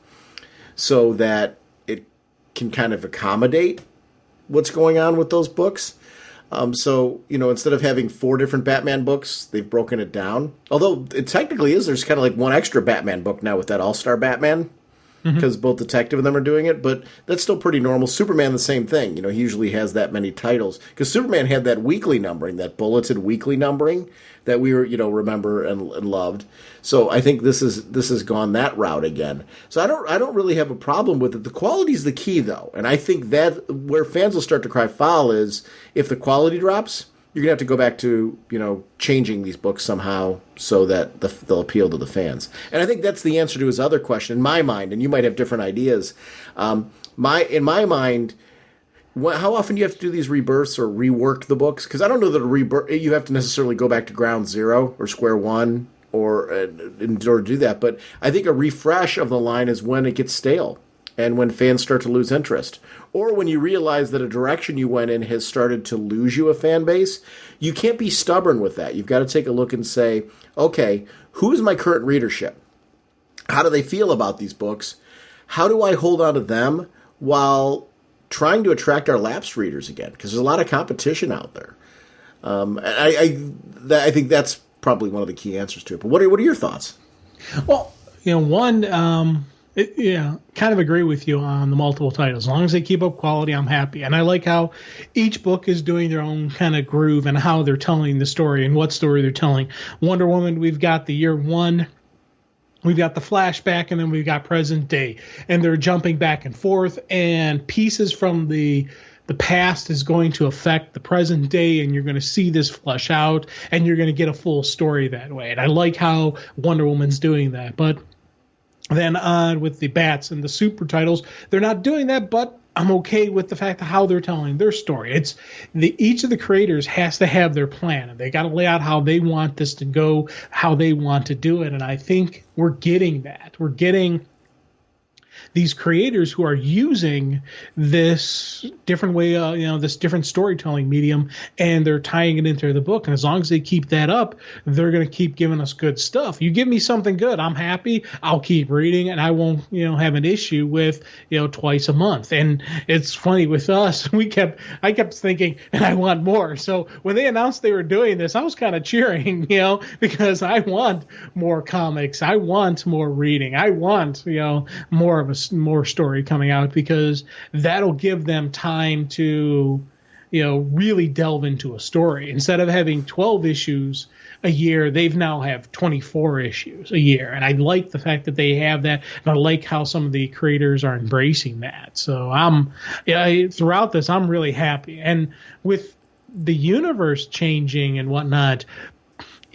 so that it can kind of accommodate what's going on with those books. So, instead of having 4 different Batman books, they've broken it down. Although it technically is, there's kind of like one extra Batman book now with that All-Star Batman, because both Detective and them are doing it, but that's still pretty normal. Superman, the same thing. He usually has that many titles, because Superman had that weekly numbering, that bulleted weekly numbering that we were, remember and loved. So I think this has gone that route again. So I don't really have a problem with it. The quality's the key, though, and I think that where fans will start to cry foul is if the quality drops, you're gonna have to go back to changing these books somehow so that they'll appeal to the fans. And I think that's the answer to his other question in my mind. And you might have different ideas. In my mind, how often do you have to do these rebirths or rework the books? Because I don't know that you have to necessarily go back to ground zero or square one or in order to do that. But I think a refresh of the line is when it gets stale and when fans start to lose interest. Or when you realize that a direction you went in has started to lose you a fan base. You can't be stubborn with that. You've got to take a look and say, okay, who's my current readership? How do they feel about these books? How do I hold on to them while trying to attract our lapsed readers again? Because there's a lot of competition out there. I think that's probably one of the key answers to it. But what are your thoughts? Well, kind of agree with you on the multiple titles. As long as they keep up quality, I'm happy. And I like how each book is doing their own kind of groove and how they're telling the story and what story they're telling. Wonder Woman, we've got the year 1. We've got the flashback, and then we've got present day. And they're jumping back and forth, and pieces from the past is going to affect the present day, and you're going to see this flush out, and you're going to get a full story that way. And I like how Wonder Woman's doing that. But then on with the Bats and the super titles, they're not doing that, but I'm okay with the fact of how they're telling their story. It's each of the creators has to have their plan, and they got to lay out how they want this to go, how they want to do it. And I think we're getting that. We're getting these creators who are using this different way, this different storytelling medium, and they're tying it into the book. And as long as they keep that up, they're going to keep giving us good stuff. You give me something good, I'm happy. I'll keep reading, and I won't, have an issue with, twice a month. And it's funny with us, I kept thinking, and I want more. So when they announced they were doing this, I was kind of cheering, because I want more comics. I want more reading. I want, more story coming out, because that'll give them time to really delve into a story. Instead of having 12 issues a year, they've now have 24 issues a year, and I like the fact that they have that, and I like how some of the creators are embracing that. So throughout this, I'm really happy. And with the universe changing and whatnot,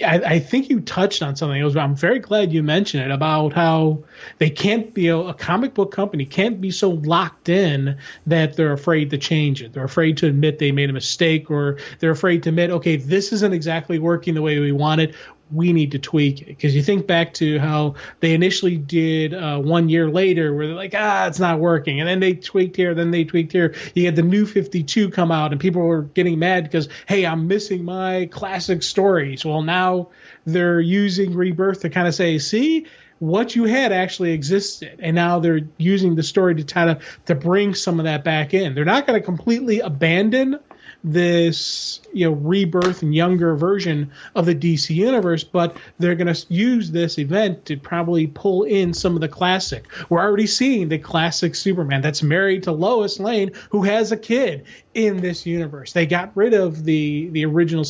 I think you touched on something. I'm very glad you mentioned it about how they can't be a comic book company can't be so locked in that they're afraid to change it. They're afraid to admit they made a mistake, or they're afraid to admit, okay, this isn't exactly working the way we want it. We need to tweak it. Because you think back to how they initially did 1 year later, where they're like, it's not working. And then they tweaked here, then they tweaked here. You had the new 52 come out, and people were getting mad because, hey, I'm missing my classic stories. Well, now they're using Rebirth to kind of say, see, what you had actually existed. And now they're using the story to try to bring some of that back in. They're not going to completely abandon this, rebirth and younger version of the DC universe, but they're going to use this event to probably pull in some of the classic. We're already seeing the classic Superman that's married to Lois Lane, who has a kid in this universe. They got rid of the original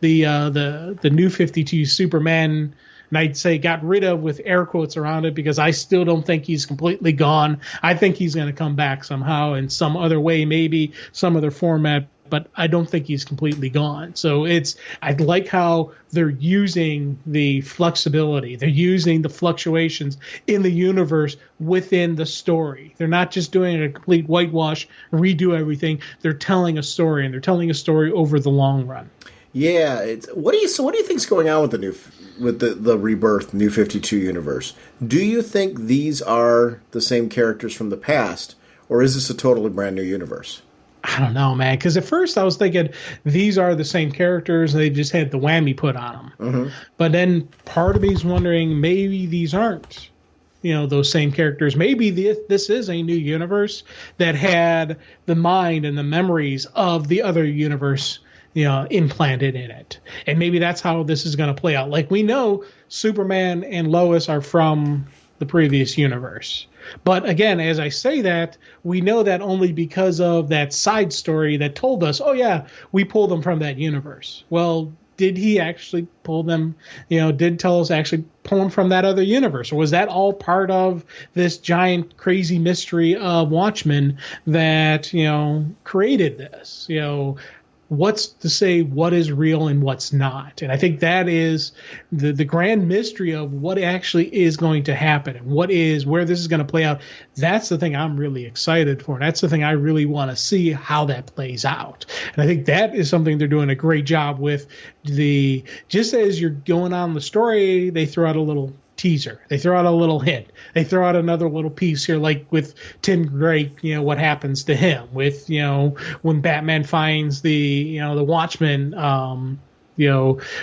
the new 52 Superman. And I'd say got rid of with air quotes around it, because I still don't think he's completely gone. I think he's going to come back somehow in some other way, maybe some other format, but I don't think he's completely gone. So I like how they're using the flexibility. They're using the fluctuations in the universe within the story. They're not just doing a complete whitewash, redo everything. They're telling a story, and they're telling a story over the long run. Yeah, what do you think is going on with the Rebirth New 52 universe? Do you think these are the same characters from the past, or is this a totally brand new universe? I don't know, man, because at first I was thinking these are the same characters, and they just had the whammy put on them. Mm-hmm. But then part of me is wondering, maybe these aren't, those same characters. Maybe this is a new universe that had the mind and the memories of the other universe implanted in it. And maybe that's how this is going to play out. Like, we know Superman and Lois are from the previous universe. But again, as I say that, we know that only because of that side story that told us, oh yeah, we pulled them from that universe. Well, did he actually pull them, did tell us actually pull them from that other universe? Or was that all part of this giant crazy mystery of Watchmen that, created this? What's to say what is real and what's not? And I think that is the grand mystery of what actually is going to happen and where this is going to play out. That's the thing I'm really excited for. And that's the thing I really want to see how that plays out. And I think that is something they're doing a great job with. Just as you're going on the story, they throw out a little teaser. They throw out a little hint. They throw out another little piece here, like with Tim Drake, what happens to him with, when Batman finds the Watchmen, when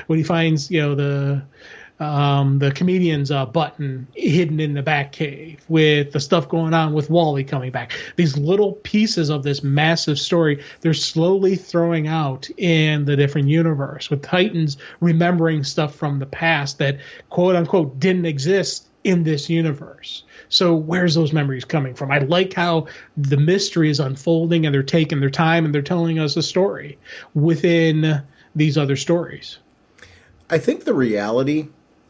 he finds, the comedian's button hidden in the Batcave, with the stuff going on with Wally coming back. These little pieces of this massive story, they're slowly throwing out in the different universe, with Titans remembering stuff from the past that, quote unquote, didn't exist in this universe. So where's those memories coming from? I like how the mystery is unfolding, and they're taking their time, and they're telling us a story within these other stories. I think the reality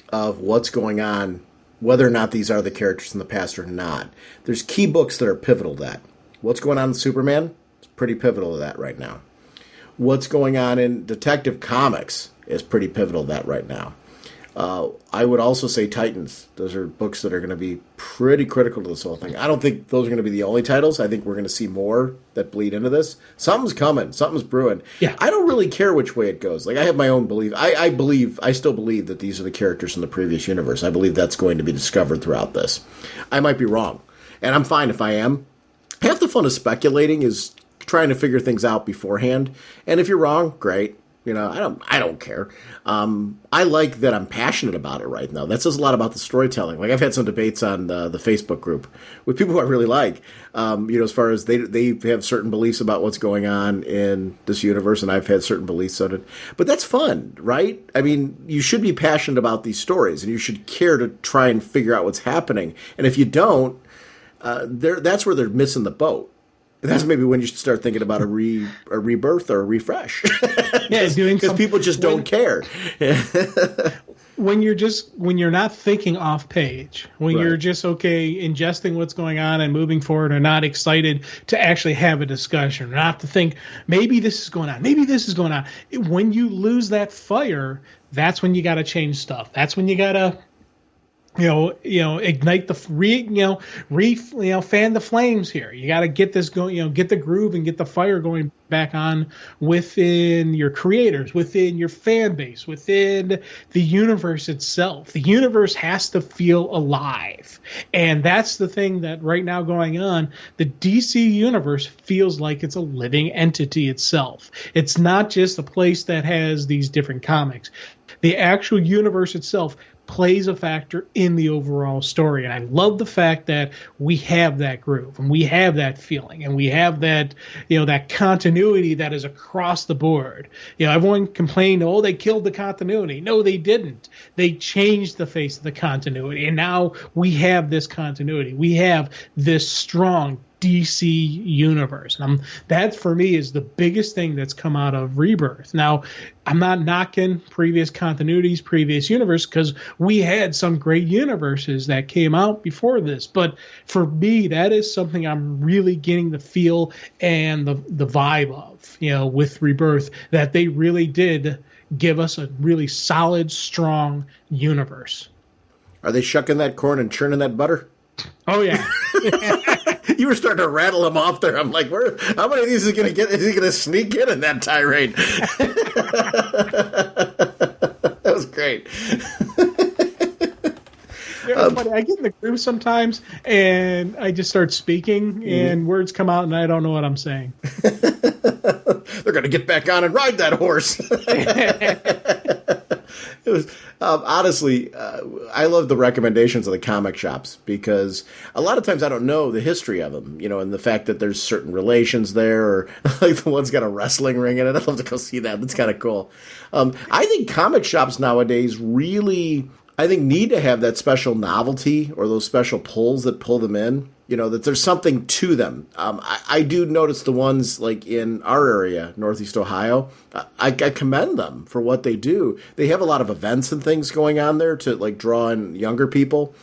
of what's going on, whether or not these are the characters in the past or not, there's key books that are pivotal to that. What's going on in Superman? It's pretty pivotal to that right now. What's going on in Detective Comics is pretty pivotal to that right now. I would also say Titans. Those are books that are going to be pretty critical to this whole thing. I don't think those are going to be the only titles. I think we're going to see more that bleed into this. Something's coming. Something's brewing. Yeah. I don't really care which way it goes. Like, I have my own belief. I still believe that these are the characters from the previous universe. I believe that's going to be discovered throughout this. I might be wrong. And I'm fine if I am. Half the fun of speculating is trying to figure things out beforehand. And if you're wrong, great. I don't care. I like that I'm passionate about it right now. That says a lot about the storytelling. Like, I've had some debates on the Facebook group with people who I really like. As far as they have certain beliefs about what's going on in this universe, and I've had certain beliefs on it. But that's fun, right? I mean, you should be passionate about these stories, and you should care to try and figure out what's happening. And if you don't, that's where they're missing the boat. And that's maybe when you should start thinking about a rebirth or a refresh. Yeah, because people just don't care. when you're not thinking off page, when Right. you're just ingesting what's going on and moving forward, and not excited to actually have a discussion, not to think maybe this is going on, maybe this is going on. When you lose that fire, that's when you got to change stuff. That's when you got to ignite the fan the flames here. You got to get this going, get the groove and get the fire going back on within your creators, within your fan base, within the universe itself. The universe has to feel alive. And that's the thing that right now going on. The DC universe feels like it's a living entity itself. It's not just a place that has these different comics. The actual universe itself plays a factor in the overall story. And I love the fact that we have that groove and we have that feeling and we have that, that continuity that is across the board. Everyone complained, oh, they killed the continuity. No, they didn't. They changed the face of the continuity. And now we have this continuity. We have this strong DC universe. And that for me is the biggest thing that's come out of Rebirth. Now, I'm not knocking previous continuities, previous universe, because we had some great universes that came out before this. But for me, that is something I'm really getting the feel and the vibe of, with Rebirth, that they really did give us a really solid, strong universe. Are they shucking that corn and churning that butter? Oh, yeah. You were starting to rattle them off there. I'm like, how many of these is he going to sneak in that tirade? That was great. Funny. I get in the groove sometimes, and I just start speaking, and words come out, and I don't know what I'm saying. They're going to get back on and ride that horse. It was honestly, I love the recommendations of the comic shops, because a lot of times I don't know the history of them, and the fact that there's certain relations there, or like the one's got a wrestling ring in it. I'd love to go see that. That's kind of cool. I think comic shops nowadays really, need to have that special novelty or those special pulls that pull them in. That there's something to them. I do notice the ones like in our area, Northeast Ohio, I commend them for what they do. They have a lot of events and things going on there to like draw in younger people.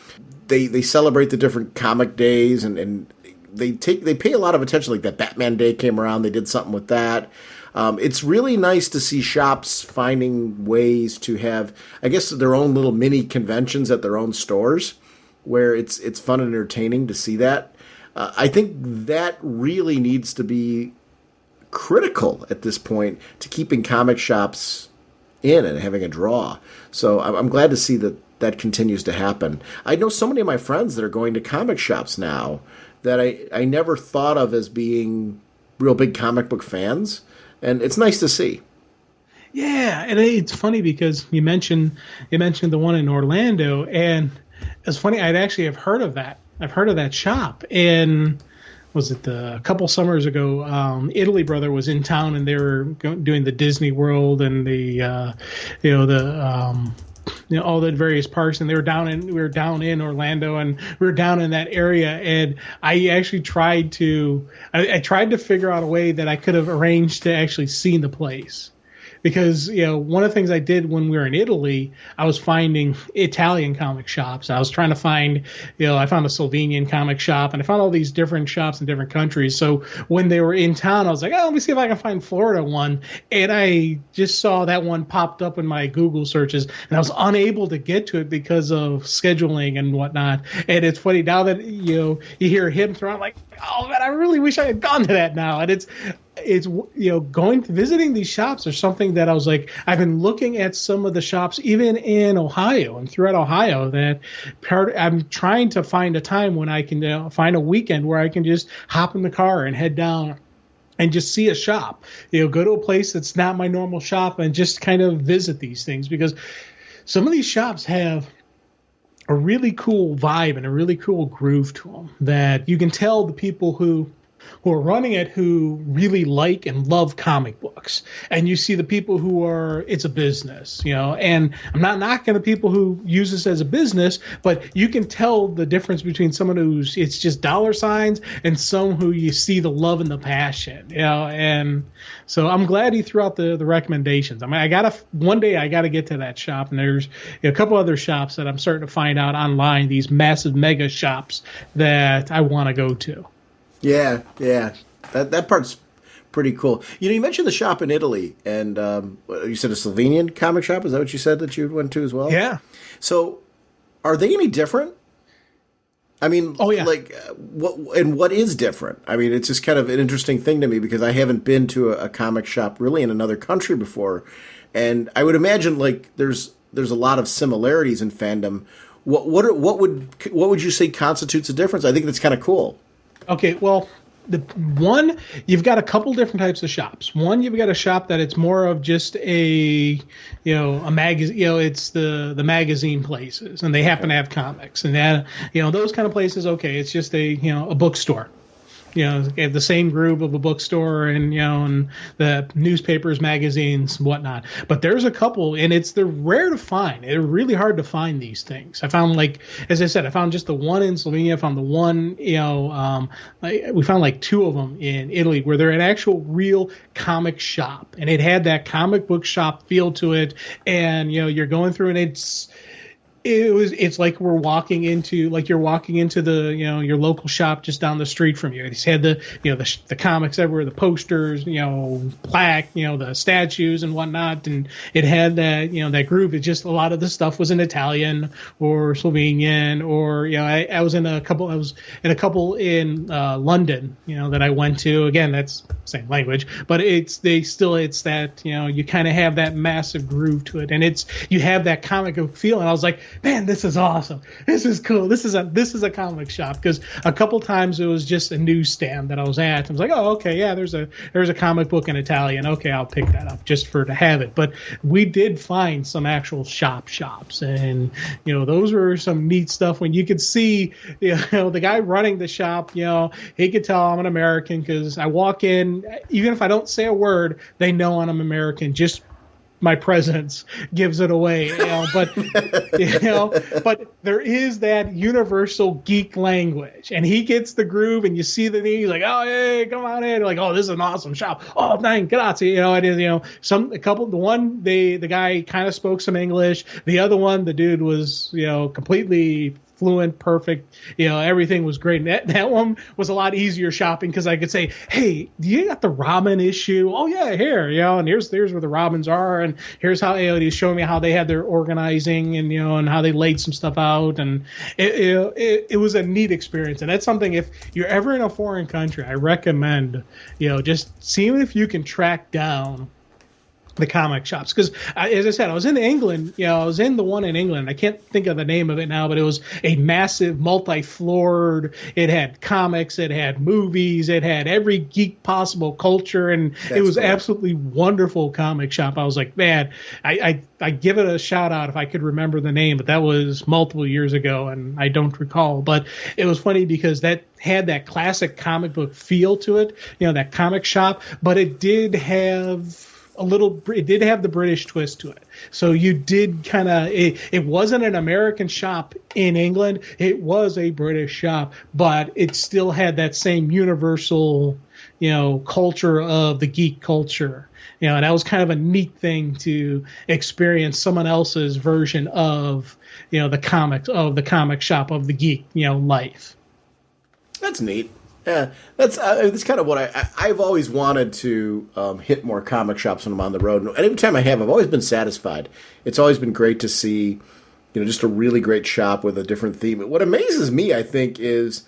They celebrate the different comic days and they pay a lot of attention. Like that Batman Day came around, they did something with that. It's really nice to see shops finding ways to have, I guess, their own little mini conventions at their own stores, where it's fun and entertaining to see that. I think that really needs to be critical at this point to keeping comic shops in and having a draw. So I'm glad to see that continues to happen. I know so many of my friends that are going to comic shops now that I never thought of as being real big comic book fans, and it's nice to see. Yeah, and it's funny because you mentioned the one in Orlando, and it's funny. I've heard of that. I've heard of that shop. And was it a couple summers ago? Italy Brother was in town, and they were doing the Disney World and the all the various parks, and we were down in Orlando, and we were down in that area. And I actually tried to figure out a way that I could have arranged to actually see the place. Because, one of the things I did when we were in Italy, I was finding Italian comic shops. I was trying to find, I found a Slovenian comic shop, and I found all these different shops in different countries. So when they were in town, I was like, let me see if I can find Florida one. And I just saw that one popped up in my Google searches, and I was unable to get to it because of scheduling and whatnot. And it's funny now that, you hear him throw out like, oh man, I really wish I had gone to that now. And it's visiting these shops or something that I was like, I've been looking at some of the shops even in Ohio and throughout Ohio that I'm trying to find a time when I can find a weekend where I can just hop in the car and head down and just see a shop, go to a place that's not my normal shop and just kind of visit these things, because some of these shops have a really cool vibe and a really cool groove to them that you can tell the people who who are running it who really like and love comic books, and you see the people who are, it's a business, and I'm not knocking the people who use this as a business, but you can tell the difference between someone who's, it's just dollar signs, and some who you see the love and the passion, and so I'm glad he threw out the recommendations. I mean, one day I gotta get to that shop, and there's a couple other shops that I'm starting to find out online, these massive mega shops that I want to go to. Yeah. That part's pretty cool. You mentioned the shop in Italy, and you said a Slovenian comic shop. Is that what you said that you went to as well? Yeah. So, are they any different? I mean, oh yeah. Like, what is different? I mean, it's just kind of an interesting thing to me because I haven't been to a comic shop really in another country before, and I would imagine like there's a lot of similarities in fandom. What would you say constitutes a difference? I think that's kind of cool. Okay, well, you've got a couple different types of shops. One, you've got a shop that it's more of just a magazine. It's the magazine places, and they happen to have comics, and that those kind of places. Okay, it's just a bookstore. The same group of a bookstore and and the newspapers, magazines, whatnot. But there's a couple, and they're rare to find. They're really hard to find these things. I found, like, as I said, I found just the one in Slovenia. I found the one, we found like two of them in Italy where they're an actual real comic shop, and it had that comic book shop feel to it. And you're going through, and it's like you're walking into the your local shop just down the street from you. It's had the comics everywhere, the posters, plaque, the statues and whatnot, and it had that that groove. It just, a lot of the stuff was in Italian or Slovenian, or I was in a couple in London, that I went to. Again, that's same language, but it's that you kind of have that massive groove to it, and you have that comic book feel. And I was like, man, this is awesome. This is cool. This is a comic shop, because a couple times it was just a newsstand that I was at. I was like, oh, okay, yeah, there's a comic book in Italian. Okay, I'll pick that up just to have it. But we did find some actual shops, and those were some neat stuff when you could see the guy running the shop. He could tell I'm an American because I walk in, even if I don't say a word, they know I'm American. Just my presence gives it away, but but there is that universal geek language, and he gets the groove, and you see the thing. He's like, oh, hey, come on in. Like, oh, this is an awesome shop. Oh, thank grazie. It is, the guy kind of spoke some English. The other one, the dude was, completely fluent, perfect. Everything was great. And that one was a lot easier shopping because I could say, hey, do you got the Robin issue? Oh yeah, here, and here's where the Robins are, and here's how he's showing me how they had their organizing, and and how they laid some stuff out, and it was a neat experience. And that's something, if you're ever in a foreign country, I recommend just seeing if you can track down the comic shops, because as I said, I was in England. I was in the one in England. I can't think of the name of it now, but it was a massive, multi-floored. It had comics, it had movies, it had every geek possible culture, and it was absolutely wonderful comic shop. I was like, man, I give it a shout out if I could remember the name, but that was multiple years ago, and I don't recall. But it was funny because that had that classic comic book feel to it, that comic shop, but it did have the British twist to it. So you did kind of, it wasn't an American shop in England. It was a British shop, but it still had that same universal, culture of the geek culture. And that was kind of a neat thing to experience someone else's version of, the comic shop of the geek, life. That's neat. Yeah, that's kind of what I've always wanted to hit more comic shops when I'm on the road. And every time I have, I've always been satisfied. It's always been great to see, just a really great shop with a different theme. What amazes me, I think, is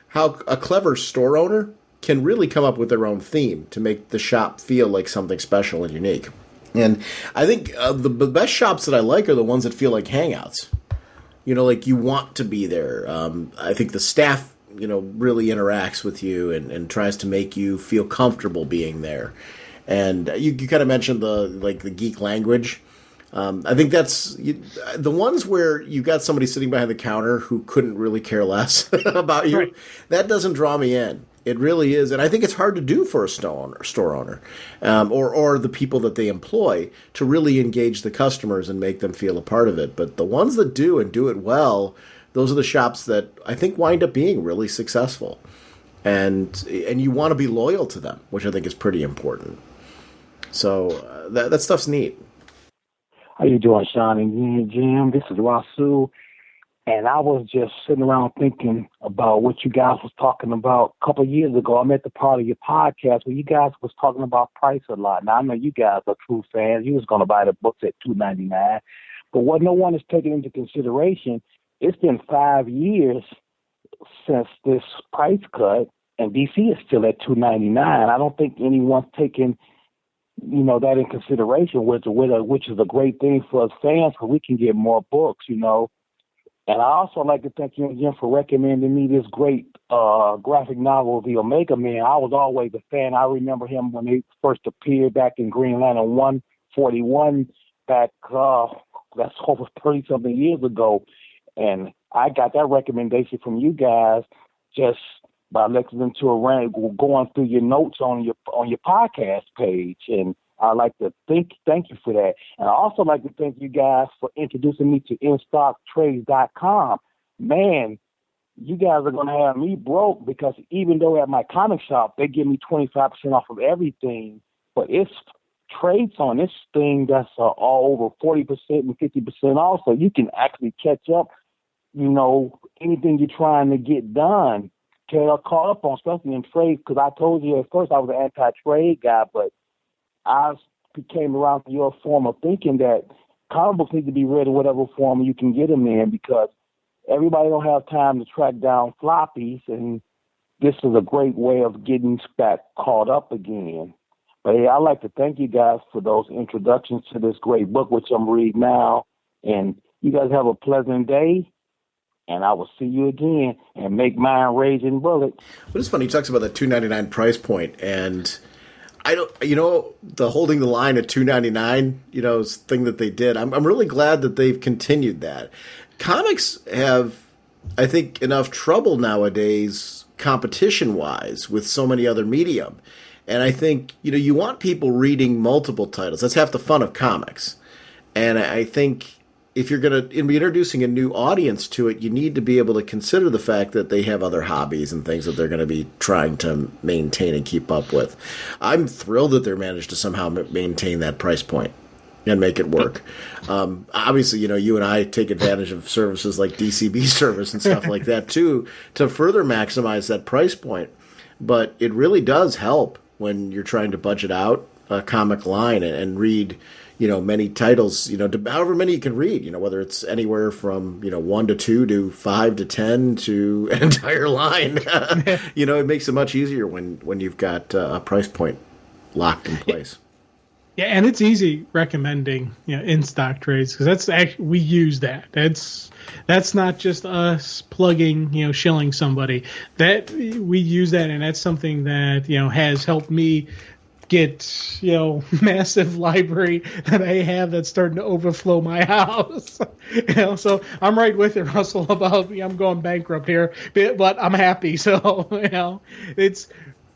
how a clever store owner can really come up with their own theme to make the shop feel like something special and unique. And I think the best shops that I like are the ones that feel like hangouts. Like you want to be there. I think the staff really interacts with you and tries to make you feel comfortable being there. And you kind of mentioned the geek language. I think that's the ones where you got somebody sitting behind the counter who couldn't really care less about you. Right. That doesn't draw me in. It really is, and I think it's hard to do for a store owner, or the people that they employ to really engage the customers and make them feel a part of it. But the ones that do and do it well, those are the shops that I think wind up being really successful, and you want to be loyal to them, which I think is pretty important. So that stuff's neat. How you doing, Sean and Jim? This is Rasul. And I was just sitting around thinking about what you guys was talking about a couple of years ago. I'm at the part of your podcast where you guys was talking about price a lot. Now, I know you guys are true fans. You was going to buy the books at $2.99. But what no one is taking into consideration, it's been 5 years since this price cut, and DC is still at $2.99. I don't think anyone's taking that in consideration, which is a great thing for us fans, because we can get more books, And I also like to thank you again for recommending me this great graphic novel, The Omega Man. I was always a fan. I remember him when he first appeared back in Green Lantern 141 back, that's over 30-something years ago. And I got that recommendation from you guys just by listening to going through your notes on your podcast page. And I'd like to thank you for that. And I also like to thank you guys for introducing me to InStockTrades.com. Man, you guys are going to have me broke, because even though at my comic shop, they give me 25% off of everything, but it's trades on this thing that's all over 40% and 50% off. So you can actually catch up, anything you're trying to get done. Get caught up on, especially in trade, because I told you at first I was an anti-trade guy, but I came around to your form of thinking that comic books need to be read in whatever form you can get them in, because everybody don't have time to track down floppies, and this is a great way of getting back caught up again. But hey, I'd like to thank you guys for those introductions to this great book, which I'm reading now. And you guys have a pleasant day, and I will see you again, and make mine raging bullets. But it's funny, he talks about that $2.99 price point, and I don't, the holding the line at $2.99, thing that they did. I'm really glad that they've continued that. Comics have, I think, enough trouble nowadays, competition-wise, with so many other medium. And I think, you want people reading multiple titles. That's half the fun of comics. And I think if you're going to be introducing a new audience to it, you need to be able to consider the fact that they have other hobbies and things that they're going to be trying to maintain and keep up with. I'm thrilled that they're managed to somehow maintain that price point and make it work. Obviously, you and I take advantage of services like DCB service and stuff like that too, to further maximize that price point. But it really does help when you're trying to budget out a comic line and read many titles, however many you can read, whether it's anywhere from, 1 to 2 to 5 to 10 to an entire line. It makes it much easier when you've got a price point locked in place. Yeah, and it's easy recommending, in stock trades, because that's actually, we use that. That's not just us plugging, shilling somebody. That we use that, and that's something that has helped me get massive library that I have that's starting to overflow my house. So I'm right with you, Russell, about I'm going bankrupt here, but I'm happy. So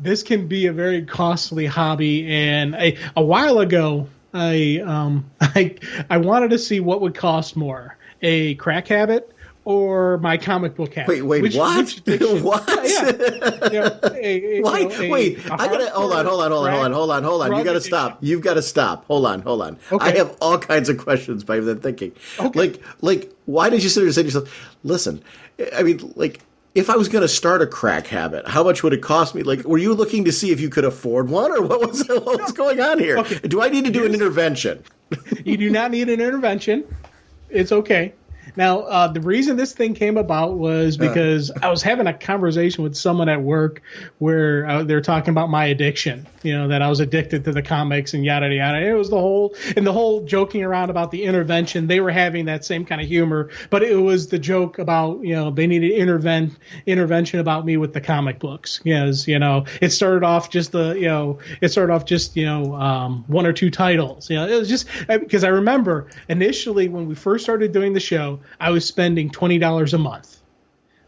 this can be a very costly hobby. And a while ago, I wanted to see what would cost more, a crack habit or my comic book habit. Wait, what? What? Wait, I gotta hold on. You gotta stop. You've got to stop. Hold on. Okay. I have all kinds of questions by even thinking. Okay. Like, why did you sit there and say to yourself, listen, I mean, like, if I was going to start a crack habit, how much would it cost me? Like, were you looking to see if you could afford one, or what was going on here? Okay. Do I need to do an intervention? You do not need an intervention. It's okay. Now, the reason this thing came about was because I was having a conversation with someone at work where they're talking about my addiction, that I was addicted to the comics and yada, yada. It was the whole joking around about the intervention. They were having that same kind of humor, but it was the joke about, they needed intervention about me with the comic books. Yes, it started off just one or two titles. It was just because I remember initially when we first started doing the show, I was spending $20 a month.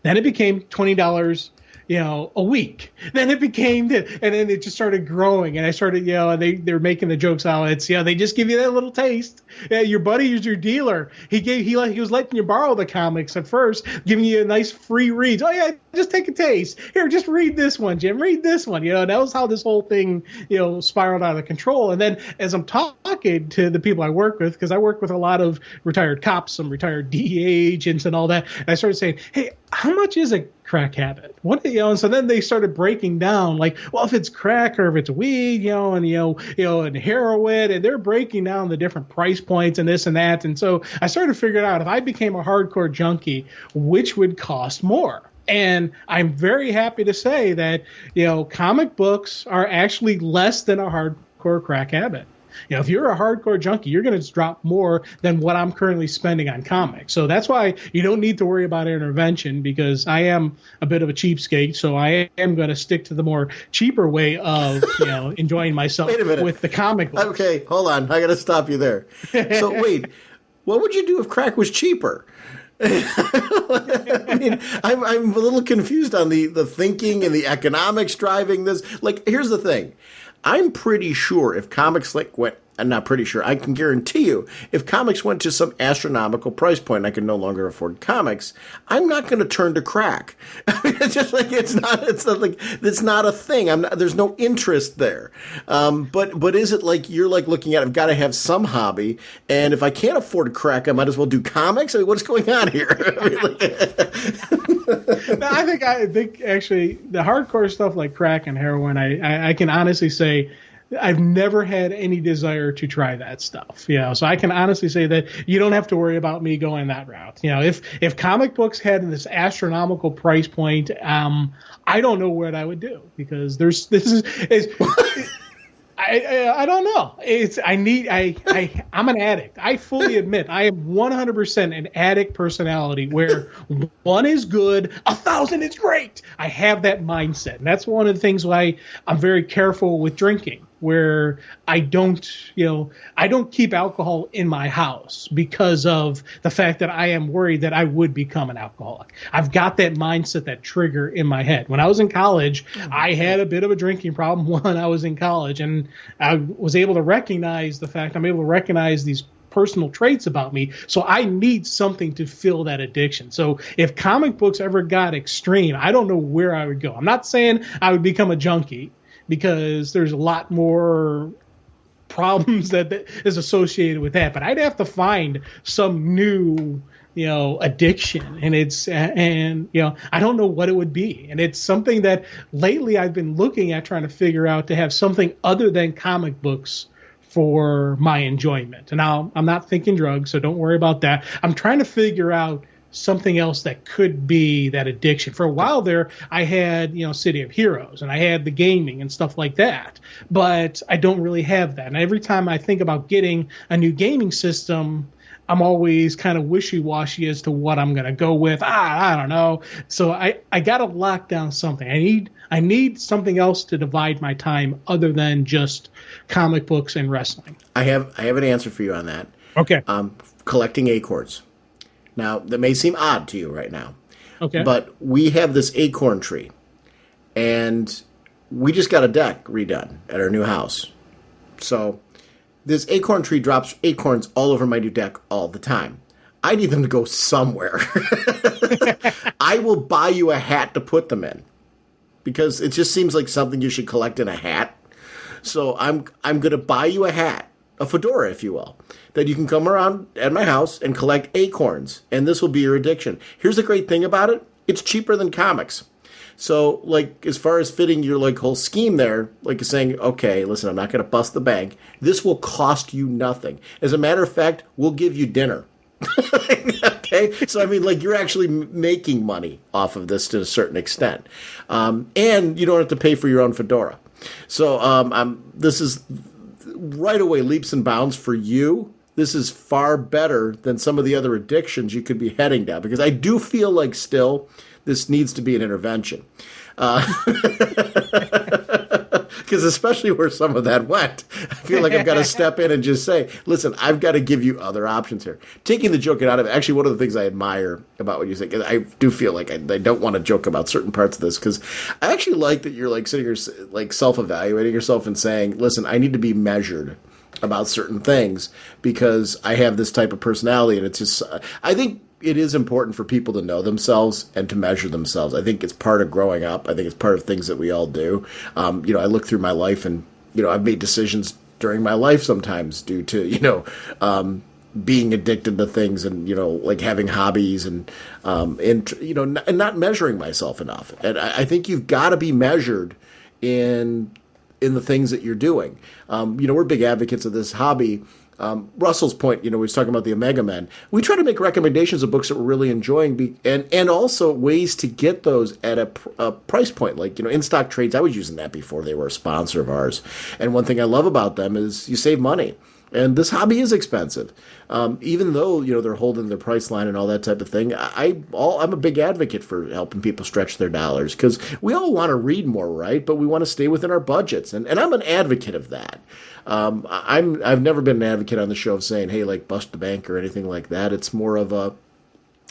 Then it became $20, a week. Then it became this, and then it just started growing. And I started, and they're making the jokes how it's, they just give you that little taste. Your buddy is your dealer. He was letting you borrow the comics at first, giving you a nice free read. Oh yeah, just take a taste. Here, just read this one, Jim. Read this one. That was how this whole thing, spiraled out of control. And then as I'm talking to the people I work with, because I work with a lot of retired cops, some retired DEA agents, and all that, and I started saying, hey, how much is a crack habit? What, and so then they started breaking down, like, well, if it's crack or if it's weed, and heroin, and they're breaking down the different price points and this and that. And so I started figuring out, if I became a hardcore junkie, which would cost more. And I'm very happy to say that, comic books are actually less than a hardcore crack habit. If you're a hardcore junkie, you're going to drop more than what I'm currently spending on comics. So that's why you don't need to worry about intervention, because I am a bit of a cheapskate. So I am going to stick to the more cheaper way of, enjoying myself with the comic books. Okay, hold on. I got to stop you there. So wait, what would you do if crack was cheaper? I mean, I'm a little confused on the thinking and the economics driving this. Like, here's the thing. I'm pretty sure if comics I'm not pretty sure, I can guarantee you, if comics went to some astronomical price point and I could no longer afford comics, I'm not going to turn to crack. I mean, it's just like, it's not a thing. There's no interest there. But is it like, you're like looking at, I've got to have some hobby, and if I can't afford crack, I might as well do comics? I mean, what's going on here? No, I think actually the hardcore stuff like crack and heroin, I can honestly say I've never had any desire to try that stuff. So I can honestly say that you don't have to worry about me going that route. If comic books had this astronomical price point, I don't know what I would do, because I don't know. I'm an addict. I fully admit I am 100% an addict personality, where 1 is good, 1,000 is great. I have that mindset. And that's one of the things why I'm very careful with drinking, where I don't keep alcohol in my house because of the fact that I am worried that I would become an alcoholic. I've got that mindset, that trigger in my head. When I was in college, I had a bit of a drinking problem when I was in college, and I was able to recognize the fact, I'm able to recognize these personal traits about me. So I need something to fill that addiction. So if comic books ever got extreme, I don't know where I would go. I'm not saying I would become a junkie, because there's a lot more problems that is associated with that. But I'd have to find some new, addiction, and I don't know what it would be. And it's something that lately I've been looking at, trying to figure out to have something other than comic books for my enjoyment. And now I'm not thinking drugs, so don't worry about that. I'm trying to figure out something else that could be that addiction. For a while there, I had, City of Heroes, and I had the gaming and stuff like that, but I don't really have that. And every time I think about getting a new gaming system, I'm always kind of wishy-washy as to what I'm going to go with. I don't know. So I got to lock down something. I need something else to divide my time other than just comic books and wrestling. I have an answer for you on that. Okay. Collecting acorns. Now, that may seem odd to you right now. Okay. But we have this acorn tree, and we just got a deck redone at our new house. So this acorn tree drops acorns all over my new deck all the time. I need them to go somewhere. I will buy you a hat to put them in, because it just seems like something you should collect in a hat. So I'm going to buy you a hat, a fedora, if you will, that you can come around at my house and collect acorns, and this will be your addiction. Here's the great thing about it. It's cheaper than comics. So, like, as far as fitting your, like, whole scheme there, like, saying, okay, listen, I'm not going to bust the bank. This will cost you nothing. As a matter of fact, we'll give you dinner. Okay? So, I mean, like, you're actually making money off of this to a certain extent. And you don't have to pay for your own fedora. So, this is right away leaps and bounds for you. This is far better than some of the other addictions you could be heading down, because I do feel like still this needs to be an intervention. Because Because especially where some of that went, I feel like I've got to step in and just say, listen, I've got to give you other options here. Taking the joking out of it, actually, one of the things I admire about what you say, I do feel like I don't want to joke about certain parts of this, because I actually like that you're like sitting here like self-evaluating yourself and saying, listen, I need to be measured about certain things because I have this type of personality. And it's just, I think it is important for people to know themselves and to measure themselves. I think it's part of growing up. I think it's part of things that we all do. I look through my life and, I've made decisions during my life sometimes due to, being addicted to things and, like having hobbies and not measuring myself enough. And I think you've got to be measured in the things that you're doing. We're big advocates of this hobby. Russell's point, we was talking about the Omega Men. We try to make recommendations of books that we're really enjoying and also ways to get those at a price point. Like, in stock trades, I was using that before they were a sponsor of ours. And one thing I love about them is you save money. And this hobby is expensive. Even though, they're holding their price line and all that type of thing, I'm a big advocate for helping people stretch their dollars because we all want to read more, right? But we want to stay within our budgets. And I'm an advocate of that. I've never been an advocate on the show of saying, hey, like bust the bank or anything like that. It's more of a,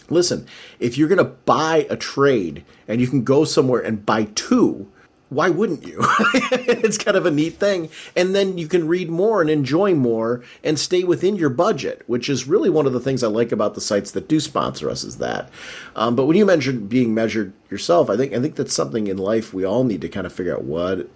listen, if you're going to buy a trade and you can go somewhere and buy two, why wouldn't you? It's kind of a neat thing. And then you can read more and enjoy more and stay within your budget, which is really one of the things I like about the sites that do sponsor us is that. But when you mentioned being measured yourself, I think that's something in life we all need to kind of figure out what,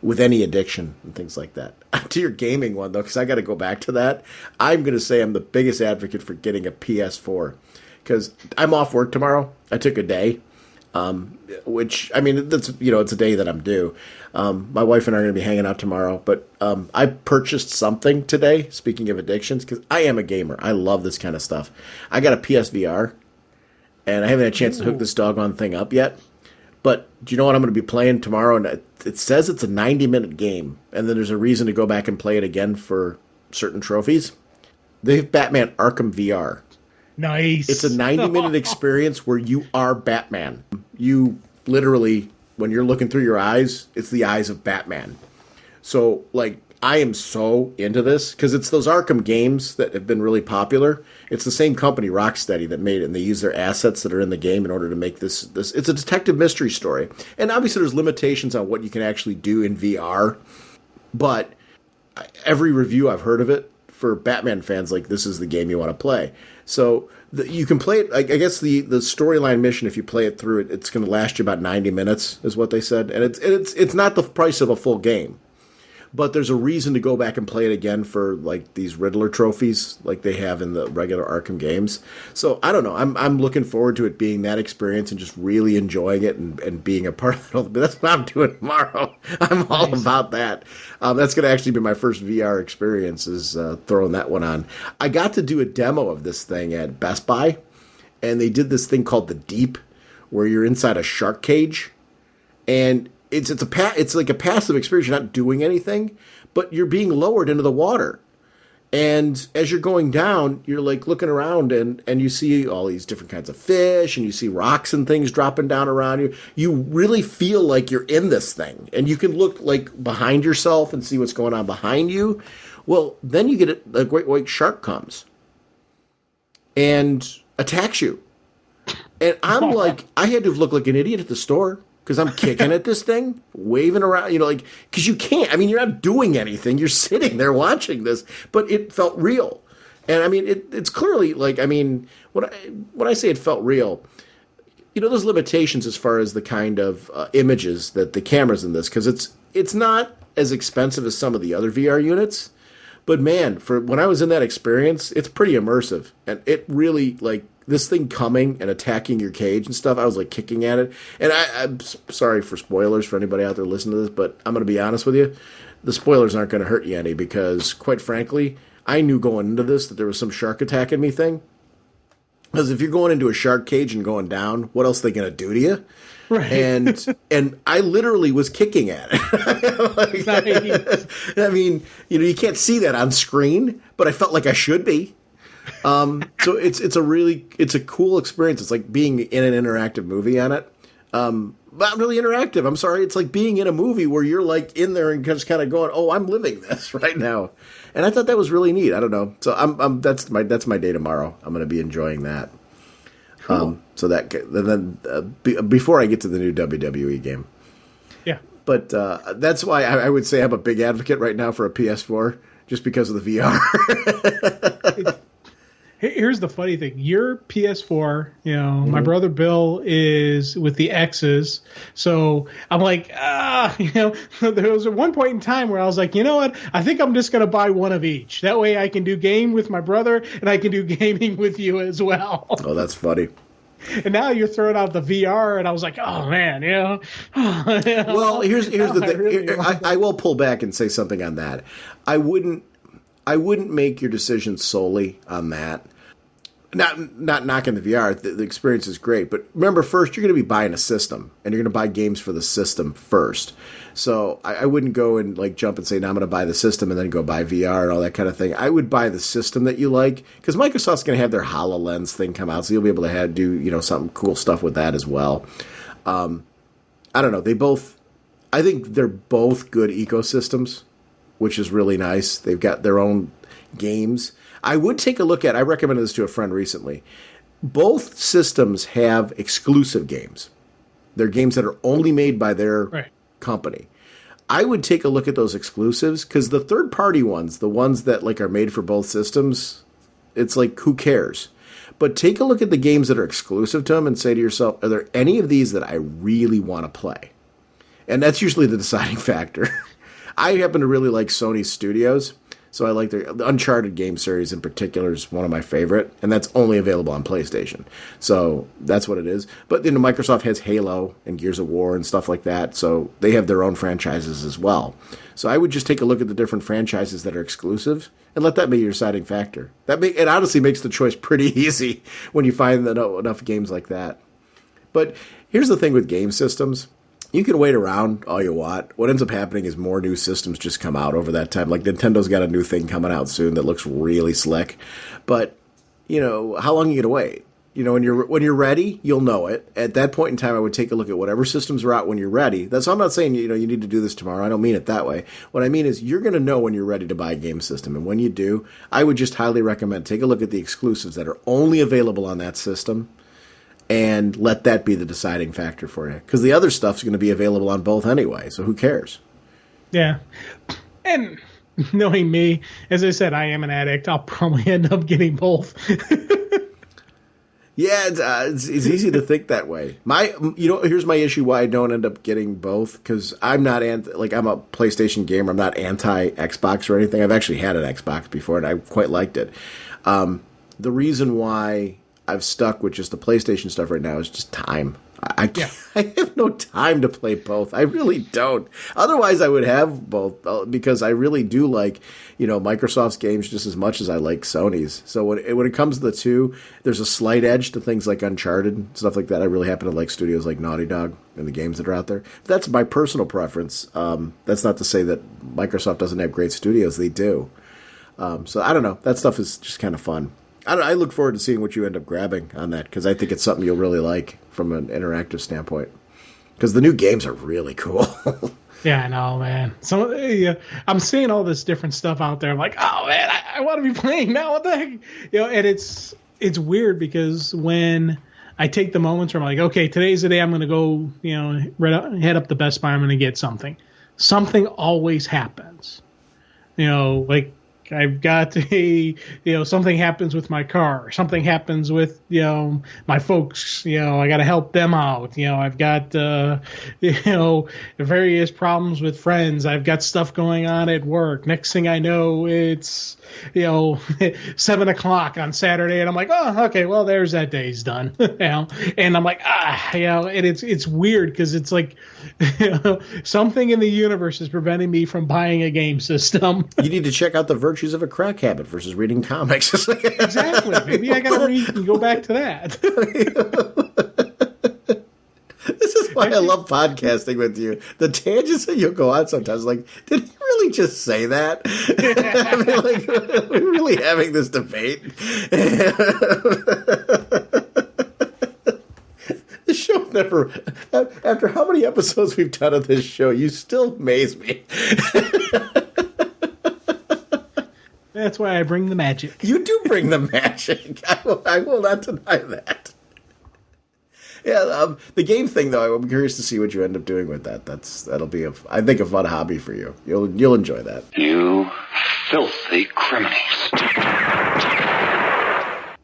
with any addiction and things like that. To your gaming one, though, because I got to go back to that, I'm going to say I'm the biggest advocate for getting a PS4 because I'm off work tomorrow. I took a day. Which, that's, it's a day that I'm due. My wife and I are going to be hanging out tomorrow, but I purchased something today, speaking of addictions, because I am a gamer. I love this kind of stuff. I got a PSVR, and I haven't had a chance to hook this doggone thing up yet. But do you know what I'm going to be playing tomorrow? And it says it's a 90-minute game, and then there's a reason to go back and play it again for certain trophies. They have Batman Arkham VR. Nice. It's a 90-minute experience where you are Batman. You literally, when you're looking through your eyes, it's the eyes of Batman. So, I am so into this because it's those Arkham games that have been really popular. It's the same company, Rocksteady, that made it, and they use their assets that are in the game in order to make this. It's a detective mystery story. And obviously there's limitations on what you can actually do in VR. But every review I've heard of it, for Batman fans, this is the game you want to play. So you can play it. I guess the storyline mission, if you play it through, it's going to last you about 90 minutes, is what they said, and it's not the price of a full game. But there's a reason to go back and play it again for these Riddler trophies like they have in the regular Arkham games. So I don't know. I'm looking forward to it being that experience and just really enjoying it and being a part of it. But that's what I'm doing tomorrow. I'm all about that. That's going to actually be my first VR experience is throwing that one on. I got to do a demo of this thing at Best Buy, and they did this thing called The Deep, where you're inside a shark cage, and it's like a passive experience. You're not doing anything, but you're being lowered into the water. And as you're going down, you're looking around and you see all these different kinds of fish and you see rocks and things dropping down around you. You really feel like you're in this thing. And you can look behind yourself and see what's going on behind you. Well, then you get a great white shark comes and attacks you. And I'm I had to look like an idiot at the store. Because I'm kicking at this thing, waving around, because you can't. You're not doing anything. You're sitting there watching this, but it felt real. And it's clearly when I say it felt real, there's limitations as far as the kind of images that the cameras in this, because it's not as expensive as some of the other VR units. But man, for when I was in that experience, it's pretty immersive. And it really, this thing coming and attacking your cage and stuff, I was kicking at it. And I'm sorry for spoilers for anybody out there listening to this, but I'm going to be honest with you. The spoilers aren't going to hurt you any because, quite frankly, I knew going into this that there was some shark attacking me thing. Because if you're going into a shark cage and going down, what else are they going to do to you? Right. And I literally was kicking at it. Nice. You can't see that on screen, but I felt like I should be. So it's a cool experience. It's like being in an interactive movie on it. Not really interactive. I'm sorry. It's like being in a movie where you're like in there and just kind of going, "Oh, I'm living this right now," and I thought that was really neat. I don't know. So that's my day tomorrow. I'm going to be enjoying that. Cool. So that then before I get to the new WWE game. Yeah. But that's why I would say I'm a big advocate right now for a PS4, just because of the VR. Here's the funny thing. Your PS4, my brother Bill is with the X's. So I'm like, there was at one point in time where I was like, you know what? I think I'm just going to buy one of each. That way I can do game with my brother and I can do gaming with you as well. Oh, that's funny. And now you're throwing out the VR, and I was like, oh, man, Well, here's the thing. I will pull back and say something on that. I wouldn't make your decision solely on that. Not knocking the VR. The experience is great. But remember, first, you're going to be buying a system, and you're going to buy games for the system first. So I wouldn't go and like jump and say, no, I'm going to buy the system and then go buy VR and all that kind of thing. I would buy the system that you like, because Microsoft's going to have their HoloLens thing come out, so you'll be able to do some cool stuff with that as well. I don't know. I think they're both good ecosystems, which is really nice. They've got their own games. I would take a look at, I recommended this to a friend recently. Both systems have exclusive games. They're games that are only made by their company. I would take a look at those exclusives, because the third-party ones, the ones that like are made for both systems, it's like, who cares? But take a look at the games that are exclusive to them and say to yourself, are there any of these that I really want to play? And that's usually the deciding factor. I happen to really like Sony Studios, so I like the Uncharted game series in particular is one of my favorite, and that's only available on PlayStation. So that's what it is. But Microsoft has Halo and Gears of War and stuff like that, so they have their own franchises as well. So I would just take a look at the different franchises that are exclusive and let that be your deciding factor. It honestly makes the choice pretty easy when you find enough games like that. But here's the thing with game systems. You can wait around all you want. What ends up happening is more new systems just come out over that time. Like Nintendo's got a new thing coming out soon that looks really slick. But, how long are you going to wait? When you're ready, you'll know it. At that point in time, I would take a look at whatever systems are out when you're ready. I'm not saying, you need to do this tomorrow. I don't mean it that way. What I mean is you're going to know when you're ready to buy a game system. And when you do, I would just highly recommend take a look at the exclusives that are only available on that system. And let that be the deciding factor for you. Because the other stuff's going to be available on both anyway, so who cares? Yeah. And knowing me, as I said, I am an addict. I'll probably end up getting both. Yeah, it's easy to think that way. Here's my issue why I don't end up getting both, because I'm not I'm a PlayStation gamer. I'm not anti-Xbox or anything. I've actually had an Xbox before, and I quite liked it. The reason why I've stuck with just the PlayStation stuff right now is just time. I have no time to play both. I really don't. Otherwise, I would have both, because I really do like, Microsoft's games just as much as I like Sony's. So when it comes to the two, there's a slight edge to things like Uncharted and stuff like that. I really happen to like studios like Naughty Dog and the games that are out there. That's my personal preference. That's not to say that Microsoft doesn't have great studios. They do. So I don't know. That stuff is just kind of fun. I look forward to seeing what you end up grabbing on that, because I think it's something you'll really like from an interactive standpoint. Because the new games are really cool. Yeah, I know, man. So I'm seeing all this different stuff out there. I'm like, oh man, I want to be playing now. What the heck? And it's weird, because when I take the moments where I'm like, okay, today's the day I'm going to go, head up to Best Buy. I'm going to get something. Something always happens. Like, I've got something happens with my car, something happens with, my folks, I got to help them out. I've got, various problems with friends. I've got stuff going on at work. Next thing I know, it's, 7:00 on Saturday. And I'm like, oh, okay, well, there's that day's done. And I'm like, and it's weird, because it's like, something in the universe is preventing me from buying a game system. You need to check out the virtues of a crack habit versus reading comics. Exactly. Maybe I got to read and go back to that. This is why I love podcasting with you. The tangents that you'll go on sometimes, like, did he really just say that? I mean, like, we're really having this debate. The show never, after how many episodes we've done of this show, you still amaze me. That's why I bring the magic. You do bring the magic. I will not deny that. Yeah, the game thing, though, I'm curious to see what you end up doing with that. That'll be, I think, a fun hobby for you. You'll enjoy that. You filthy criminals.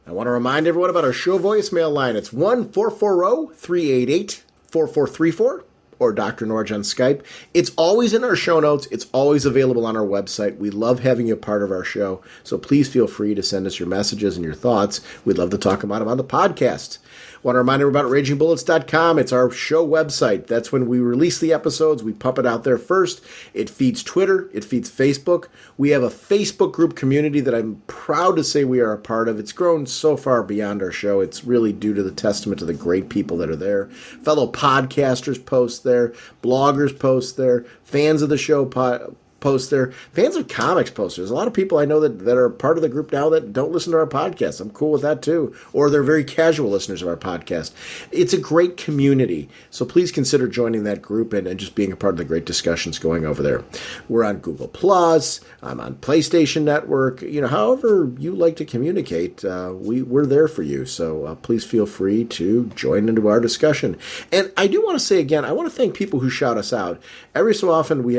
I want to remind everyone about our show voicemail line. It's 1-440-388-4434 or Dr. Norge on Skype. It's always in our show notes. It's always available on our website. We love having you a part of our show, so please feel free to send us your messages and your thoughts. We'd love to talk about them on the podcast. I want to remind everyone about RagingBullets.com. It's our show website. That's when we release the episodes. We pump it out there first. It feeds Twitter. It feeds Facebook. We have a Facebook group community that I'm proud to say we are a part of. It's grown so far beyond our show. It's really due to the testament to the great people that are there. Fellow podcasters post there. Bloggers post there. Fans of the show post there. Fans of comics post. There's a lot of people I know that are part of the group now that don't listen to our podcast. I'm cool with that too. Or they're very casual listeners of our podcast. It's a great community. So please consider joining that group and just being a part of the great discussions going over there. We're on Google Plus. I'm on PlayStation Network. However you like to communicate, we're there for you. So please feel free to join into our discussion. And I do want to say again, I want to thank people who shout us out. Every so often we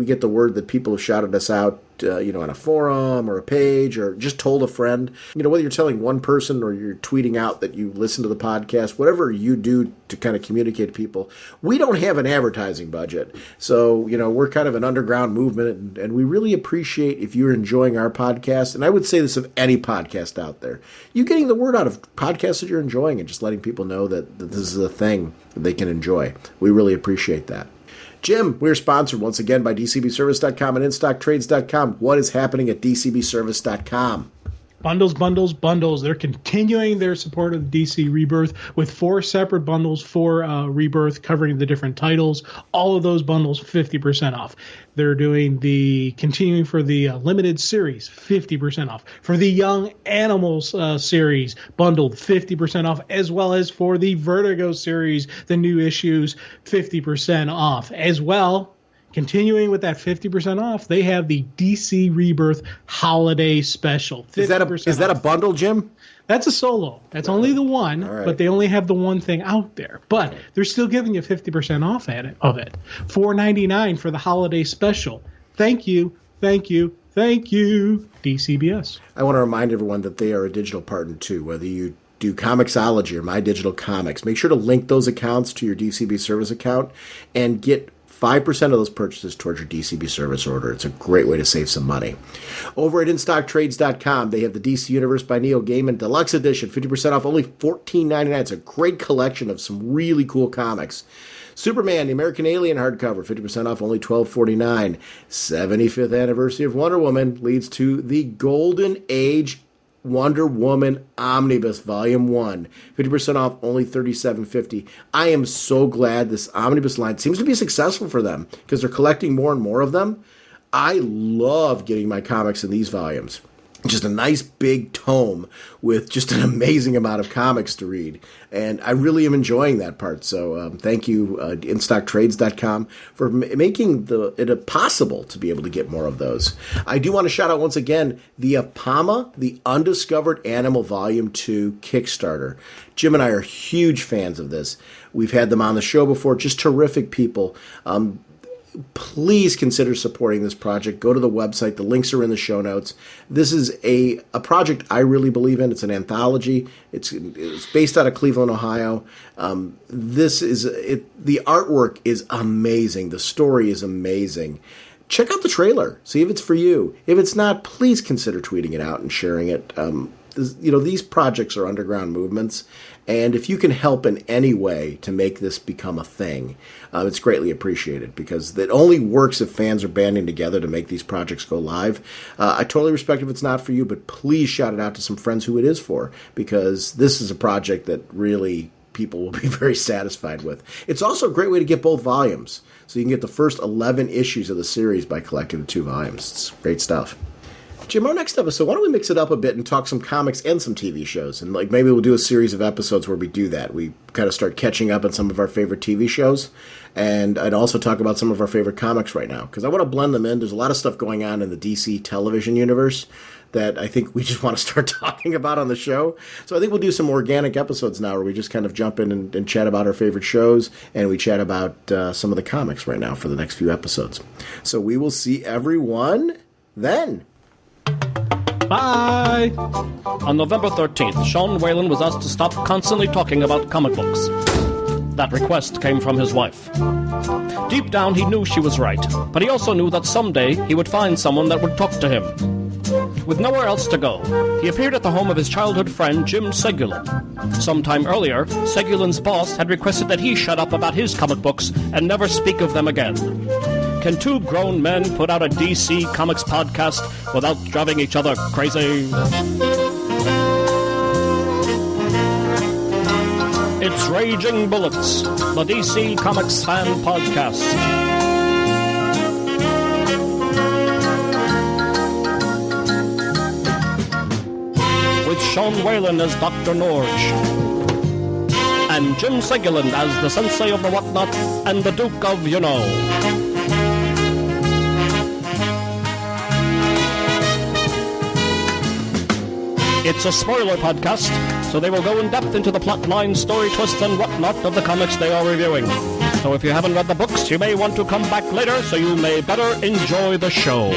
get the word that people have shouted us out, on a forum or a page or just told a friend. Whether you're telling one person or you're tweeting out that you listen to the podcast, whatever you do to kind of communicate to people, we don't have an advertising budget. So, we're kind of an underground movement, and we really appreciate if you're enjoying our podcast. And I would say this of any podcast out there. You getting the word out of podcasts that you're enjoying and just letting people know that this is a thing that they can enjoy. We really appreciate that. Jim, we're sponsored once again by DCBService.com and InStockTrades.com. What is happening at DCBService.com? Bundles, bundles, bundles. They're continuing their support of the DC Rebirth with 4 separate bundles for Rebirth covering the different titles. All of those bundles 50% off. They're doing continuing for the limited series, 50% off. For the Young Animals series, bundled 50% off, as well as for the Vertigo series, the new issues, 50% off. As well, continuing with that 50% off, they have the DC Rebirth Holiday Special. Is that a bundle, Jim? That's a solo. That's only the one, right. But they only have the one thing out there. But they're still giving you 50% off of it. $4.99 for the Holiday Special. Thank you, thank you, thank you, DCBS. I want to remind everyone that they are a digital partner too, whether you do Comixology or My Digital Comics. Make sure to link those accounts to your DCB service account and get 5% of those purchases towards your DCB service order. It's a great way to save some money. Over at InStockTrades.com, they have the DC Universe by Neil Gaiman Deluxe Edition, 50% off, only $14.99. It's a great collection of some really cool comics. Superman, the American Alien hardcover, 50% off, only $12.49. 75th anniversary of Wonder Woman leads to the Golden Age Wonder Woman Omnibus Volume 1. 50% off, only $37.50. I am so glad this Omnibus line seems to be successful for them because they're collecting more and more of them. I love getting my comics in these volumes. Just a nice big tome with just an amazing amount of comics to read. And I really am enjoying that part. So thank you, InStockTrades.com, for making it possible to be able to get more of those. I do want to shout out once again the Apama, the Undiscovered Animal Volume 2 Kickstarter. Jim and I are huge fans of this. We've had them on the show before. Just terrific people. Please consider supporting this project. Go to the website. The links are in the show notes. This is a project I really believe in. It's an anthology. It's based out of Cleveland, Ohio. The artwork is amazing. The story is amazing. Check out the trailer. See if it's for you. If it's not, please consider tweeting it out and sharing it. These projects are underground movements, and if you can help in any way to make this become a thing, it's greatly appreciated because it only works if fans are banding together to make these projects go live. I totally respect if it's not for you, but please shout it out to some friends who it is for, because this is a project that really people will be very satisfied with. It's also a great way to get both volumes, so you can get the first 11 issues of the series by collecting the 2 volumes. It's great stuff. Jim, our next episode, why don't we mix it up a bit and talk some comics and some TV shows? And like maybe we'll do a series of episodes where we do that. We kind of start catching up on some of our favorite TV shows. And I'd also talk about some of our favorite comics right now, because I want to blend them in. There's a lot of stuff going on in the DC television universe that I think we just want to start talking about on the show. So I think we'll do some organic episodes now where we just kind of jump in and chat about our favorite shows, and we chat about some of the comics right now for the next few episodes. So we will see everyone then. Bye! On November 13th, Sean Whalen was asked to stop constantly talking about comic books. That request came from his wife. Deep down, he knew she was right, but he also knew that someday he would find someone that would talk to him. With nowhere else to go, he appeared at the home of his childhood friend Jim Segulin. Sometime earlier, Segulin's boss had requested that he shut up about his comic books and never speak of them again. Can two grown men put out a DC Comics podcast without driving each other crazy? It's Raging Bullets, the DC Comics fan podcast. With Sean Whalen as Dr. Norge, and Jim Segulin as the Sensei of the Whatnot and the Duke of You-Know. It's a spoiler podcast, so they will go in depth into the plot line, story twists, and whatnot of the comics they are reviewing. So if you haven't read the books, you may want to come back later so you may better enjoy the show.